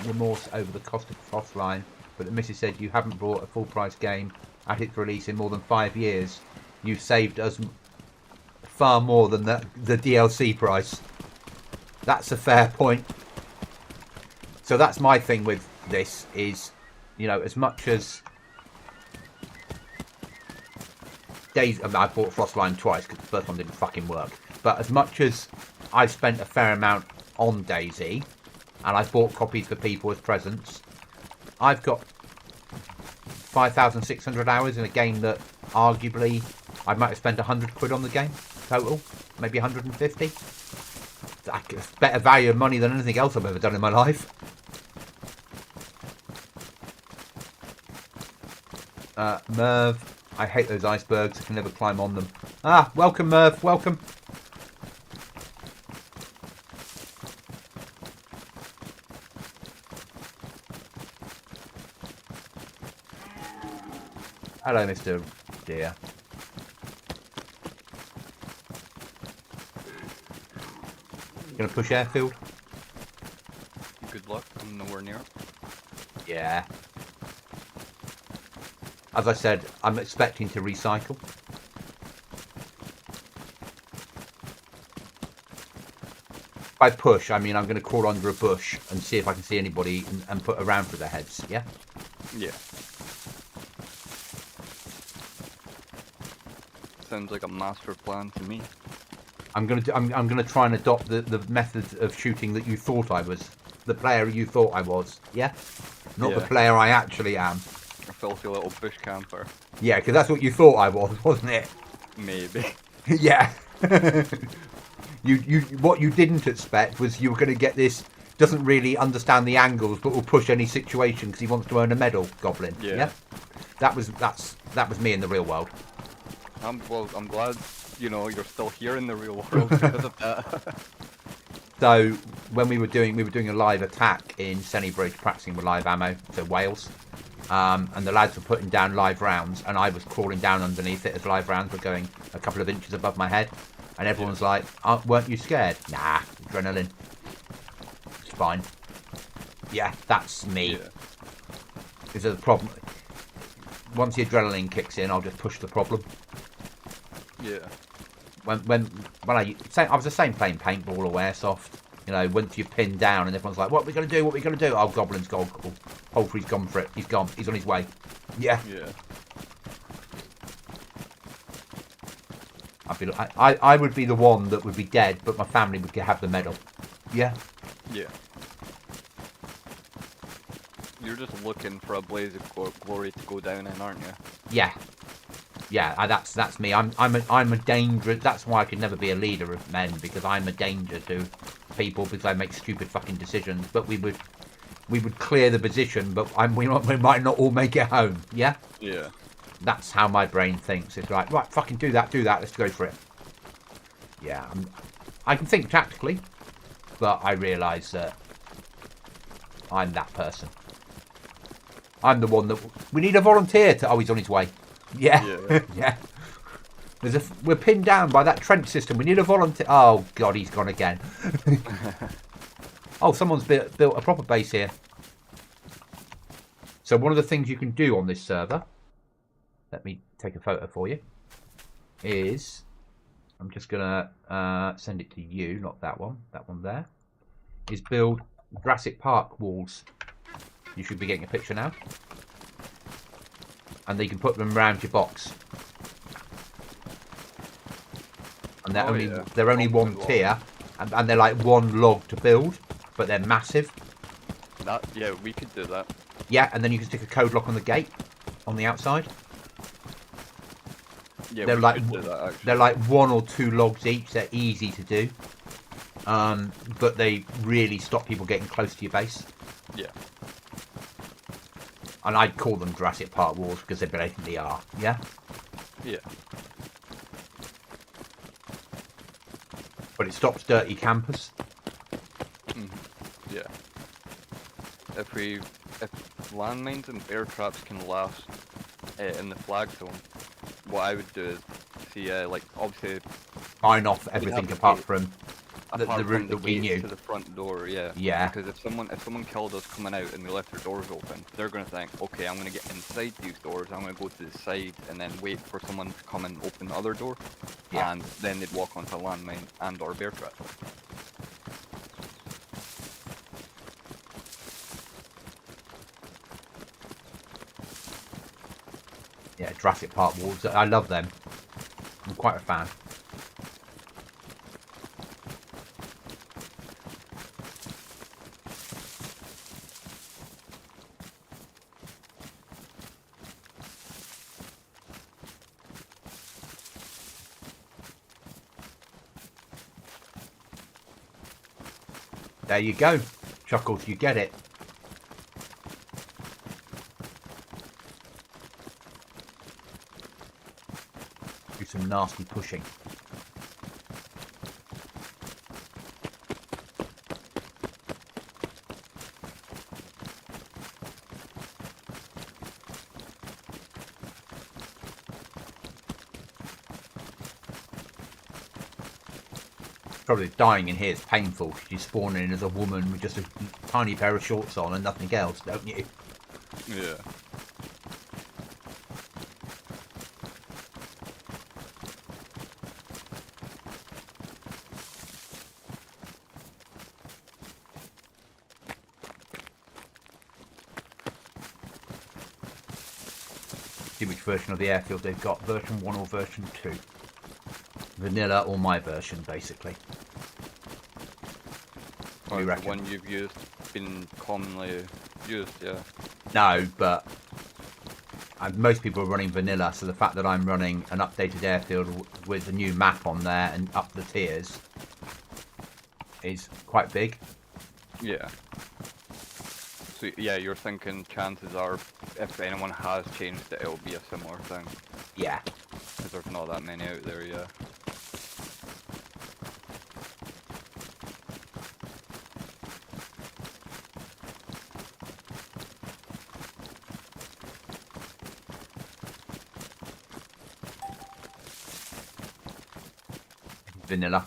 Speaker 1: remorse over the cost of Frostline, but the missus said, "You haven't bought a full price game at its release in more than 5 years. You've saved us far more than the DLC price." That's a fair point. So that's my thing with this is, you know, as much as DayZ, I bought Frostline twice because the first one didn't fucking work. But as much as I spent a fair amount on DayZ, and I bought copies for people as presents, I've got 5,600 hours in a game that arguably I might have spent £100 on the game total, maybe 150. It's better value of money than anything else I've ever done in my life. Merv, I hate those icebergs. I can never climb on them. Ah, welcome, Merv. Welcome. Hello, Mr. Deer. Gonna push airfield?
Speaker 2: Good luck. I'm nowhere near it.
Speaker 1: Yeah. As I said, I'm expecting to recycle. By push, I mean I'm going to crawl under a bush and see if I can see anybody and put a round through their heads. Yeah.
Speaker 2: Yeah. Sounds like a master plan to me.
Speaker 1: I'm gonna try and adopt the method of shooting that you thought I was, the player you thought I was. Yeah. Not the
Speaker 2: Yeah.
Speaker 1: player I actually am.
Speaker 2: A filthy little bush camper.
Speaker 1: Yeah, because that's what you thought I was, wasn't it?
Speaker 2: Maybe.
Speaker 1: Yeah. What you didn't expect was you were going to get this. Doesn't really understand the angles, but will push any situation because he wants to earn a medal. Goblin.
Speaker 2: Yeah.
Speaker 1: That was me in the real world.
Speaker 2: I'm glad, you're still here in the real world because of that.
Speaker 1: So when we were doing a live attack in Sennybridge, practicing with live ammo, so Wales, and the lads were putting down live rounds, and I was crawling down underneath it as live rounds were going a couple of inches above my head, and everyone was like, oh, "Weren't you scared?" Nah, adrenaline. It's fine. Yeah, that's me.
Speaker 2: Yeah.
Speaker 1: Is there a problem? Once the adrenaline kicks in, I'll just push the problem.
Speaker 2: Yeah.
Speaker 1: When I was the same playing paintball or airsoft. Once you're pinned down and everyone's like, "What are we gonna do? What are we gonna do?" Oh, Goblin's gone. Hopefully he's gone for it. He's gone. He's on his way. Yeah.
Speaker 2: Yeah.
Speaker 1: I would be the one that would be dead, but my family would have the medal. Yeah.
Speaker 2: Yeah. You're just looking for a blaze of glory to go down in, aren't you?
Speaker 1: Yeah. Yeah, that's me. I'm a danger. That's why I could never be a leader of men, because I'm a danger to people because I make stupid fucking decisions. But we would clear the position, but we might not all make it home. Yeah.
Speaker 2: Yeah.
Speaker 1: That's how my brain thinks. It's like, right, fucking do that. Let's go for it. Yeah, I can think tactically, but I realise that I'm that person. I'm the one that we need a volunteer to. Oh, he's on his way. Yeah, yeah. We're pinned down by that trench system. We need a volunteer. Oh God, he's gone again. Oh, someone's built a proper base here. So one of the things you can do on this server, let me take a photo for you, is I'm just gonna send it to you, not that one there, is build Jurassic Park walls. You should be getting a picture now. And then you can put them around your box. And they're only one tier, and they're like one log to build, but they're massive.
Speaker 2: Yeah, we could do that.
Speaker 1: Yeah, and then you can stick a code lock on the gate on the outside.
Speaker 2: Yeah,
Speaker 1: they're
Speaker 2: we could do that, actually.
Speaker 1: They're like 1 or 2 logs each. They're easy to do, but they really stop people getting close to your base.
Speaker 2: Yeah.
Speaker 1: And I'd call them Jurassic Park walls because they blatantly are. Yeah.
Speaker 2: Yeah.
Speaker 1: But it stops dirty campers.
Speaker 2: Yeah. If landmines and bear traps can last in the flag zone, what I would do is see, obviously,
Speaker 1: Mine off everything apart from the route that we knew
Speaker 2: to the front door. Yeah.
Speaker 1: Yeah.
Speaker 2: Because if someone killed us coming out and we left their doors open, they're gonna think, okay, I'm gonna get inside these doors. I'm gonna go to the side and then wait for someone to come and open the other door,
Speaker 1: Yeah.
Speaker 2: and then they'd walk onto a landmine and or bear trap.
Speaker 1: Yeah, Jurassic Park walls. I love them. I'm quite a fan. There you go. Chuckles, you get it. Do some nasty pushing. Probably dying in here is painful because you spawn in as a woman with just a tiny pair of shorts on and nothing else, don't you?
Speaker 2: Yeah.
Speaker 1: See which version of the airfield they've got, version 1 or version 2. Vanilla or my version, basically. What do you
Speaker 2: The
Speaker 1: reckon?
Speaker 2: one you've used been commonly used, yeah.
Speaker 1: No, but most people are running vanilla, so the fact that I'm running an updated airfield with a new map on there and up the tiers is quite big.
Speaker 2: Yeah. So yeah, you're thinking chances are if anyone has changed it, it'll be a similar thing.
Speaker 1: Yeah.
Speaker 2: Because there's not that many out there, yeah.
Speaker 1: Vanilla.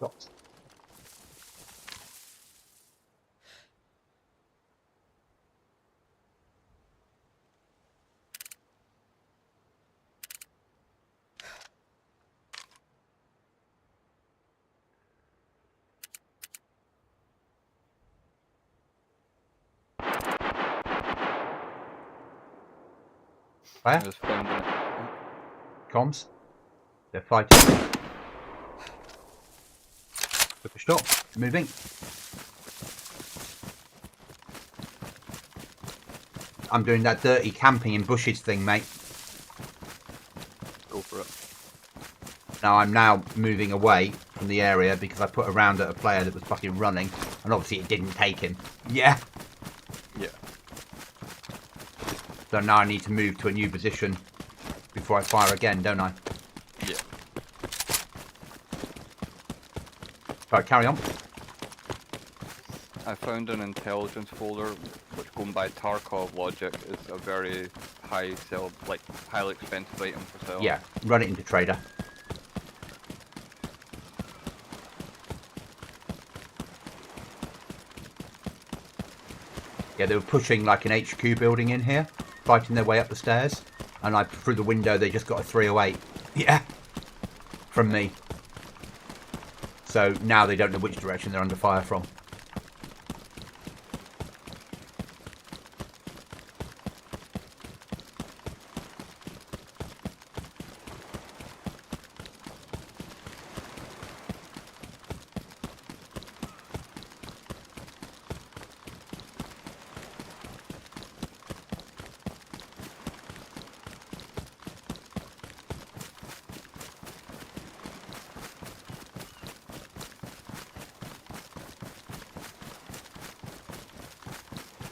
Speaker 1: Got.
Speaker 2: I
Speaker 1: Where?
Speaker 2: just found it.
Speaker 1: Comms? They're fighting. Took a stop. Moving. I'm doing that dirty camping in bushes thing, mate.
Speaker 2: Go for it.
Speaker 1: Now I'm now moving away from the area because I put a round at a player that was fucking running, and obviously it didn't take him. Yeah.
Speaker 2: Yeah.
Speaker 1: So now I need to move to a new position before I fire again, don't I?
Speaker 2: Yeah.
Speaker 1: Right, carry on.
Speaker 2: I found an intelligence folder which, going by Tarkov logic, is a very high sell, like highly expensive item for sale.
Speaker 1: Yeah, run it into trader. Yeah, they were pushing like an HQ building in here, fighting their way up the stairs, and I through the window they just got a 308. Yeah, from me. So now they don't know which direction they're under fire from.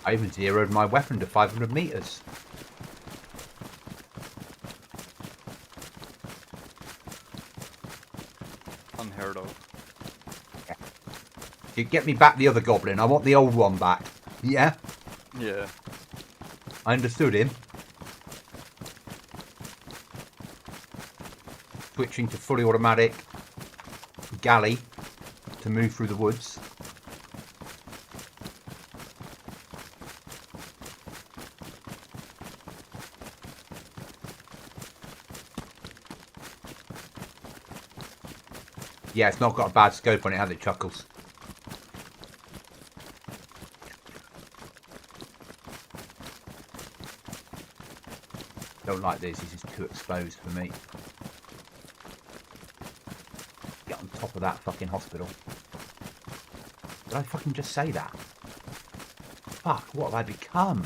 Speaker 1: I even zeroed my weapon to 500 meters.
Speaker 2: Unheard of.
Speaker 1: You get me back the other goblin. I want the old one back. Yeah,
Speaker 2: Yeah.
Speaker 1: I understood him. Switching to fully automatic galley to move through the woods. Yeah, it's not got a bad scope on it, has it, Chuckles? Don't like this is too exposed for me. Get on top of that fucking hospital. Did I fucking just say that? Fuck, what have I become?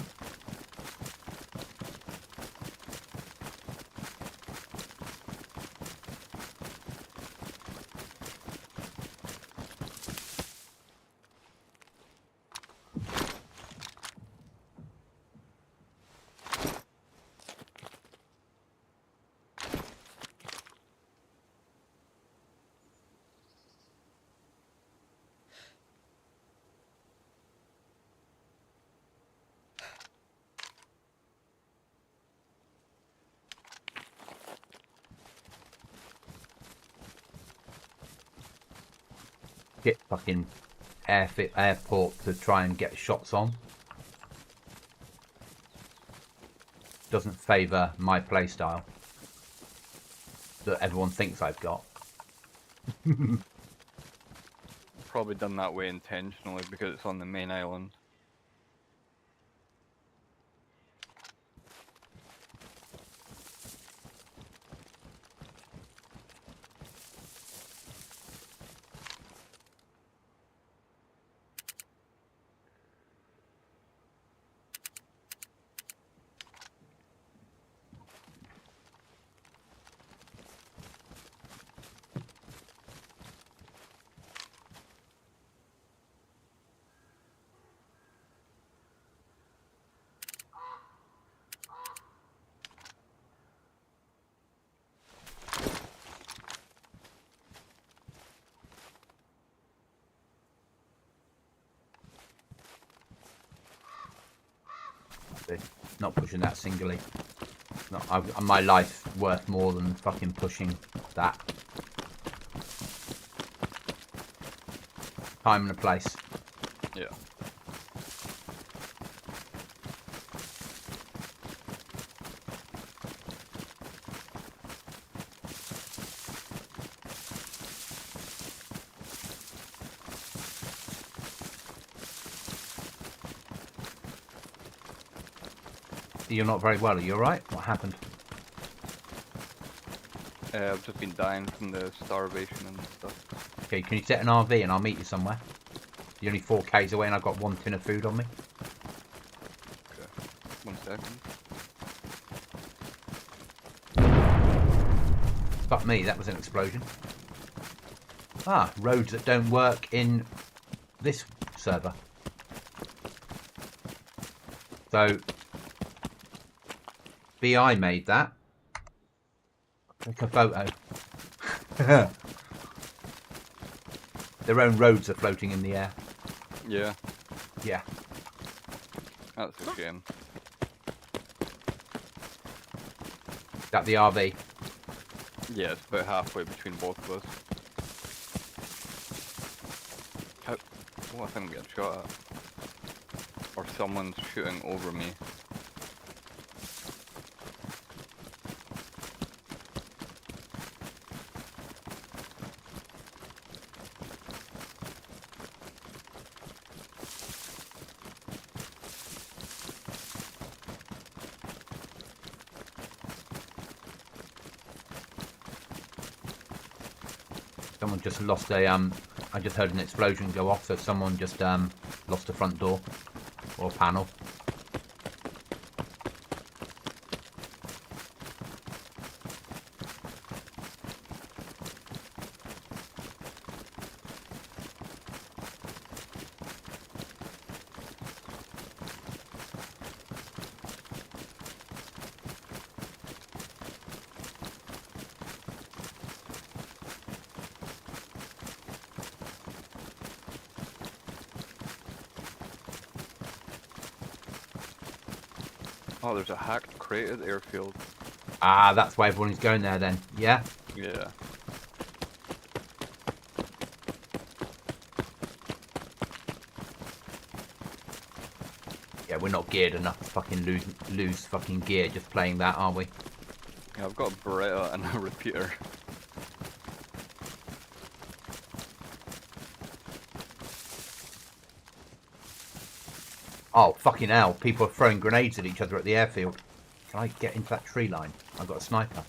Speaker 1: shit fucking airport to try and get shots on. Doesn't favour my playstyle that everyone thinks I've got.
Speaker 2: Probably done that way intentionally because it's on the main island.
Speaker 1: Not pushing that singly. My life worth more than fucking pushing that. Time and a place.
Speaker 2: Yeah.
Speaker 1: You're not very well, are you alright? What happened?
Speaker 2: I've just been dying from the starvation and stuff.
Speaker 1: Okay, can you set an RV and I'll meet you somewhere? You're only 4 Ks away and I've got 1 tin of food on me.
Speaker 2: Okay. 1 second.
Speaker 1: Fuck me, that was an explosion. Ah, roads that don't work in this server. So, BI made that. Take a photo. Their own roads are floating in the air.
Speaker 2: Yeah,
Speaker 1: Yeah.
Speaker 2: that's a shame.
Speaker 1: Is that the RV?
Speaker 2: Yeah, it's about halfway between both of us. How? Oh, I think I'm getting shot at. Or someone's shooting over me.
Speaker 1: Someone just lost a I just heard an explosion go off, so someone just lost a front door or a panel.
Speaker 2: Oh, there's a hacked crate at the airfield.
Speaker 1: Ah, that's why everyone is going there then. Yeah?
Speaker 2: Yeah.
Speaker 1: Yeah, we're not geared enough to fucking lose fucking gear just playing that, are we?
Speaker 2: Yeah, I've got a Beretta and a repeater.
Speaker 1: Oh, fucking hell. People are throwing grenades at each other at the airfield. Can I get into that tree line? I've got a sniper.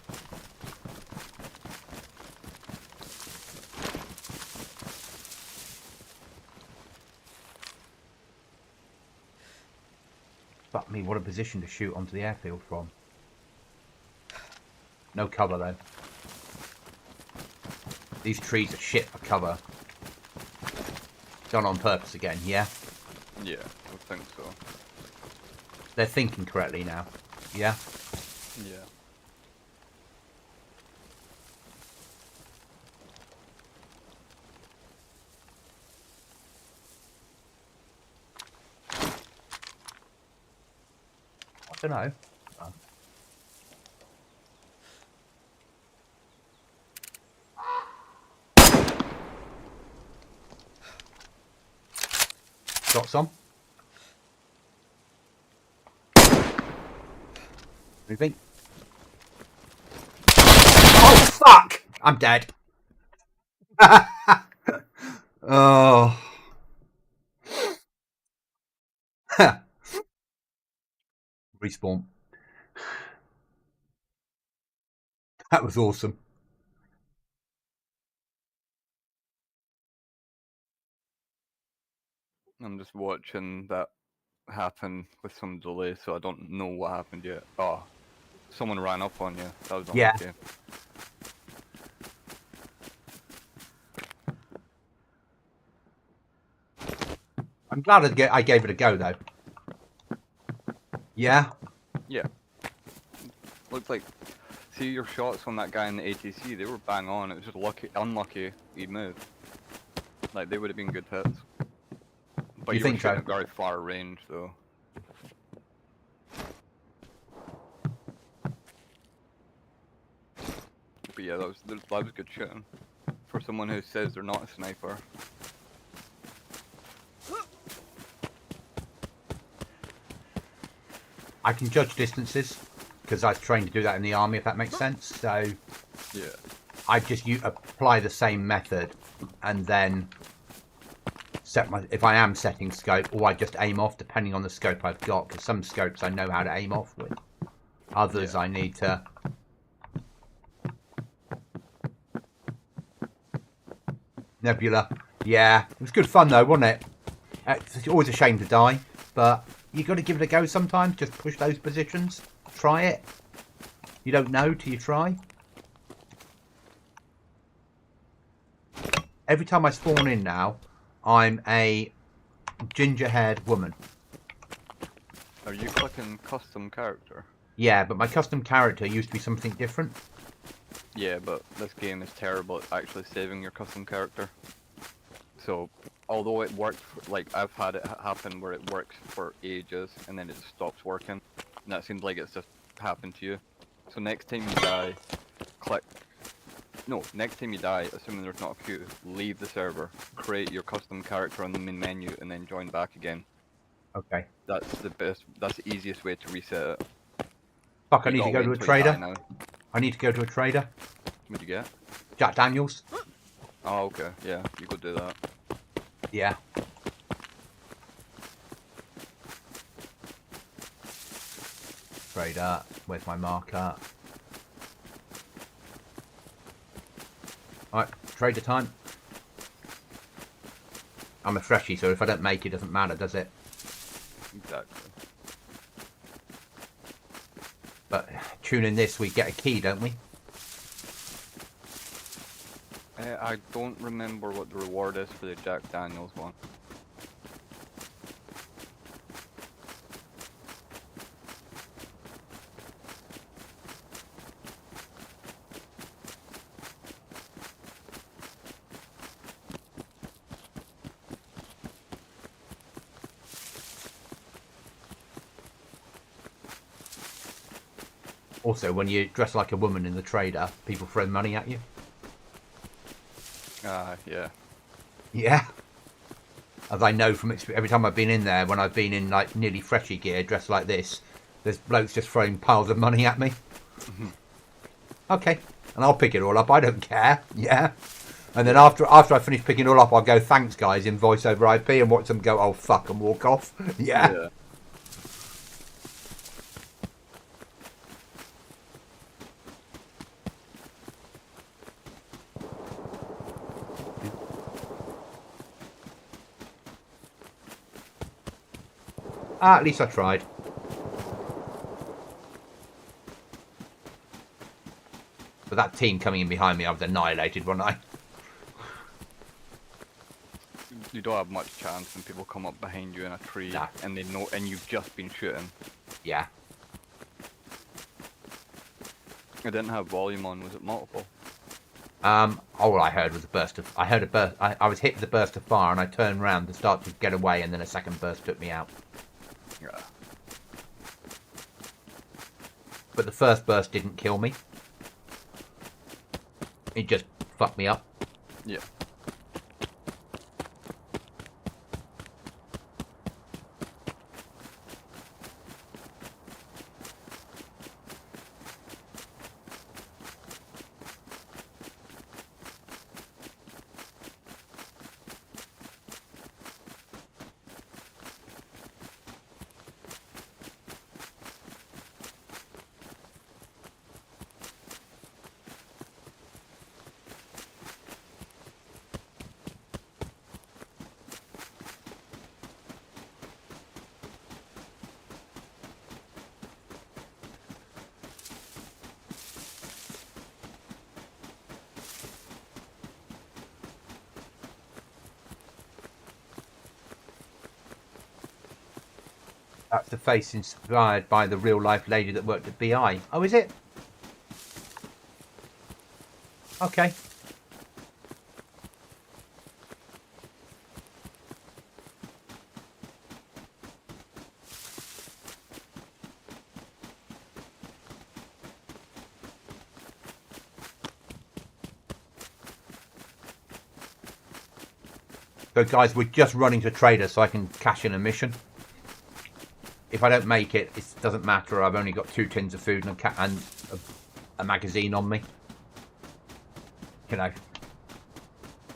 Speaker 1: Fuck me, what a position to shoot onto the airfield from. No cover, though. These trees are shit for cover. Done on purpose again, yeah?
Speaker 2: Yeah, I think so.
Speaker 1: They're thinking correctly now. Yeah?
Speaker 2: Yeah.
Speaker 1: I don't know. Oh. Shots on. Moving. Oh, fuck! I'm dead. Oh. Respawn. That was awesome.
Speaker 2: I'm just watching that happen with some delay, so I don't know what happened yet. Oh, someone ran up on you. That was
Speaker 1: Yeah.
Speaker 2: unlucky.
Speaker 1: I'm glad I gave it a go, though. Yeah?
Speaker 2: Yeah. Looked like, see your shots on that guy in the ATC, they were bang on. It was just unlucky he moved. Like, they would have been good hits. But
Speaker 1: You
Speaker 2: you were
Speaker 1: think so?
Speaker 2: shooting at very far range, though. But yeah, that was good shooting. For someone who says they're not a sniper.
Speaker 1: I can judge distances because I was trained to do that in the army, if that makes sense. So
Speaker 2: Yeah.
Speaker 1: I just apply the same method and then if I am setting scope, or I just aim off depending on the scope I've got, because some scopes I know how to aim off with. Others I need to... Nebula. Yeah, it was good fun though, wasn't it? It's always a shame to die, but you got to give it a go sometimes. Just push those positions. Try it. You don't know till you try. Every time I spawn in now, I'm a ginger-haired woman.
Speaker 2: Are you clicking custom character?
Speaker 1: Yeah, but my custom character used to be something different.
Speaker 2: Yeah, but this game is terrible at actually saving your custom character. So, although it worked, like I've had it happen where it works for ages and then it just stops working. And that seems like it's just happened to you. So next time you die, next time you die, assuming there's not a queue, leave the server, create your custom character on the main menu and then join back again.
Speaker 1: Okay.
Speaker 2: That's the easiest way to reset it.
Speaker 1: Fuck, I need to go to a trader. I need to go to a trader.
Speaker 2: What'd you get?
Speaker 1: Jack Daniels.
Speaker 2: Oh, okay. Yeah, you go do that.
Speaker 1: Yeah. Trader. Where's my marker? Alright, trader time. I'm a freshie, so if I don't make it, doesn't matter, does it?
Speaker 2: Exactly.
Speaker 1: But tuning this, we get a key, don't we?
Speaker 2: I don't remember what the reward is for the Jack Daniels one.
Speaker 1: Also, when you dress like a woman in the trader, people throw money at you.
Speaker 2: Yeah.
Speaker 1: Yeah. As I know from every time I've been in there, when I've been in like nearly freshie gear, dressed like this, there's blokes just throwing piles of money at me. Okay, and I'll pick it all up. I don't care. Yeah. And then after I finish picking it all up, I'll go, thanks guys, in voice over IP, and watch them go, oh fuck, and walk off. Yeah. At least I tried. But that team coming in behind me, I was annihilated, wasn't I?
Speaker 2: You don't have much chance when people come up behind you in a tree and they know, and you've just been shooting.
Speaker 1: Yeah.
Speaker 2: I didn't have volume on. Was it multiple?
Speaker 1: All I heard was a burst of. I heard a burst. I was hit with a burst of fire, and I turned around to start to get away, and then a second burst took me out.
Speaker 2: Yeah.
Speaker 1: But the first burst didn't kill me. It just fucked me up.
Speaker 2: Yeah.
Speaker 1: That's the face inspired by the real life lady that worked at BI. Oh, is it? Okay. So guys, we're just running to trader so I can cash in a mission. If I don't make it, it doesn't matter. I've only got 2 tins of food and a magazine on me. You know.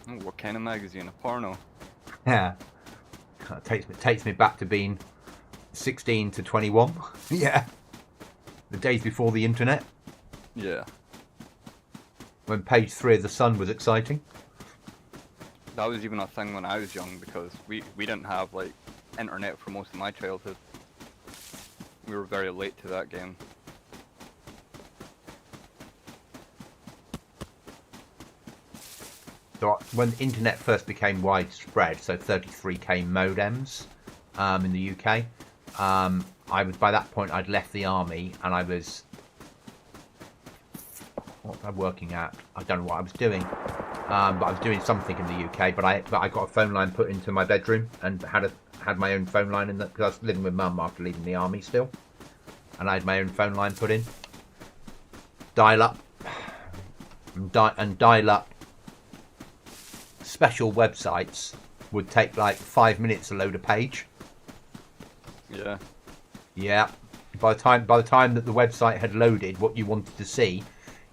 Speaker 2: Oh, what kind of magazine? A porno?
Speaker 1: Yeah. It takes me back to being 16 to 21. Yeah. The days before the internet.
Speaker 2: Yeah.
Speaker 1: When page 3 of The Sun was exciting.
Speaker 2: That was even a thing when I was young, because we didn't have like internet for most of my childhood. We were very late to that game.
Speaker 1: So when the internet first became widespread, so 33k modems in the UK, I was, by that point I'd left the army and I was, what was I working at? I don't know what I was doing, but I was doing something in the UK. But I got a phone line put into my bedroom and had my own phone line in that, because I was living with Mum after leaving the army still, and I had my own phone line put in. Dial up and dial up. Special websites would take like 5 minutes to load a page.
Speaker 2: Yeah.
Speaker 1: Yeah. By the time that the website had loaded what you wanted to see,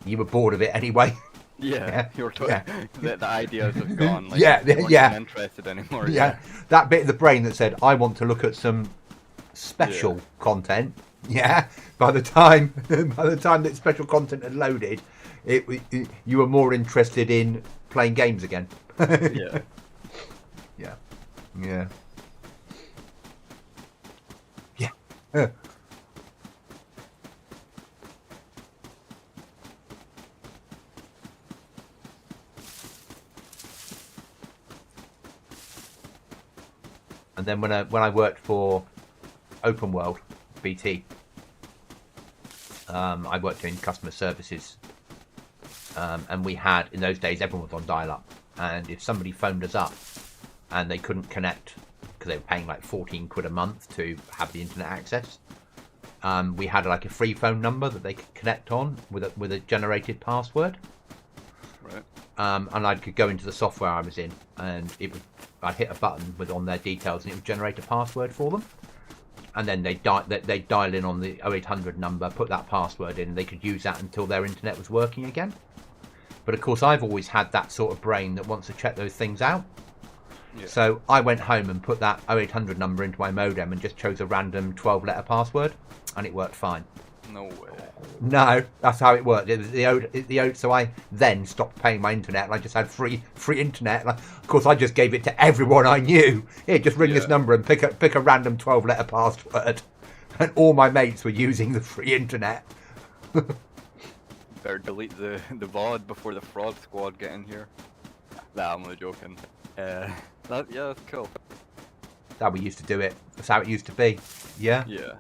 Speaker 1: you were bored of it anyway.
Speaker 2: Yeah. You were the ideas have gone. Like,
Speaker 1: Yeah,
Speaker 2: you weren't
Speaker 1: yeah.
Speaker 2: even interested anymore.
Speaker 1: Yeah. That bit of the brain that said, I want to look at some special content. Yeah. By the time that special content had loaded, you were more interested in playing games again.
Speaker 2: Yeah.
Speaker 1: Yeah. Yeah. Yeah. And then when I worked for Open World, BT, I worked in customer services, and we had, in those days, everyone was on dial-up, and if somebody phoned us up and they couldn't connect because they were paying like 14 quid a month to have the internet access, we had like a free phone number that they could connect on with a generated password.
Speaker 2: Right.
Speaker 1: And I could go into the software I was in, and I'd hit a button with on their details, and it would generate a password for them. And then they'd dial in on the 0800 number, put that password in, and they could use that until their internet was working again. But of course, I've always had that sort of brain that wants to check those things out.
Speaker 2: Yeah.
Speaker 1: So I went home and put that 0800 number into my modem and just chose a random 12-letter password, and it worked fine.
Speaker 2: No way.
Speaker 1: No, that's how it worked. It was so I then stopped paying my internet, and I just had free internet. And of course, I just gave it to everyone I knew. Here, just ring this number and pick a random 12-letter password, and all my mates were using the free internet.
Speaker 2: Better delete the VOD before the fraud squad get in here. Nah, I'm only joking. That's cool.
Speaker 1: That's how we used to do it. That's how it used to be. Yeah.
Speaker 2: Yeah.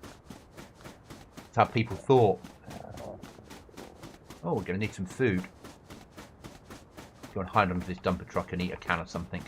Speaker 1: That's how people thought. Oh, we're going to need some food. Go and hide under this dumper truck and eat a can of something.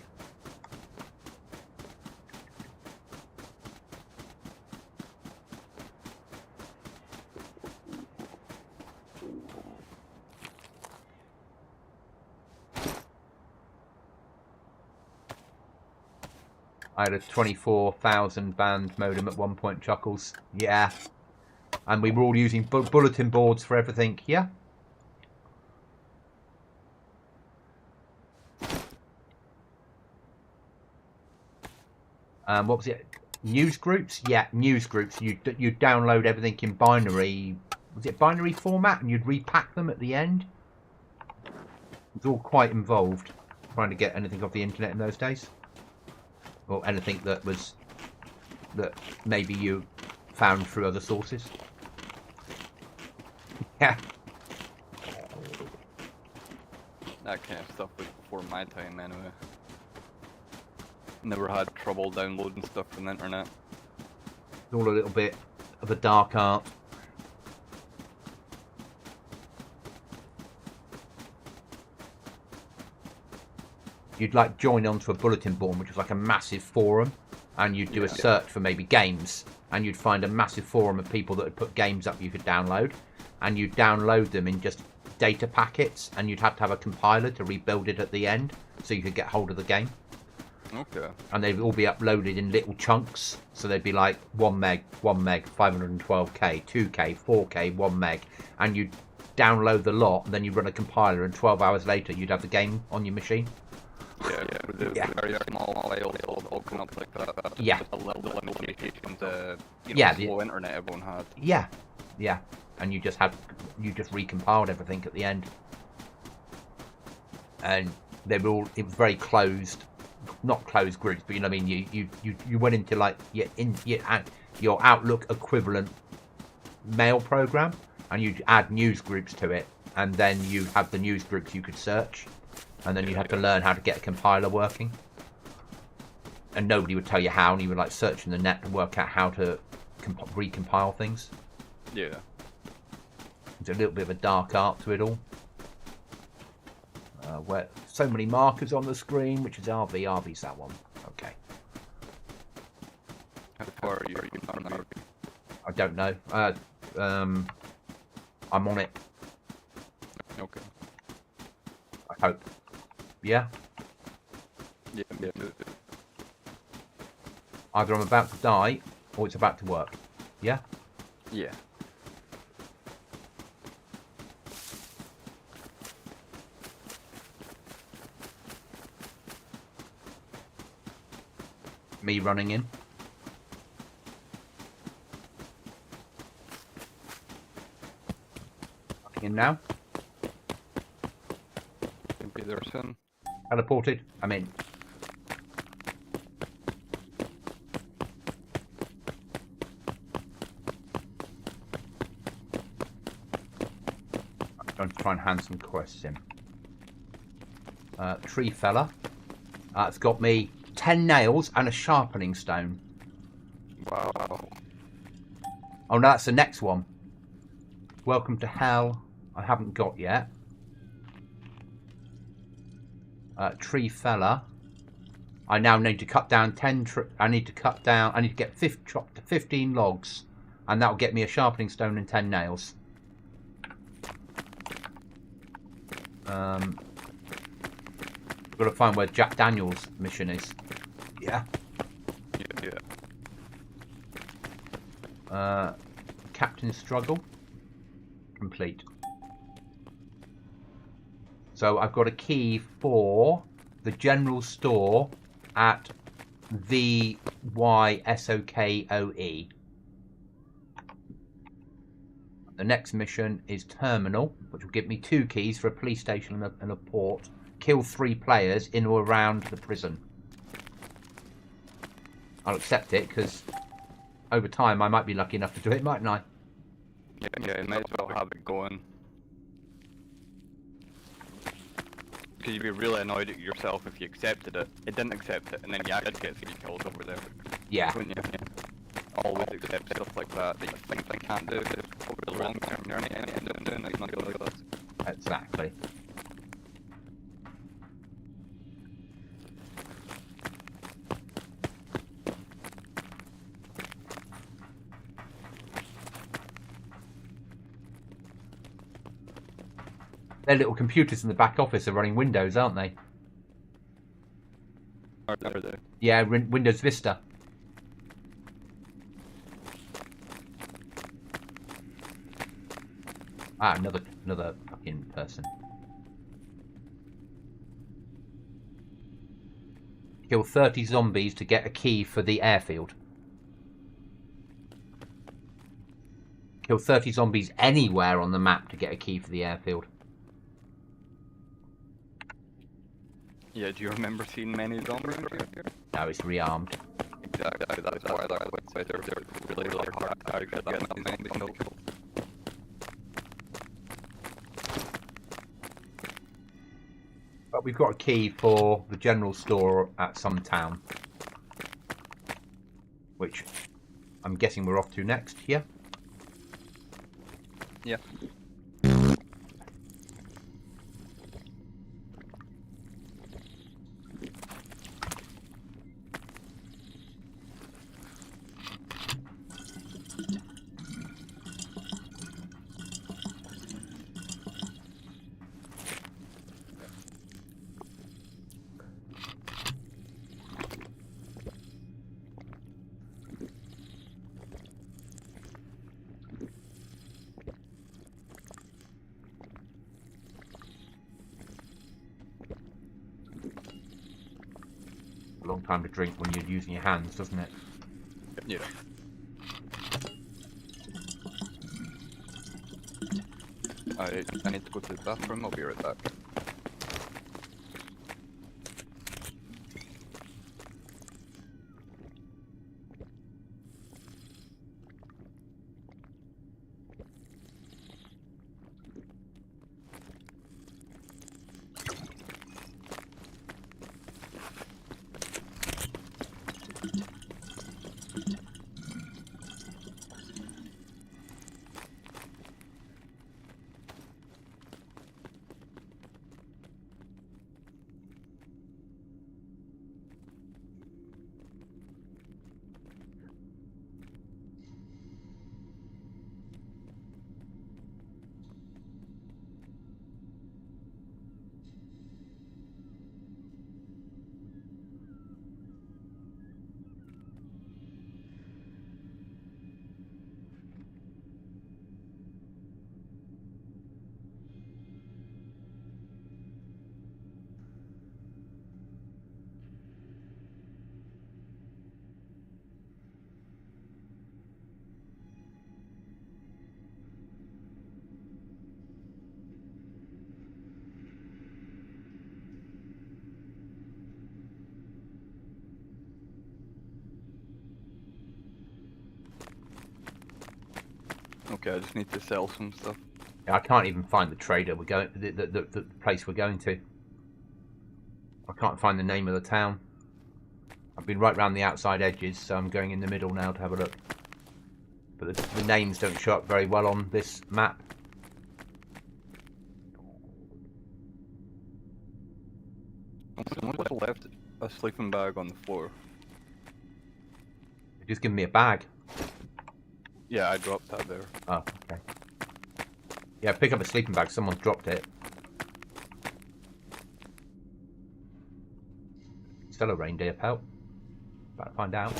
Speaker 1: I had a 24,000 band modem at one point, Chuckles. Yeah. And we were all using bulletin boards for everything. Yeah. What was it? News groups? Yeah, news groups. You'd download everything in binary. Was it binary format? And you'd repack them at the end. It was all quite involved, trying to get anything off the internet in those days. Or anything that maybe you found through other sources. Yeah.
Speaker 2: That kind of stuff was before my time anyway. Never had trouble downloading stuff from the internet.
Speaker 1: It's all a little bit of a dark art. You'd like join onto a bulletin board, which is like a massive forum, and you'd do a search for maybe games, and you'd find a massive forum of people that had put games up you could download, and you'd download them in just data packets, and you'd have to have a compiler to rebuild it at the end so you could get hold of the game.
Speaker 2: Okay.
Speaker 1: And they'd all be uploaded in little chunks, so they'd be like 1 meg, 512k, 2k, 4k, 1 meg, and you'd download the lot, and then you'd run a compiler, and 12 hours later you'd have the game on your machine.
Speaker 2: With the very small files all come up like that.
Speaker 1: Yeah.
Speaker 2: Just a little limitations, slow internet everyone had.
Speaker 1: Yeah. And you just recompiled everything at the end. And they were all, it was very closed, not closed groups, but you know what I mean, you went into like your Outlook equivalent mail program, and you'd add news groups to it, and then you have the news groups you could search. And then you'd have to learn how to get a compiler working. And nobody would tell you how, and you would like searching the net to work out how to recompile things.
Speaker 2: Yeah.
Speaker 1: There's a little bit of a dark art to it all. Where so many markers on the screen, which is RV. RV's that one. Okay.
Speaker 2: How far are you on RV?
Speaker 1: I don't know. I'm on it.
Speaker 2: Okay.
Speaker 1: I hope. Yeah?
Speaker 2: Yeah.
Speaker 1: Either I'm about to die, or it's about to work. Yeah?
Speaker 2: Yeah.
Speaker 1: Me running in. Running in now.
Speaker 2: Can be there soon.
Speaker 1: Teleported. I'm in. I'm going to try and hand some quests in. Tree fella. It's got me 10 nails and a sharpening stone.
Speaker 2: Wow.
Speaker 1: Oh, no, that's the next one. Welcome to hell. I haven't got yet. Tree fella. I now need to cut down 10 I need to get 15 logs, and that'll get me a sharpening stone and 10 nails. Got to find where Jack Daniels' mission is. Yeah. Captain Struggle. Complete. So I've got a key for the general store at VYSOKOE. The next mission is Terminal, which will give me 2 keys for a police station and a port. Kill 3 players in or around the prison. I'll accept it, because over time I might be lucky enough to do it, mightn't I?
Speaker 2: Yeah, you might as well have it going. Because you'd be really annoyed at yourself if you accepted it. It didn't accept it, and then you actually get 3 kills over there.
Speaker 1: Yeah.
Speaker 2: Wouldn't you? Always accept stuff like that that you think they can't do, but over the long term you're not going to end up doing it, not like this.
Speaker 1: Exactly. Their little computers in the back office are running Windows, aren't they?
Speaker 2: Are they?
Speaker 1: Yeah, Windows Vista. Ah, another fucking person. Kill 30 zombies to get a key for the airfield. Kill 30 zombies anywhere on the map to get a key for the airfield.
Speaker 2: Yeah, do you remember seeing many zombies around here?
Speaker 1: No, it's rearmed.
Speaker 2: Exactly, that's why they're really hard to get that many kills.
Speaker 1: But we've got a key for the general store at some town. Which I'm guessing we're off to next here.
Speaker 2: Yeah.
Speaker 1: A long time to drink when you're using your hands, doesn't it?
Speaker 2: Yeah. I need to go to the bathroom. I'll be right back. Okay, I just need to sell some stuff.
Speaker 1: I can't even find the trader we're going, the place we're going to. I can't find the name of the town. I've been right round the outside edges, so I'm going in the middle now to have a look. But the names don't show up very well on this map.
Speaker 2: Someone left a sleeping bag on the floor.
Speaker 1: They've just given me a bag.
Speaker 2: Yeah, I dropped that there.
Speaker 1: Oh, okay. Yeah, pick up a sleeping bag. Someone's dropped it. Still a reindeer pelt. About to find out.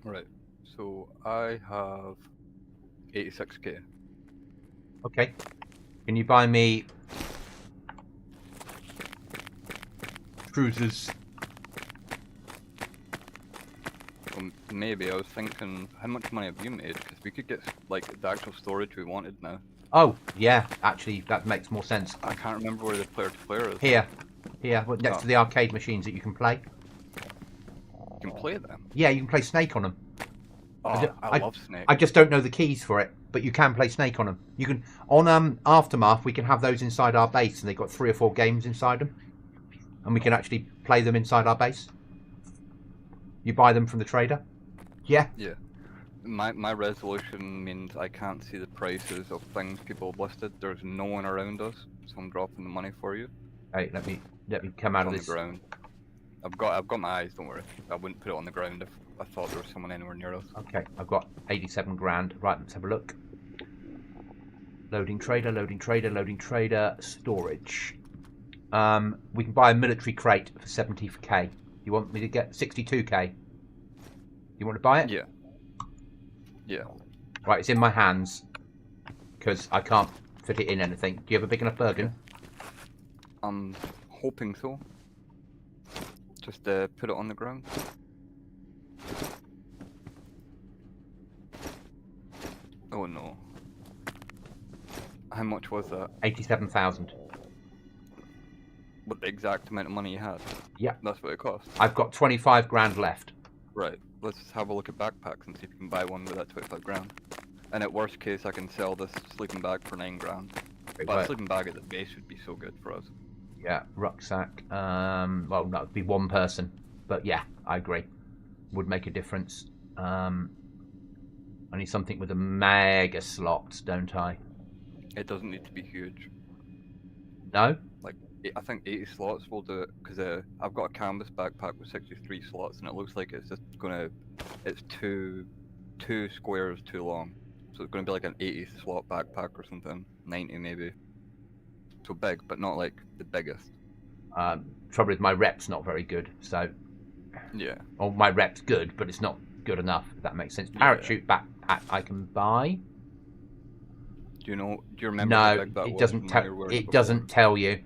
Speaker 2: Right. So I have 86k.
Speaker 1: Okay. Can you buy me cruisers?
Speaker 2: Well, maybe I was thinking, how much money have you made? Because we could get like the actual storage we wanted now.
Speaker 1: Oh, yeah. Actually, that makes more sense.
Speaker 2: I can't remember where the player-to-player is.
Speaker 1: Here, next
Speaker 2: Oh.
Speaker 1: to the arcade machines that you can play.
Speaker 2: You can play them.
Speaker 1: Yeah, you can play Snake on them.
Speaker 2: Oh, I love Snake.
Speaker 1: I just don't know the keys for it, but you can play Snake on them. You can on Aftermath. We can have those inside our base, and they've got 3 or 4 games inside them, and we can actually play them inside our base. You buy them from the trader. Yeah.
Speaker 2: Yeah. My resolution means I can't see the prices of things people have listed. There's no one around us, so I'm dropping the money for you.
Speaker 1: Hey, let me come out
Speaker 2: It's
Speaker 1: of
Speaker 2: on
Speaker 1: this.
Speaker 2: the ground. I've got my eyes. Don't worry. I wouldn't put it on the ground if I thought there was someone anywhere near us.
Speaker 1: Okay, I've got 87 grand. Right, let's have a look. Loading trader, loading trader, loading trader, storage. We can buy a military crate for 70k. You want me to get 62k? You want to buy it?
Speaker 2: Yeah. Yeah.
Speaker 1: Right, it's in my hands because I can't fit it in anything. Do you have a big enough Bergen?
Speaker 2: Okay. I'm hoping so. Just put it on the ground. Oh no. How much was that?
Speaker 1: 87,000.
Speaker 2: What the exact amount of money you had?
Speaker 1: Yeah.
Speaker 2: That's what it cost.
Speaker 1: I've got 25 grand left.
Speaker 2: Right. Let's have a look at backpacks and see if we can buy one with that 25 grand. And at worst case, I can sell this sleeping bag for 9 grand. But a sleeping bag at the base would be so good for us.
Speaker 1: Yeah, rucksack. Well, that would be one person. But yeah, I agree. Would make a difference. I need something with a mega slot, don't I?
Speaker 2: It doesn't need to be huge.
Speaker 1: No?
Speaker 2: Like, I think 80 slots will do it, because I've got a canvas backpack with 63 slots, and it looks like it's just gonna... It's two squares too long. So it's gonna be like an 80 slot backpack or something. 90 maybe. So big, but not like the biggest.
Speaker 1: Trouble is my rep's not very good, so...
Speaker 2: Yeah.
Speaker 1: Well, my rep's good, but it's not good enough, if that makes sense. Parachute backpack I can buy.
Speaker 2: Do you remember
Speaker 1: No,
Speaker 2: how big that
Speaker 1: it
Speaker 2: was
Speaker 1: doesn't
Speaker 2: from when
Speaker 1: tell.
Speaker 2: you were wearing
Speaker 1: It
Speaker 2: before?
Speaker 1: doesn't tell you.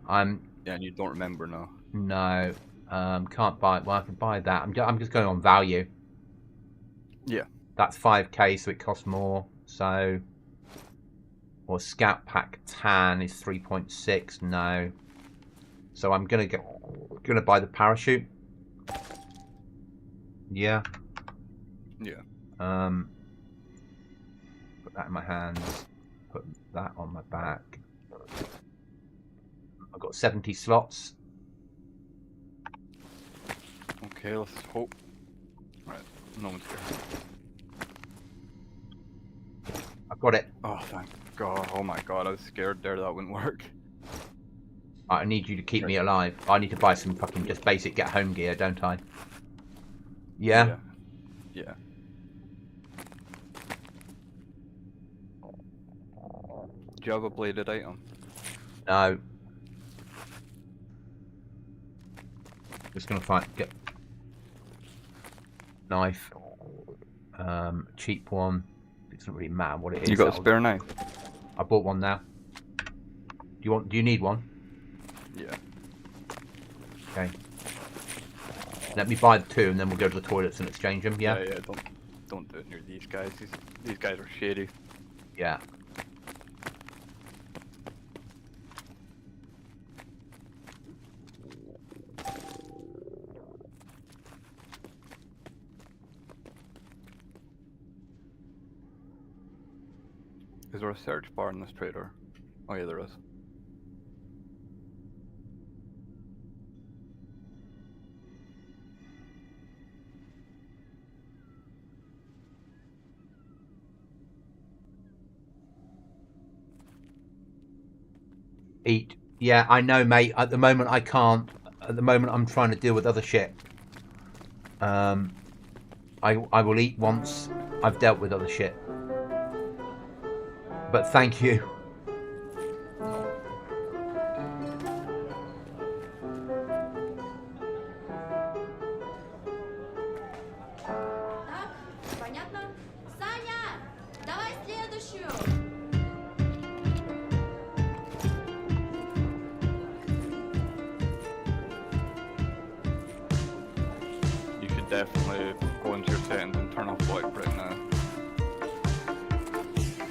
Speaker 2: Yeah, and you don't remember now.
Speaker 1: No, can't buy it. Well, I can buy that. I'm just going on value.
Speaker 2: Yeah.
Speaker 1: That's 5k, so it costs more. So, or scout pack tan is 3.6. No, so I'm gonna buy the parachute. Yeah.
Speaker 2: Yeah.
Speaker 1: Put that in my hands. Put that on my back. I've got 70 slots.
Speaker 2: Okay, let's hope. Right, no one's here.
Speaker 1: I've got it.
Speaker 2: Oh, thank God. Oh my God, I was scared there that wouldn't work.
Speaker 1: I need you to keep me alive. I need to buy some fucking just basic get home gear, don't I? Yeah?
Speaker 2: Yeah. Do you have a bladed item?
Speaker 1: No. Just gonna get knife. Cheap one. It doesn't really matter what it is.
Speaker 2: You got a spare knife?
Speaker 1: I bought one now. Do you need one?
Speaker 2: Yeah.
Speaker 1: Okay. Let me buy the 2 and then we'll go to the toilets and exchange them, yeah?
Speaker 2: Yeah, don't do it near these guys. These guys are shady.
Speaker 1: Yeah.
Speaker 2: Is there a search bar in this trader? Oh yeah, there is.
Speaker 1: Eat. Yeah, I know, mate. At the moment, I can't. At the moment, I'm trying to deal with other shit. I will eat once I've dealt with other shit. But thank you.
Speaker 3: Так, понятно? Саня, давай следующую.
Speaker 2: You should definitely go into your settings and turn off white right now.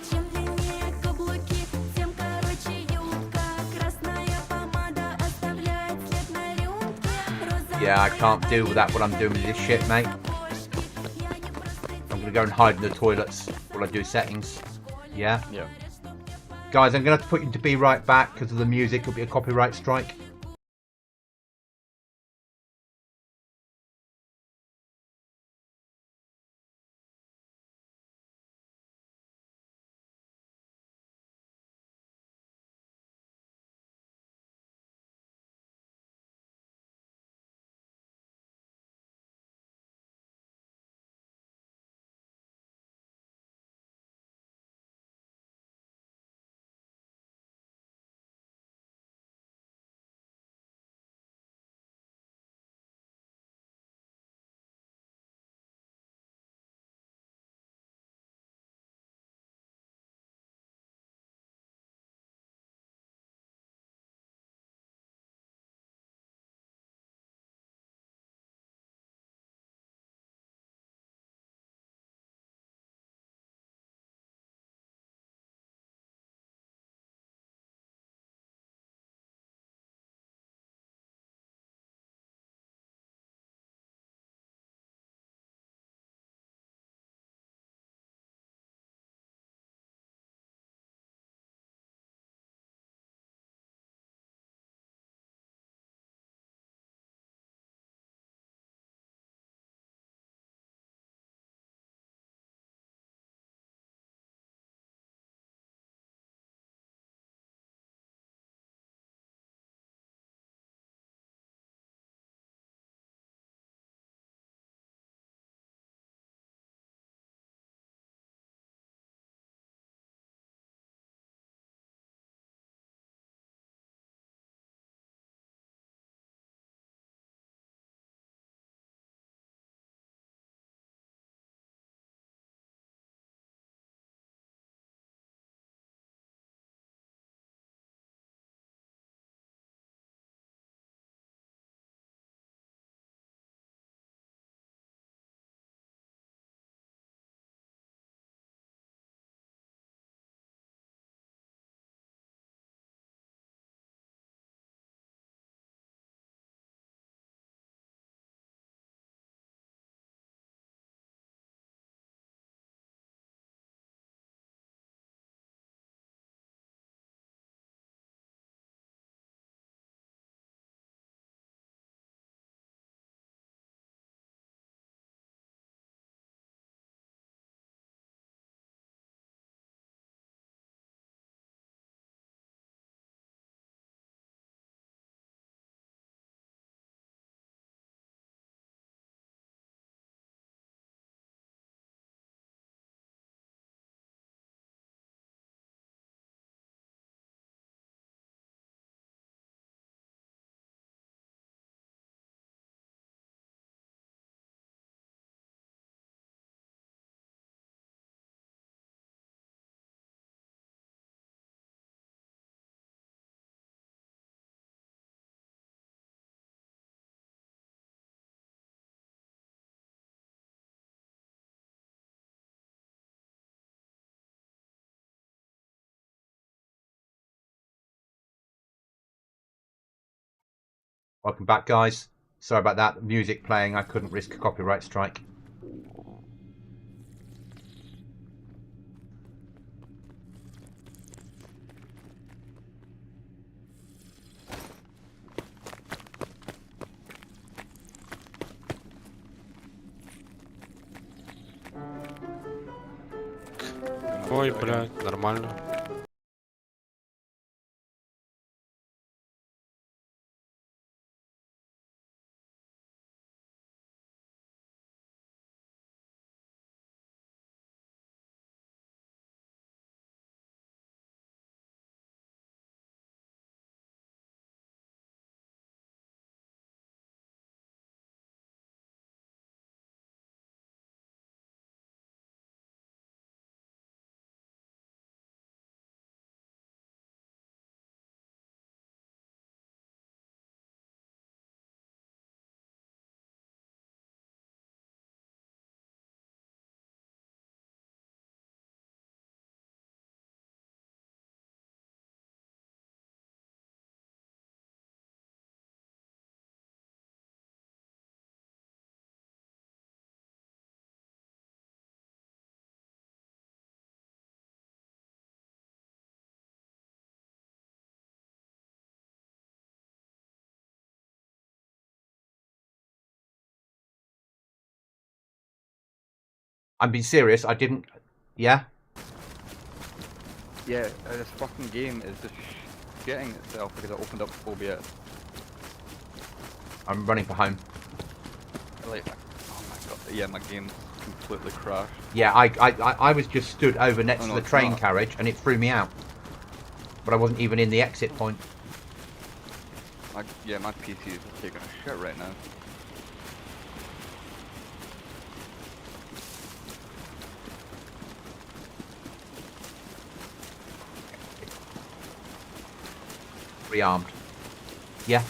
Speaker 4: Чем длиннее каблуки, тем короче юбка. Красная помада оставляет след на рюмке.
Speaker 1: Yeah, I can't deal with that when I'm doing this shit, mate. I'm gonna go and hide in the toilets while I do settings. Yeah?
Speaker 2: Yeah.
Speaker 1: Guys, I'm gonna have to put you to be right back because of the music. It'll be a copyright strike. Welcome back, guys. Sorry about that. Music playing. I couldn't risk a copyright strike.
Speaker 5: Ой, блядь, нормально. I'm being serious. I didn't. Yeah.
Speaker 2: Yeah, this fucking game is just shitting itself because I opened up OBS.
Speaker 1: I'm running for home.
Speaker 2: Like, oh my god, yeah, my game's completely crashed.
Speaker 1: Yeah, I was just stood over next
Speaker 2: Oh,
Speaker 1: to
Speaker 2: no,
Speaker 1: the
Speaker 2: it's
Speaker 1: train
Speaker 2: not.
Speaker 1: carriage and it threw me out. But I wasn't even in the exit point.
Speaker 2: Yeah, my PC is taking a shit right now.
Speaker 1: Rearmed. Yeah.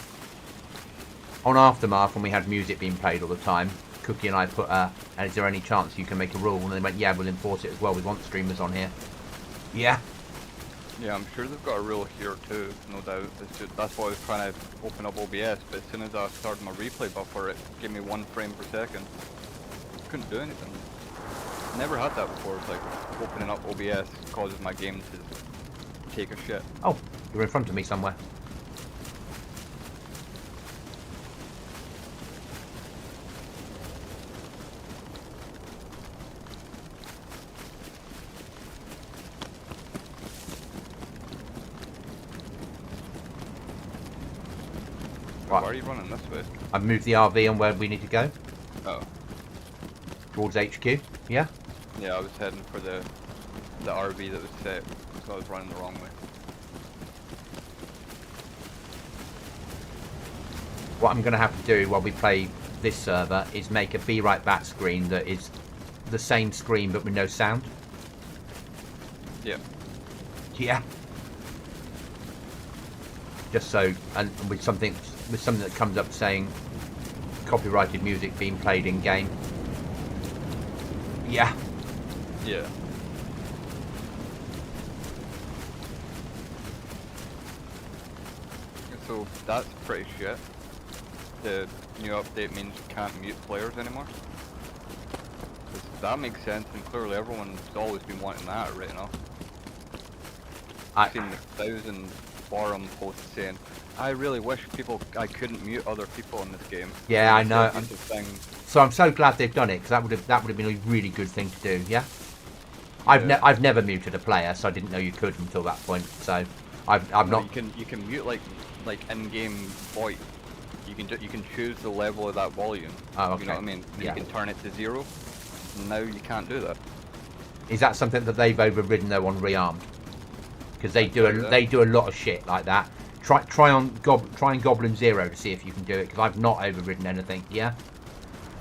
Speaker 1: On Aftermath, when we had music being played all the time, Cookie and I put and is there any chance you can make a rule? And they went, yeah, we'll enforce it as well. We want streamers on here. Yeah.
Speaker 2: Yeah, I'm sure they've got a rule here too, no doubt. It's just, that's why I was trying to open up OBS, but as soon as I started my replay buffer, it gave me 1 frame per second. Couldn't do anything. Never had that before. It's like opening up OBS causes my game to take a shit.
Speaker 1: Oh, you're in front of me somewhere.
Speaker 2: Why are you running this way?
Speaker 1: I've moved the RV on where we need to go.
Speaker 2: Oh.
Speaker 1: Towards HQ. Yeah.
Speaker 2: Yeah, I was heading for the RV that was set, so I was running the wrong way.
Speaker 1: What I'm going to have to do while we play this server is make a Be Right Back screen that is the same screen but with no sound.
Speaker 2: Yeah.
Speaker 1: Yeah. Just so, and with something that comes up saying copyrighted music being played in game. Yeah.
Speaker 2: Yeah. So that's pretty shit. The new update means you can't mute players anymore. 'Cause that makes sense, and clearly everyone's always been wanting that, right now. I've seen 1,000 forum posts saying, I really wish I couldn't mute other people in this game.
Speaker 1: Yeah, I
Speaker 2: It's
Speaker 1: know.
Speaker 2: a piece of thing.
Speaker 1: So I'm so glad they've done it because that would have been a really good thing to do. Yeah. I've never muted a player, so I didn't know you could until that point. So I've
Speaker 2: No,
Speaker 1: not.
Speaker 2: You can mute like in-game voice. You can choose the level of that volume.
Speaker 1: Oh, okay.
Speaker 2: You know what I mean?
Speaker 1: Yeah.
Speaker 2: You can turn it to 0. Now you can't do that.
Speaker 1: Is that something that they've overridden though on Rearmed? Because they do
Speaker 2: Yeah.
Speaker 1: they do a lot of shit like that. Try on Goblin 0 to see if you can do it because I've not overridden anything. Yeah.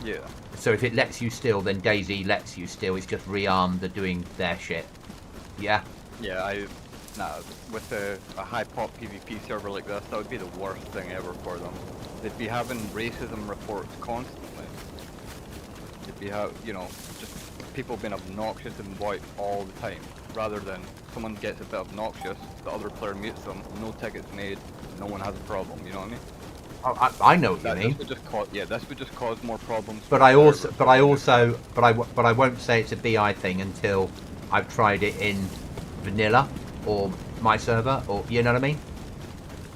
Speaker 2: Yeah.
Speaker 1: So if it lets you steal, then DayZ lets you steal. It's just Rearmed are doing their shit. Yeah.
Speaker 2: Yeah, with a high pop PvP server like this, that would be the worst thing ever for them. They'd be having racism reports constantly. They'd be just people being obnoxious and white all the time, rather than someone gets a bit obnoxious, the other player mutes them, no tickets made, no one has a problem, you know what I mean?
Speaker 1: I know what you
Speaker 2: That
Speaker 1: mean.
Speaker 2: this would just cause this would just cause more problems.
Speaker 1: But
Speaker 2: for
Speaker 1: I
Speaker 2: the
Speaker 1: also,
Speaker 2: server.
Speaker 1: but I won't say it's a BI thing until I've tried it in vanilla or my server, or you know what I mean.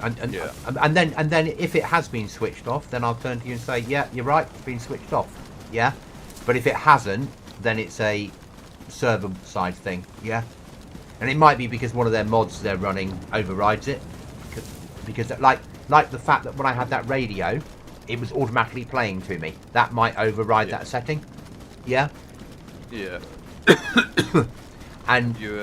Speaker 1: And
Speaker 2: Yeah.
Speaker 1: and then if it has been switched off, then I'll turn to you and say, yeah, you're right, it's been switched off. Yeah. But if it hasn't, then it's a server side thing. Yeah. And it might be because one of their mods they're running overrides it, because like the fact that when I had that radio, it was automatically playing to me. That might override that setting. Yeah.
Speaker 2: Yeah.
Speaker 1: And
Speaker 2: You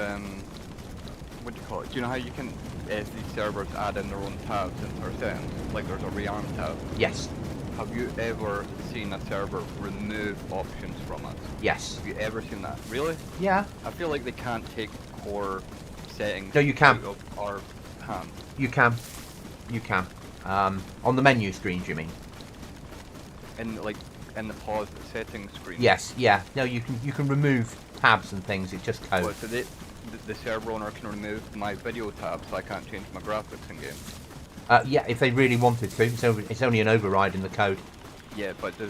Speaker 2: what do you call it? Do you know how you can these servers add in their own tabs into their settings? Like there's a rearm tab.
Speaker 1: yes,
Speaker 2: Have you ever seen a server remove options from it?
Speaker 1: yes,
Speaker 2: Have you ever seen that? Really?
Speaker 1: yeah.
Speaker 2: I feel like they can't take core settings
Speaker 1: No, you can.
Speaker 2: out of our hand.
Speaker 1: You can, you can. On the menu screens, you mean?
Speaker 2: In like in the pause settings screen.
Speaker 1: Yes, yeah. No, you can remove tabs and things. It's just code.
Speaker 2: But so the server owner can remove my video tab, so I can't change my graphics in game.
Speaker 1: Yeah, if they really wanted to. It's only an override in the code.
Speaker 2: Yeah, but do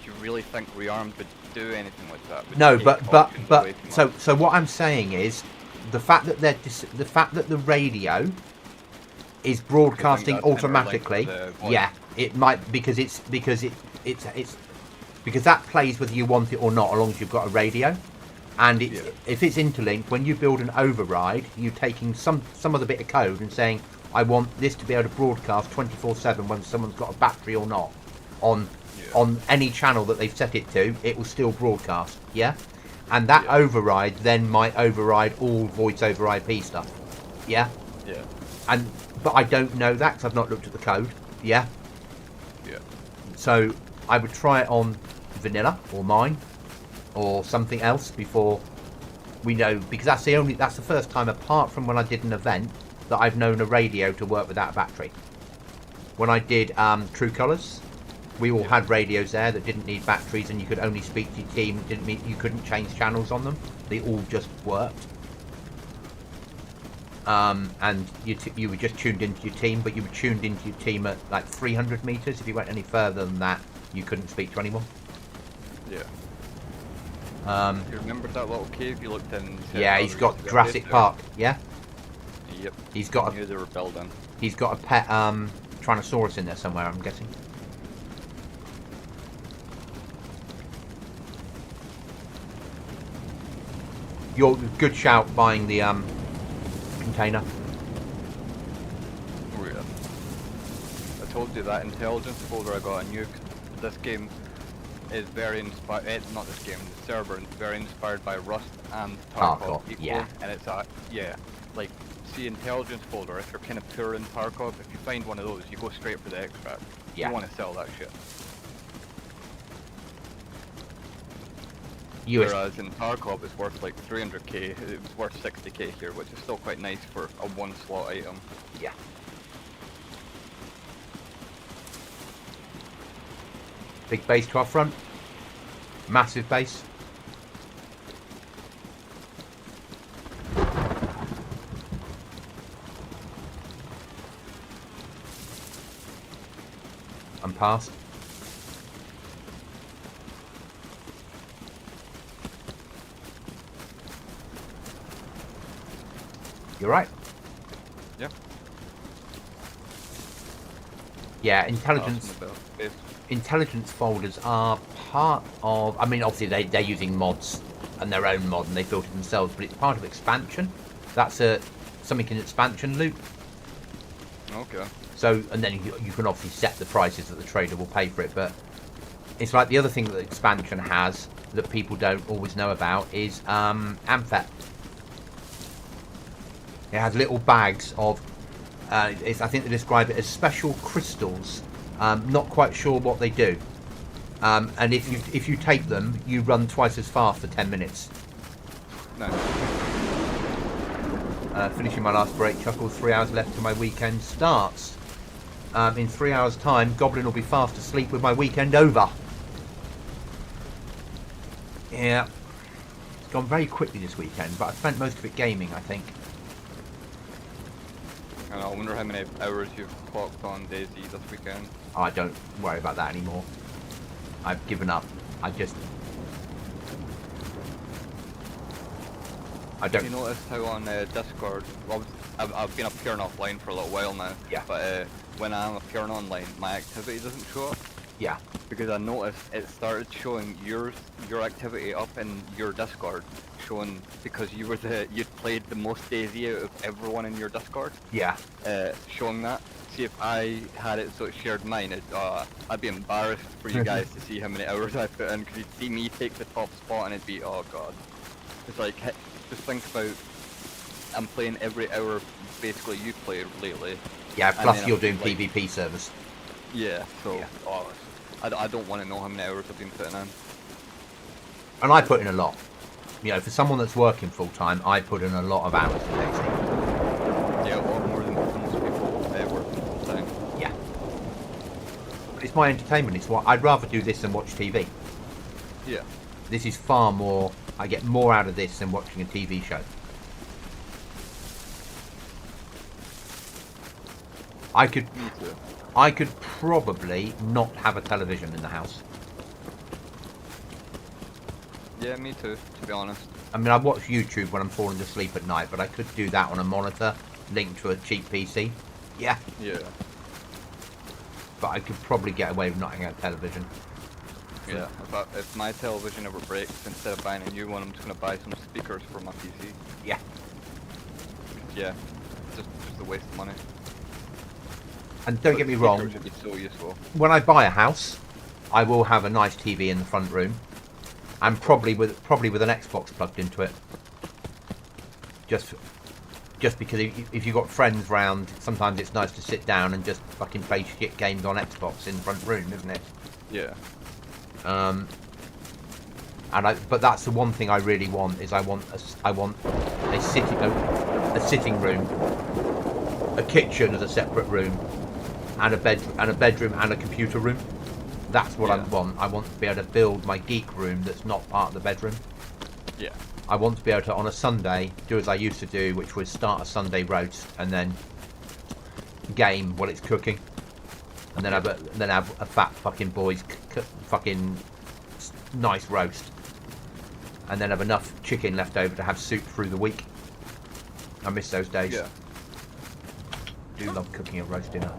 Speaker 2: you really think rearmed would do anything like that? Would
Speaker 1: No,
Speaker 2: take
Speaker 1: but
Speaker 2: options away from us?
Speaker 1: so what I'm saying is the fact that the fact that the radio is broadcasting
Speaker 2: that's interlinked
Speaker 1: automatically.
Speaker 2: with the voice?
Speaker 1: Yeah, it might because it's because that plays whether you want it or not, as long as you've got a radio. And it's,
Speaker 2: Yeah.
Speaker 1: if it's interlinked, when you build an override, you're taking some other bit of code and saying, I want this to be able to broadcast 24/7 when someone's got a battery or not on any channel that they've set it to. It will still broadcast. Yeah, and that override then might override all voice over IP stuff. Yeah,
Speaker 2: Yeah.
Speaker 1: but I don't know that because I've not looked at the code. Yeah.
Speaker 2: Yeah.
Speaker 1: So I would try it on vanilla or mine or something else before we know, because that's the first time apart from when I did an event that I've known a radio to work without a battery. When I did True Colours, we all had radios there that didn't need batteries, and you could only speak to your team. Didn't mean you couldn't change channels on them. They all just worked. And you were just tuned into your team, but you were tuned into your team at like 300 meters. If you went any further than that, you couldn't speak to anyone.
Speaker 2: Yeah.
Speaker 1: Um,
Speaker 2: You remember that little cave you looked in? and said,
Speaker 1: yeah,
Speaker 2: "Oh,
Speaker 1: he's
Speaker 2: there
Speaker 1: got
Speaker 2: used to be a
Speaker 1: Jurassic
Speaker 2: base
Speaker 1: Park. Yeah,
Speaker 2: there." Yep.
Speaker 1: he's got
Speaker 2: I knew they were building.
Speaker 1: he's got a pet Tyrannosaurus in there somewhere, I'm guessing. You're good shout buying the container.
Speaker 2: Oh yeah. I told you that intelligence folder I got a nuke. This game is very inspired. Not this game. The server is very inspired by Rust and Tarkov
Speaker 1: Tarkov,
Speaker 2: equally,
Speaker 1: yeah.
Speaker 2: and it's like see intelligence folder. If you're kind of poor in Tarkov, if you find one of those, you go straight for the extract.
Speaker 1: Yeah.
Speaker 2: You want to sell that shit.
Speaker 1: US.
Speaker 2: Whereas in Tarkov it's worth like 300k, it was worth 60k here, which is still quite nice for a one slot item.
Speaker 1: Yeah. Big base to our front. Massive base. I'm past. You're right.
Speaker 2: Yeah.
Speaker 1: Yeah, intelligence.
Speaker 2: Awesome about it.
Speaker 1: Intelligence folders are part of. I mean, obviously they're using mods and their own mod, and they built it themselves. But it's part of expansion. That's something in expansion loot.
Speaker 2: Okay.
Speaker 1: So, and then you can obviously set the prices that the trader will pay for it. But it's like the other thing that expansion has that people don't always know about is Amphet. It has little bags of. I think they describe it as special crystals. Not quite sure what they do. And if you take them, you run twice as fast for 10 minutes.
Speaker 2: Nice.
Speaker 1: Finishing my last break, chuckle. 3 hours left till my weekend starts. In 3 hours' time, Goblin will be fast asleep with my weekend over. Yeah, it's gone very quickly this weekend, but I spent most of it gaming, I think.
Speaker 2: I wonder how many hours you've clocked on DayZ this weekend.
Speaker 1: I don't worry about that anymore. I've given up. I don't.
Speaker 2: You noticed how on Discord, well, I've been appearing offline for a little while now.
Speaker 1: Yeah.
Speaker 2: But when I'm appearing online, my activity doesn't show up.
Speaker 1: Yeah.
Speaker 2: Because I noticed it started showing your activity up in your Discord, showing because you'd played the most DayZ out of everyone in your Discord.
Speaker 1: Yeah.
Speaker 2: Showing that. See if I had it so it shared mine, I'd be embarrassed for you guys to see how many hours I put in, because you'd see me take the top spot and it'd be, oh god. It's like, just think about, I'm playing every hour basically you played lately.
Speaker 1: Yeah.
Speaker 2: And
Speaker 1: Plus
Speaker 2: then
Speaker 1: you're
Speaker 2: I'm
Speaker 1: doing
Speaker 2: like-
Speaker 1: PvP service.
Speaker 2: Yeah, so,
Speaker 1: Yeah.
Speaker 2: oh, I don't want to know how many hours I've been putting in.
Speaker 1: And I put in a lot. You know, for someone that's working full time, I put in a lot of hours in DayZ.
Speaker 2: Yeah, a lot more than most people working full time.
Speaker 1: Yeah. But it's my entertainment. It's what I'd rather do this than watch TV.
Speaker 2: Yeah.
Speaker 1: This is far more. I get more out of this than watching a TV show. I could
Speaker 2: Me too.
Speaker 1: probably not have a television in the house.
Speaker 2: Yeah, me too, to be honest.
Speaker 1: I mean, I watch YouTube when I'm falling asleep at night, but I could do that on a monitor linked to a cheap PC. Yeah,
Speaker 2: Yeah.
Speaker 1: but I could probably get away with not having a television.
Speaker 2: Yeah, if my television ever breaks, instead of buying a new one, I'm just gonna buy some speakers for my PC.
Speaker 1: Yeah.
Speaker 2: Yeah, just a waste of money.
Speaker 1: And don't
Speaker 2: But
Speaker 1: get me
Speaker 2: speakers
Speaker 1: wrong,
Speaker 2: would be so useful.
Speaker 1: when I buy a house, I will have a nice TV in the front room, and probably with an Xbox plugged into it. Just because if you've got friends round, sometimes it's nice to sit down and just fucking play shit games on Xbox in the front room, isn't it?
Speaker 2: Yeah.
Speaker 1: But that's the one thing I really want is I want a sitting room, a kitchen as a separate room, and a bedroom and a computer room. That's what I want. I want to be able to build my geek room that's not part of the bedroom.
Speaker 2: Yeah.
Speaker 1: I want to be able to, on a Sunday, do as I used to do, which was start a Sunday roast and then game while it's cooking, and then have a fat fucking boys fucking nice roast, and then have enough chicken left over to have soup through the week. I miss those days.
Speaker 2: Yeah.
Speaker 1: I do love cooking a roast dinner.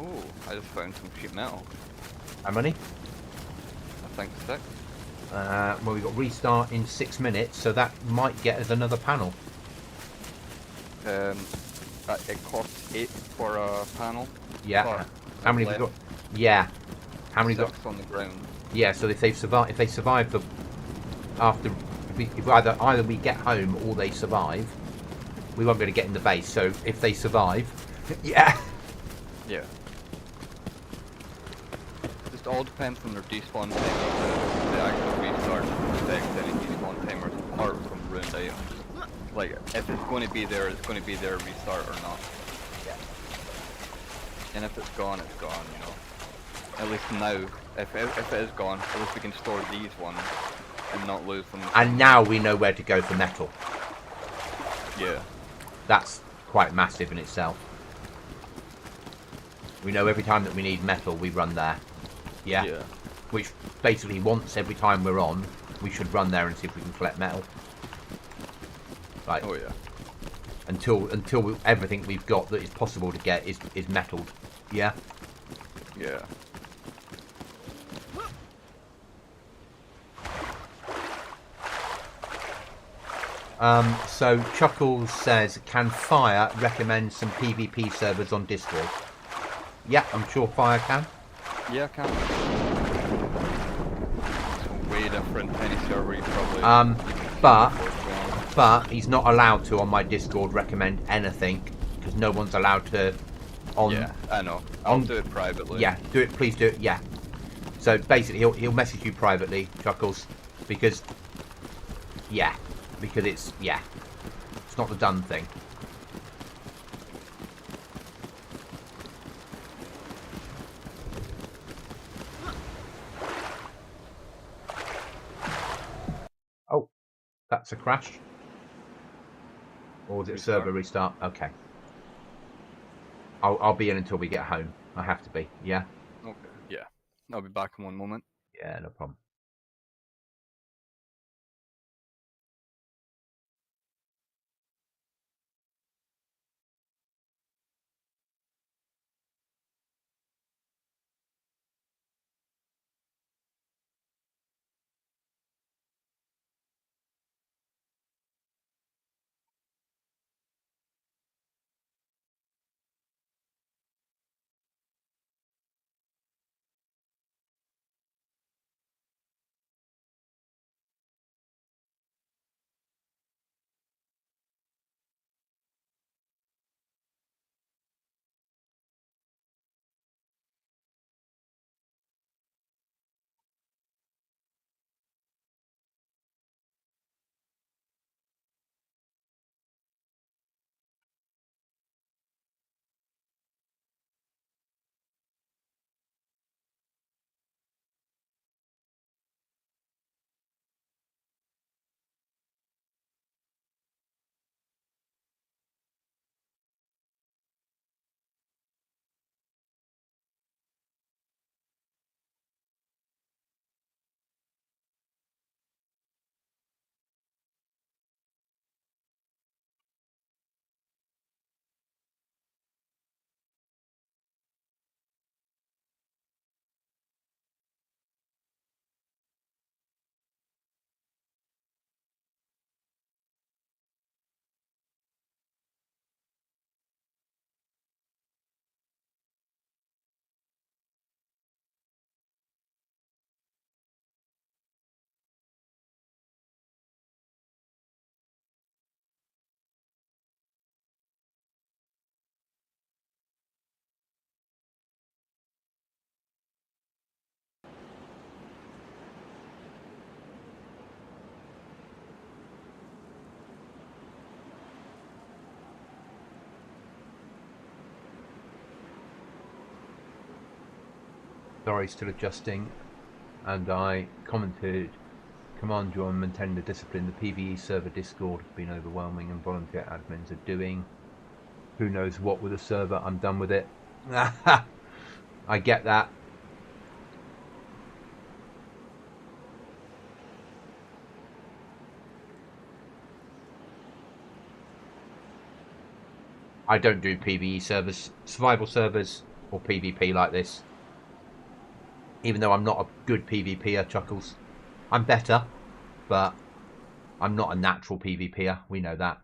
Speaker 2: Ooh, I just found some sheet metal.
Speaker 1: How many?
Speaker 2: I think 6.
Speaker 1: Well, we've got restart in 6 minutes, so that might get us another panel.
Speaker 2: It costs 8 for a panel.
Speaker 1: Yeah.
Speaker 2: Sorry,
Speaker 1: How many have we got? Yeah. How many
Speaker 2: 6
Speaker 1: got?
Speaker 2: on the ground.
Speaker 1: Yeah. So if they survive the after, if either we get home or they survive, we won't be able to get in the base. So if they survive, yeah.
Speaker 2: Yeah. Just all depends on their despawn time. The actual restart affects any despawn timers apart from ruined items. Like, if it's going to be there, it's going to be there restart or not.
Speaker 1: Yeah.
Speaker 2: And if it's gone, it's gone, you know. At least now, if it is gone, at least we can store these ones and not lose them.
Speaker 1: And now we know where to go for metal.
Speaker 2: Yeah.
Speaker 1: That's quite massive in itself. We know every time that we need metal, we run there. Yeah.
Speaker 2: Yeah.
Speaker 1: Which basically once every time we're on, we should run there and see if we can collect metal. Like,
Speaker 2: Oh yeah.
Speaker 1: until everything we've got that is possible to get is metalled. Yeah.
Speaker 2: Yeah.
Speaker 1: So Chuckles says, can Fire recommend some PvP servers on Discord? Yeah, I'm sure Fire can.
Speaker 2: Yeah, I can. It's way different to any server you probably.
Speaker 1: But he's not allowed to on my Discord recommend anything because no one's allowed to.
Speaker 2: Yeah, I know. I'll do it privately.
Speaker 1: Yeah, do it. Please do it. Yeah. So basically, he'll message you privately, Chuckles, because it's not the done thing. That's a crash? Or is it a
Speaker 2: Restart.
Speaker 1: server restart? Okay. I'll be in until we get home. I have to be. Yeah?
Speaker 2: Okay. Yeah. I'll be back in one moment.
Speaker 1: Yeah, no problem. Sorry, still adjusting. And I commented, command you on maintaining the discipline. The PvE server Discord has been overwhelming and volunteer admins are doing who knows what with the server. I'm done with it. I get that. I don't do PvE servers, survival servers, or PvP like this. Even though I'm not a good PvPer, Chuckles. I'm better, but I'm not a natural PvPer. We know that.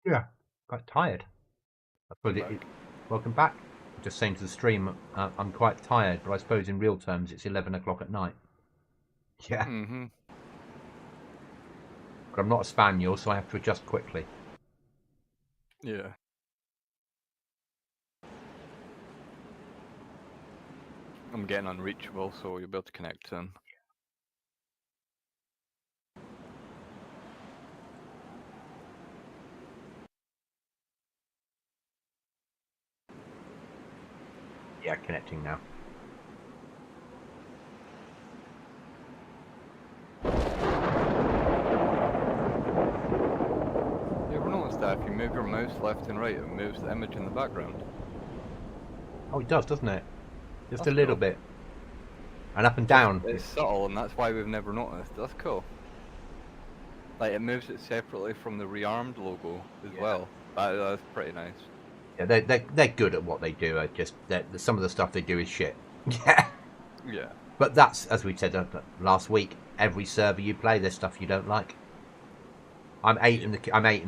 Speaker 1: Yeah, quite tired. I suppose welcome back. Just saying to the stream, I'm quite tired, but I suppose in real terms it's 11 o'clock at night. Yeah.
Speaker 2: Mm-hmm.
Speaker 1: But I'm not a spaniel, so I have to adjust quickly.
Speaker 2: Yeah. I'm getting unreachable, so you'll be able to connect to him.
Speaker 1: Yeah, connecting now.
Speaker 2: You ever notice that if you move your mouse left and right, it moves the image in the background?
Speaker 1: Oh, it does, doesn't it? Just
Speaker 2: That's
Speaker 1: a little
Speaker 2: cool.
Speaker 1: bit. And up and down.
Speaker 2: It's subtle, and that's why we've never noticed. That's cool. Like it moves it separately from the rearmed logo as
Speaker 1: Yeah.
Speaker 2: well. That's pretty nice.
Speaker 1: Yeah, they're good at what they do. Some of the stuff they do is shit. Yeah.
Speaker 2: Yeah.
Speaker 1: But that's, as we said last week, every server you play, there's stuff you don't like. I'm eight in the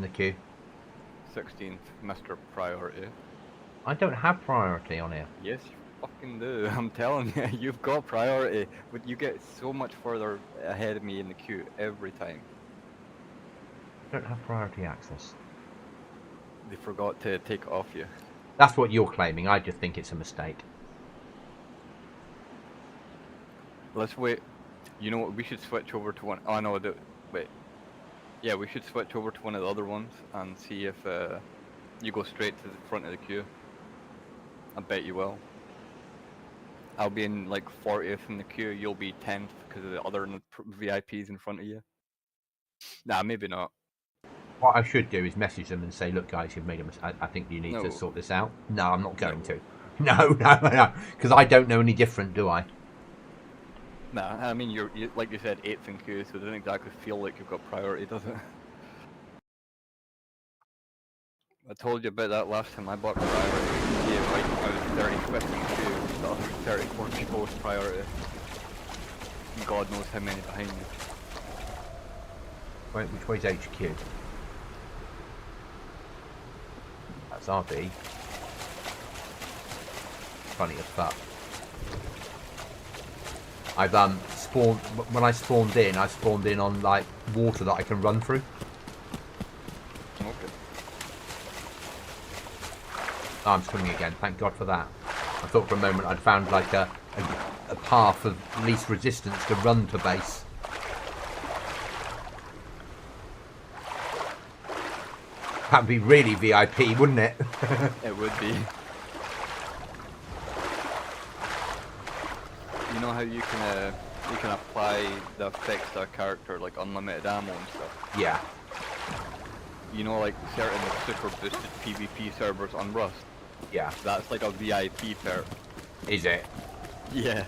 Speaker 1: queue.
Speaker 2: 16th, Mr. Priority.
Speaker 1: I don't have priority on here.
Speaker 2: Yes, you fucking do. I'm telling you, you've got priority. But you get so much further ahead of me in the queue every time.
Speaker 1: I don't have priority access.
Speaker 2: They forgot to take it off you.
Speaker 1: That's what you're claiming. I just think it's a mistake.
Speaker 2: Let's wait. You know what? We should switch over to one. Oh no, wait. Yeah, we should switch over to one of the other ones and see if you go straight to the front of the queue. I bet you will. I'll be in like 40th in the queue. You'll be 10th because of the other VIPs in front of you. Nah, maybe not.
Speaker 1: What I should do is message them and say, look, guys, you've made a mistake. I think you need to sort this out. No, I'm not going to. No. Because I don't know any different, do I?
Speaker 2: Nah, I mean, you're like you said, 8th in queue, so it doesn't exactly feel like you've got priority, does it? I told you about that last time I bought priority. Yeah, right, I was 35th in queue, so 34 people with priority. God knows how many behind me.
Speaker 1: Wait, which way's HQ? That's RB. Funny as fuck. I've spawned when I spawned in on like water that I can run through.
Speaker 2: Okay.
Speaker 1: Oh, I'm swimming again. Thank God for that. I thought for a moment I'd found like a path of least resistance to run to base. That'd be really VIP, wouldn't it?
Speaker 2: It would be. You know how you can apply the effects to a character like unlimited ammo and stuff?
Speaker 1: Yeah.
Speaker 2: You know, like certain super boosted PvP servers on Rust?
Speaker 1: Yeah.
Speaker 2: That's like a VIP perk.
Speaker 1: Is it?
Speaker 2: Yeah.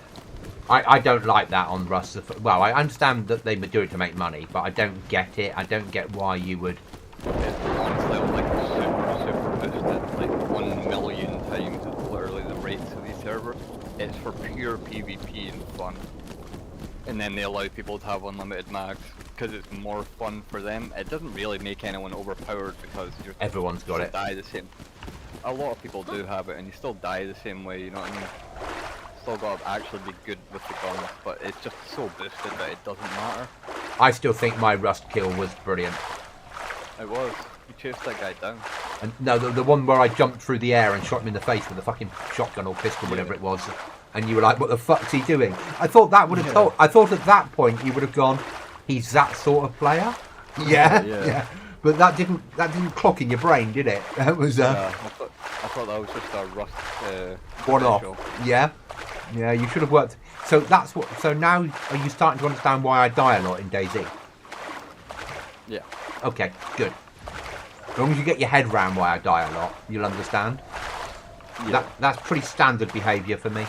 Speaker 1: I don't like that on Rust. Well, I understand that they would do it to make money, but I don't get it. I don't get why you would.
Speaker 2: It's honestly like super boosted, like 1 million times literally the rates of these servers. It's for pure PvP and fun. And then they allow people to have unlimited mags because it's more fun for them. It doesn't really make anyone overpowered because
Speaker 1: Everyone's got it.
Speaker 2: Die the same. A lot of people do have it, and you still die the same way. You know what I mean? Still got to actually be good with the guns, but it's just so boosted that it doesn't matter.
Speaker 1: I still think my Rust kill was brilliant.
Speaker 2: It was. You chased that guy down.
Speaker 1: And no, the one where I jumped through the air and shot him in the face with a fucking shotgun or pistol, whatever it was, and you were like, "What the fuck's he doing?" I thought that would have told. I thought at that point you would have gone, "He's that sort of player." Yeah. But that didn't clock in your brain, did it? That was
Speaker 2: I thought that was just a Rust
Speaker 1: one-off.
Speaker 2: special.
Speaker 1: Yeah, you should have worked. So that's what. So now are you starting to understand why I die a lot in DayZ?
Speaker 2: Yeah.
Speaker 1: Okay, good. As long as you get your head round why I die a lot, you'll understand.
Speaker 2: Yeah.
Speaker 1: That's pretty standard behaviour for me.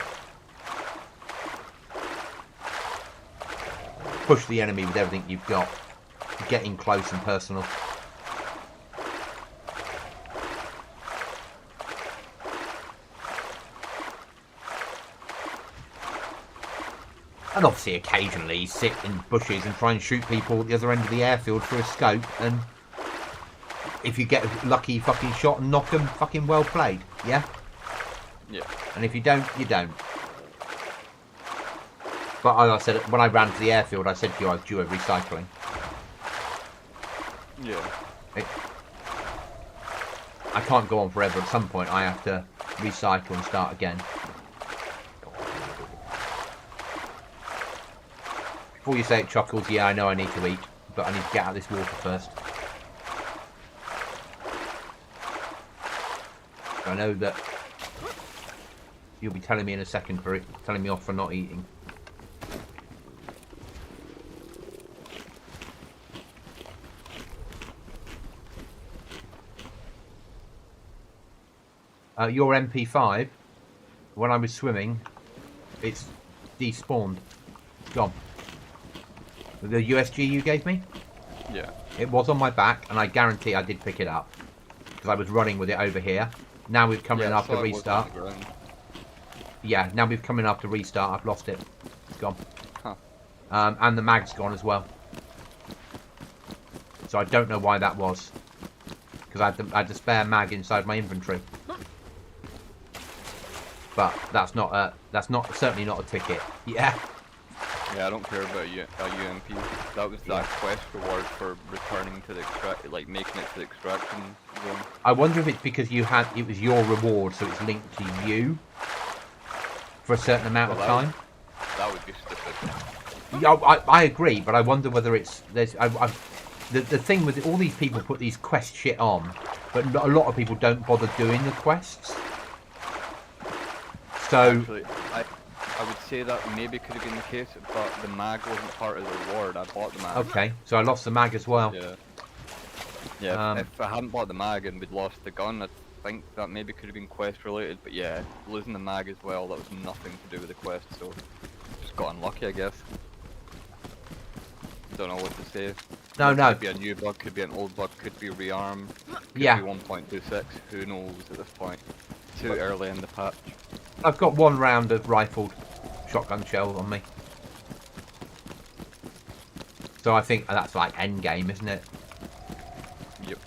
Speaker 1: Push the enemy with everything you've got. Getting close and personal. And obviously occasionally sit in bushes and try and shoot people at the other end of the airfield through a scope, and if you get a lucky fucking shot and knock them, fucking well played, yeah?
Speaker 2: Yeah.
Speaker 1: And if you don't, you don't. But as I said, when I ran to the airfield, I said to you I was due a recycling.
Speaker 2: Yeah.
Speaker 1: I can't go on forever. At some point I have to recycle and start again. Before you say it, Chuckles, yeah, I know I need to eat, but I need to get out of this water first. I know that you'll be telling me in a second for it, telling me off for not eating. Your MP5, when I was swimming, it's despawned. Gone. The USG you gave me?
Speaker 2: Yeah.
Speaker 1: It was on my back, and I guarantee I did pick it up because I was running with it over here. Now we've come in
Speaker 2: I
Speaker 1: after
Speaker 2: saw it was on
Speaker 1: restart.
Speaker 2: the ground.
Speaker 1: Yeah, now we've come in after restart. I've lost it. It's gone.
Speaker 2: Huh.
Speaker 1: And the mag's gone as well. So I don't know why that was. Because I had the spare mag inside my inventory. But that's certainly not a ticket. Yeah.
Speaker 2: Yeah, I don't care about a UMP. That was that quest reward for returning to the like making it to the extraction zone.
Speaker 1: I wonder if it's because it was your reward, so it's linked to you for a certain amount of time.
Speaker 2: That would be stupid.
Speaker 1: Yeah, I agree, but I wonder whether it's the thing with all these people put these quest shit on, but a lot of people don't bother doing the quests. So
Speaker 2: Actually, I would say that maybe could have been the case, but the mag wasn't part of the reward. I bought the mag.
Speaker 1: okay, so I lost the mag as well.
Speaker 2: Yeah. Yeah. If I hadn't bought the mag and we'd lost the gun, I think that maybe could have been quest related. But yeah, losing the mag as well, that was nothing to do with the quest. So just got unlucky, I guess. Don't know what to say.
Speaker 1: No.
Speaker 2: Could be a new bug, could be an old bug, could be rearm, could
Speaker 1: Yeah.
Speaker 2: be 1.26. Who knows at this point? Too early in the patch.
Speaker 1: I've got 1 round of rifled shotgun shells on me. So I think that's like end game, isn't it?
Speaker 2: Yep.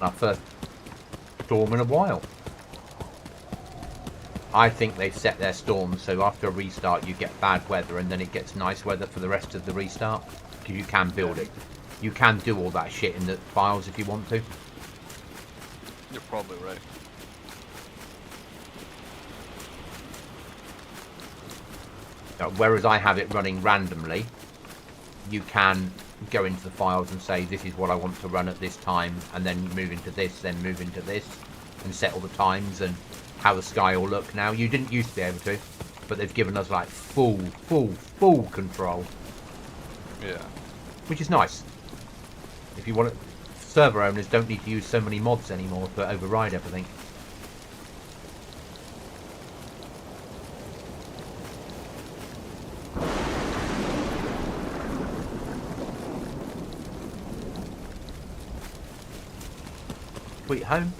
Speaker 1: Our first storm in a while. I think they've set their storms so after a restart you get bad weather and then it gets nice weather for the rest of the restart because you can build it. You can do all that shit in the files if you want to.
Speaker 2: You're probably right.
Speaker 1: Whereas I have it running randomly, you can go into the files and say this is what I want to run at this time, and then move into this, then move into this, and set all the times and how the sky will look. Now you didn't used to be able to, but they've given us like full control,
Speaker 2: Yeah.
Speaker 1: which is nice. If you want it, server owners don't need to use so many mods anymore to override everything. Sweet home.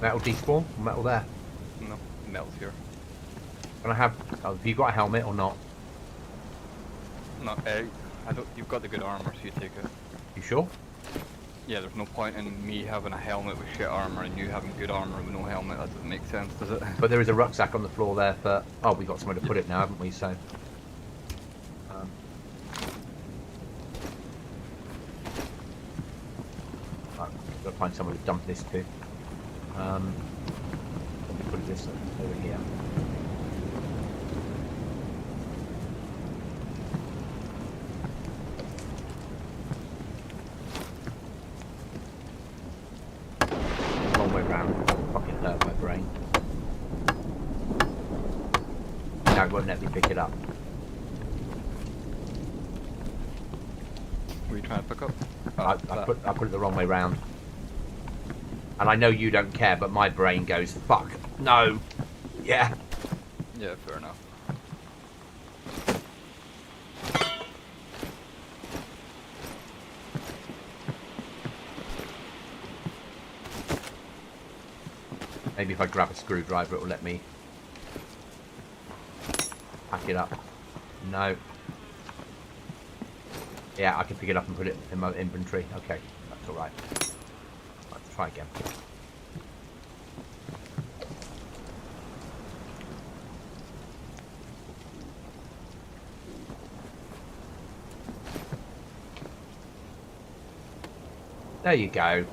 Speaker 1: Metal despawn? Metal there.
Speaker 2: No, metal's here.
Speaker 1: Can I have... Oh, have you got a helmet or not?
Speaker 2: No, I don't. You've got the good armor, so you take it.
Speaker 1: You sure?
Speaker 2: Yeah, there's no point in me having a helmet with shit armor and you having good armor with no helmet. That doesn't make sense, does it?
Speaker 1: But there is a rucksack on the floor there for... Oh, we've got somewhere to put it now, haven't we? So... I've got to find somewhere to dump this to. Let me put this over here. Long way round. Fucking hurt my brain. Now it won't let me pick it up.
Speaker 2: Were you trying to pick up? Oh,
Speaker 1: I put it the wrong way round. And I know you don't care, but my brain goes, fuck, no. Yeah.
Speaker 2: Yeah, fair enough.
Speaker 1: Maybe if I grab a screwdriver, it will let me pack it up. No. Yeah, I can pick it up and put it in my inventory. Okay, that's alright. Let's try again. There you go.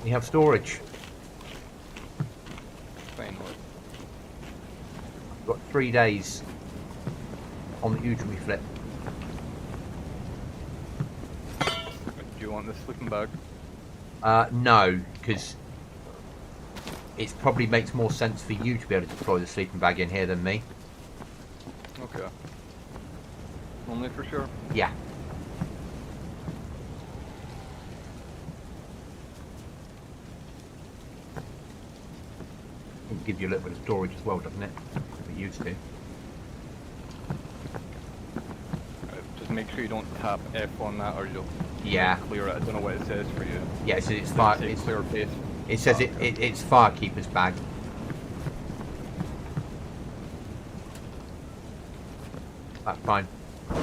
Speaker 1: We have storage.
Speaker 2: Fine.
Speaker 1: We've got 3 days on the Udemy flip.
Speaker 2: Do you want the sleeping bag?
Speaker 1: No, because it probably makes more sense for you to be able to deploy the sleeping bag in here than me.
Speaker 2: Okay. Only for sure.
Speaker 1: Yeah. It'll give you a little bit of storage as well, doesn't it? It used to.
Speaker 2: Just make sure you don't tap F on that or you'll
Speaker 1: Yeah.
Speaker 2: clear it. I don't know what it says for you.
Speaker 1: Yeah, so it's
Speaker 2: Does
Speaker 1: fire.
Speaker 2: it say
Speaker 1: It's,
Speaker 2: clear base?
Speaker 1: it says
Speaker 2: Oh,
Speaker 1: it's Firekeeper's bag. That's fine.
Speaker 2: That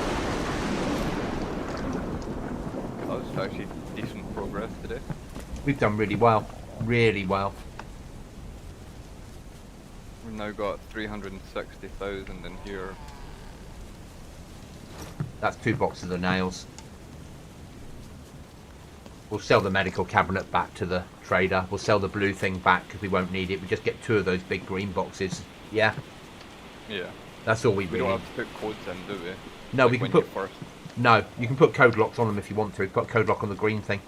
Speaker 2: was actually decent progress today.
Speaker 1: We've done really well. Really well.
Speaker 2: We've now got 360,000 in here.
Speaker 1: That's 2 boxes of nails. We'll sell the medical cabinet back to the trader. We'll sell the blue thing back because we won't need it. We just get 2 of those big green boxes. Yeah,
Speaker 2: Yeah.
Speaker 1: that's all we
Speaker 2: We
Speaker 1: really.
Speaker 2: don't have to put codes in, do we?
Speaker 1: No,
Speaker 2: Like
Speaker 1: we can
Speaker 2: when
Speaker 1: put.
Speaker 2: you first.
Speaker 1: No, you can put code locks on them if you want to. Put a code lock on the green thing.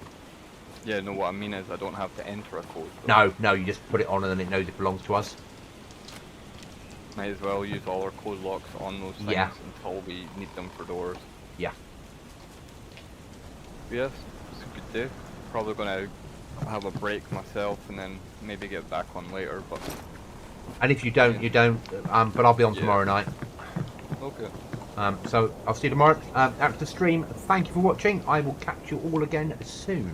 Speaker 2: Yeah, no, what I mean is I don't have to enter a code. though.
Speaker 1: No, no, you just put it on and then it knows it belongs to us.
Speaker 2: Might as well use all our code locks on those things
Speaker 1: Yeah.
Speaker 2: until we need them for doors.
Speaker 1: Yeah.
Speaker 2: Yes, it's a good day. Probably gonna have a break myself and then maybe get back on later, but
Speaker 1: And if you don't, you don't. But I'll be on
Speaker 2: Yeah.
Speaker 1: tomorrow night.
Speaker 2: okay.
Speaker 1: So I'll see you tomorrow after the stream. Thank you for watching. I will catch you all again soon.